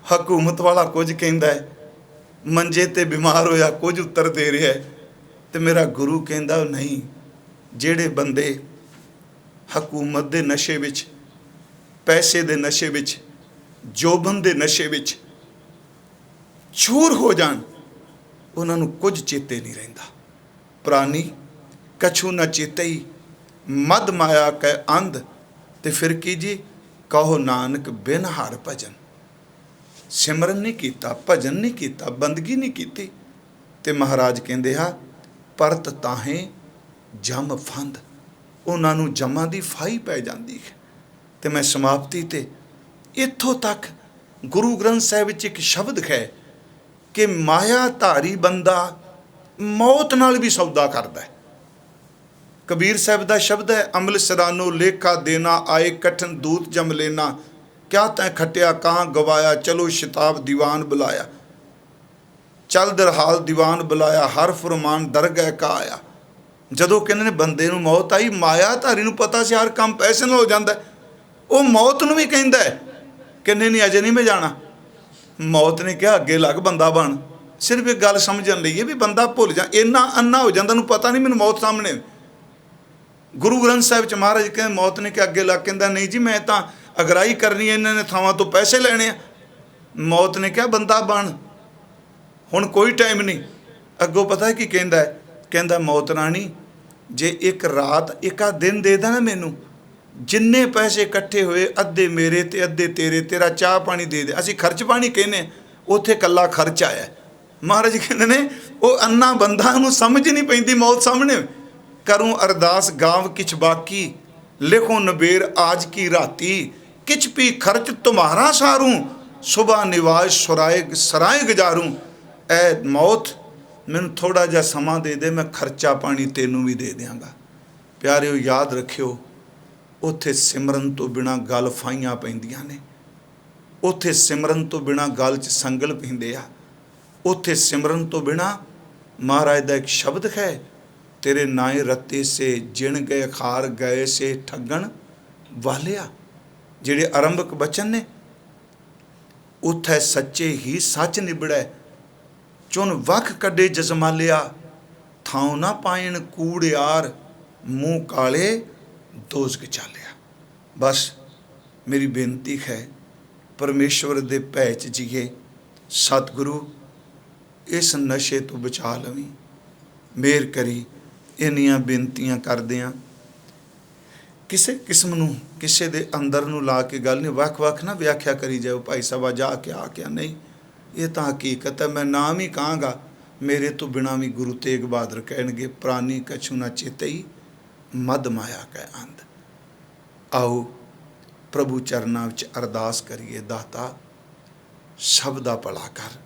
ਹਕੂਮਤ ਵਾਲਾ ਕੁਝ ਕਹਿੰਦਾ ਹੈ, ਮੰਜੇ ਤੇ ਬਿਮਾਰ ਹੋਇਆ ਕੁਝ ਉੱਤਰ ਦੇ ਰਿਹਾ ਹੈ, ਤੇ ਮੇਰਾ ਗੁਰੂ ਕਹਿੰਦਾ ਨਹੀਂ, ਜਿਹੜੇ ਬੰਦੇ ਹਕੂਮਤ ਦੇ ਨਸ਼ੇ ਵਿੱਚ, ਪੈਸੇ ਦੇ ਨਸ਼ੇ ਵਿੱਚ, ਜੋਬਨ ਦੇ ਨਸ਼ੇ ਵਿੱਚ ਚੂਰ ਹੋ ਜਾਣ, ਉਹਨਾਂ ਨੂੰ ਕੁਝ ਚੇਤੇ ਨਹੀਂ ਰਹਿੰਦਾ। ਪ੍ਰਾਨੀ ਕਛੂ ਨਾ ਚੇਤਈ, ਮਦ ਮਾਇਆ ਕੈ ਅੰਧ। ਤੇ ਫਿਰ ਕੀ ਜੀ, ਕਹੋ ਨਾਨਕ ਬਿਨ ਹਰ ਭਜਨ। ਸਿਮਰਨ ਨਹੀਂ ਕੀਤਾ, ਭਜਨ ਨਹੀਂ ਕੀਤਾ, ਬੰਦਗੀ ਨਹੀਂ ਕੀਤੀ। ਤੇ ਮਹਾਰਾਜ ਕਹਿੰਦੇ ਆ ਪਰਤ ਤਾਹੇ ਜਮ ਫੰਦ, ਉਹਨਾਂ ਨੂੰ ਜਮਾਂ ਦੀ ਫਾਹੀ ਪੈ ਜਾਂਦੀ ਹੈ। ਤੇ ਮੈਂ ਸਮਾਪਤੀ ਤੇ ਇੱਥੋਂ ਤੱਕ ਗੁਰੂ ਗ੍ਰੰਥ ਸਾਹਿਬ ਵਿੱਚ ਇੱਕ ਸ਼ਬਦ ਹੈ ਕਿ ਮਾਇਆ ਧਾਰੀ ਬੰਦਾ ਮੌਤ ਨਾਲ ਵੀ ਸੌਦਾ ਕਰਦਾ ਹੈ। ਕਬੀਰ ਸਾਹਿਬ ਦਾ ਸ਼ਬਦ ਹੈ, ਅਮਲ ਸਰਾਨੋ ਲੇਖਾ ਦੇਣਾ, ਆਏ ਕਠਨ ਦੂਤ ਜਮ ਲੈਣਾ, ਕਿਆ ਤੈਂ ਖੱਟਿਆ ਕਾਂ ਗਵਾਇਆ, ਚਲੋ ਸ਼ਿਤਾਬ ਦੀਵਾਨ ਬੁਲਾਇਆ। ਚੱਲ ਦਰਹਾਲ ਦੀਵਾਨ ਬੁਲਾਇਆ, ਹਰ ਫੁਰਮਾਨ ਦਰਗਹਿ ਕਾ ਆਇਆ। ਜਦੋਂ ਕਹਿੰਦੇ ਨੇ ਬੰਦੇ ਨੂੰ ਮੌਤ ਆਈ, ਮਾਇਆ ਧਾਰੀ ਨੂੰ ਪਤਾ ਸੀ ਹਰ ਕੰਮ ਪੈਸੇ ਨਾਲ ਹੋ ਜਾਂਦਾ, ਉਹ ਮੌਤ ਨੂੰ ਵੀ ਕਹਿੰਦਾ ਹੈ ਕਹਿੰਦੇ ਨਹੀਂ ਅਜੇ ਨਹੀਂ ਮੈਂ ਜਾਣਾ। ਮੌਤ ਨੇ ਕਿਹਾ ਅੱਗੇ ਲੱਗ ਬੰਦਾ ਬਣ। ਸਿਰਫ ਇੱਕ ਗੱਲ ਸਮਝਣ ਲਈ ਹੈ ਵੀ ਬੰਦਾ ਭੁੱਲ ਜਾ, ਇੰਨਾ ਅੰਨਾ ਹੋ ਜਾਂਦਾ, ਨੂੰ ਪਤਾ ਨਹੀਂ ਮੈਨੂੰ ਮੌਤ ਸਾਹਮਣੇ। ਗੁਰੂ ਗ੍ਰੰਥ ਸਾਹਿਬ 'ਚ ਮਹਾਰਾਜ ਕਹਿੰਦੇ ਮੌਤ ਨੇ ਕਿ ਅੱਗੇ ਲੱਗ, ਕਹਿੰਦਾ ਨਹੀਂ ਜੀ ਮੈਂ ਤਾਂ ਅਗਰਾਈ ਕਰਨੀ ਹੈ, ਇਹਨਾਂ ਨੇ ਥਾਵਾਂ ਤੋਂ ਪੈਸੇ ਲੈਣੇ ਆ। ਮੌਤ ਨੇ ਕਿਹਾ ਬੰਦਾ ਬਣ, ਹੁਣ ਕੋਈ ਟਾਈਮ ਨਹੀਂ। ਅੱਗੋਂ ਪਤਾ ਕੀ ਕਹਿੰਦਾ ਹੈ, ਕਹਿੰਦਾ ਮੌਤ ਰਾਣੀ ਜੇ ਇੱਕ ਰਾਤ ਇੱਕ ਆ ਦਿਨ ਦੇ ਦੇਣਾ ਮੈਨੂੰ, ਜਿੰਨੇ ਪੈਸੇ ਇਕੱਠੇ ਹੋਏ ਅੱਧੇ ਮੇਰੇ ਤੇ ਅੱਧੇ ਤੇਰੇ, ਤੇਰਾ ਚਾਹ ਪਾਣੀ ਦੇ ਦੇ। ਅਸੀਂ ਖਰਚ ਪਾਣੀ ਕਹਿੰਦੇ, ਉੱਥੇ ਇਕੱਲਾ ਖਰਚ ਆਇਆ। ਮਹਾਰਾਜ ਕਹਿੰਦੇ ਨੇ ਉਹ ਅੰਨਾ ਬੰਦਾ ਨੂੰ ਸਮਝ ਨਹੀਂ ਪੈਂਦੀ ਮੌਤ ਸਾਹਮਣੇ। ਕਰੂੰ ਅਰਦਾਸ ਗਾਵ ਕਿਛ ਬਾਕੀ, ਲਿਖੋ ਨਬੇਰ ਆਜ ਕੀ ਰਾਤੀ, ਕਿਛ ਵੀ ਖਰਚ ਤੁਮਾਰਾ ਸਾਰੂ, ਸੁਬਹ ਨਿਵਾਜ ਸਰਾਏ ਗੁਜ਼ਾਰੂ। ਐ ਮੌਤ ਮੈਨੂੰ ਥੋੜ੍ਹਾ ਜਿਹਾ ਸਮਾਂ ਦੇ ਦੇ, ਮੈਂ ਖਰਚਾ ਪਾਣੀ ਤੈਨੂੰ ਵੀ ਦੇ ਦਿਆਂਗਾ। ਪਿਆਰਿਓ ਯਾਦ ਰੱਖਿਓ, ਉੱਥੇ ਸਿਮਰਨ ਤੋਂ ਬਿਨਾਂ ਗੱਲ ਫਾਈਆਂ ਪੈਂਦੀਆਂ ਨੇ, ਉੱਥੇ ਸਿਮਰਨ ਤੋਂ ਬਿਨਾਂ ਗੱਲ 'ਚ ਸੰਗਲ ਪੈਂਦੇ ਆ, ਉੱਥੇ ਸਿਮਰਨ ਤੋਂ ਬਿਨਾਂ ਮਹਾਰਾਜ ਦਾ ਇੱਕ ਸ਼ਬਦ ਹੈ, ਤੇਰੇ ਨਾਏ ਰੱਤੇ ਸੇ ਜਿਣ ਗਏ ਖਾਰ ਗਏ ਸੇ ਠੱਗਣ ਵਾਲਿਆ। ਜਿਹੜੇ ਆਰੰਭਕ ਬਚਨ ਨੇ, ਉੱਥੇ ਸੱਚੇ ਹੀ ਸੱਚ ਨਿਬੜੈ, ਚੁਣ ਵੱਖ ਕੱਢੇ ਜਜ਼ਮਾਲਿਆ, ਥਾਉ ਨਾ ਪਾਇਣ ਕੂੜਿਆਰ, ਮੂੰਹ ਕਾਲੇ ਦੋਜ਼ਖ ਚਾਲਿਆ। ਬਸ ਮੇਰੀ ਬੇਨਤੀ ਹੈ ਪਰਮੇਸ਼ਵਰ ਦੇ ਭੈ 'ਚ ਜੀਏ। ਸਤਿਗੁਰੂ ਇਸ ਨਸ਼ੇ ਤੋਂ ਬਚਾ ਲਵੀਂ, ਮਿਹਰ ਕਰੀ। ਇੰਨੀਆਂ ਬੇਨਤੀਆਂ ਕਰਦੇ ਹਾਂ। ਕਿਸੇ ਕਿਸਮ ਨੂੰ ਕਿਸੇ ਦੇ ਅੰਦਰ ਨੂੰ ਲਾ ਕੇ ਗੱਲ ਨਹੀਂ, ਵੱਖ ਵੱਖ ਨਾ ਵਿਆਖਿਆ ਕਰੀ ਜਾਓ, ਭਾਈ ਸਾਹਿਬ ਜਾ ਕੇ ਆ ਕੇ ਨਹੀਂ, ਇਹ ਤਾਂ ਹਕੀਕਤ ਹੈ। ਮੈਂ ਨਾਮ ਹੀ ਕਹਾਂਗਾ, ਮੇਰੇ ਤੋਂ ਬਿਨਾਂ ਵੀ ਗੁਰੂ ਤੇਗ ਬਹਾਦਰ ਕਹਿਣਗੇ ਪ੍ਰਾਨੀ ਕਛੂ ਨਾ ਚੇਤਈ, ਮਦ ਮਾਇਆ ਕੈ ਅੰਧ। ਆਓ ਪ੍ਰਭੂ ਚਰਨਾਂ ਵਿੱਚ ਅਰਦਾਸ ਕਰੀਏ, ਦਾਤਾ ਸਭ ਦਾ ਭਲਾ ਕਰ।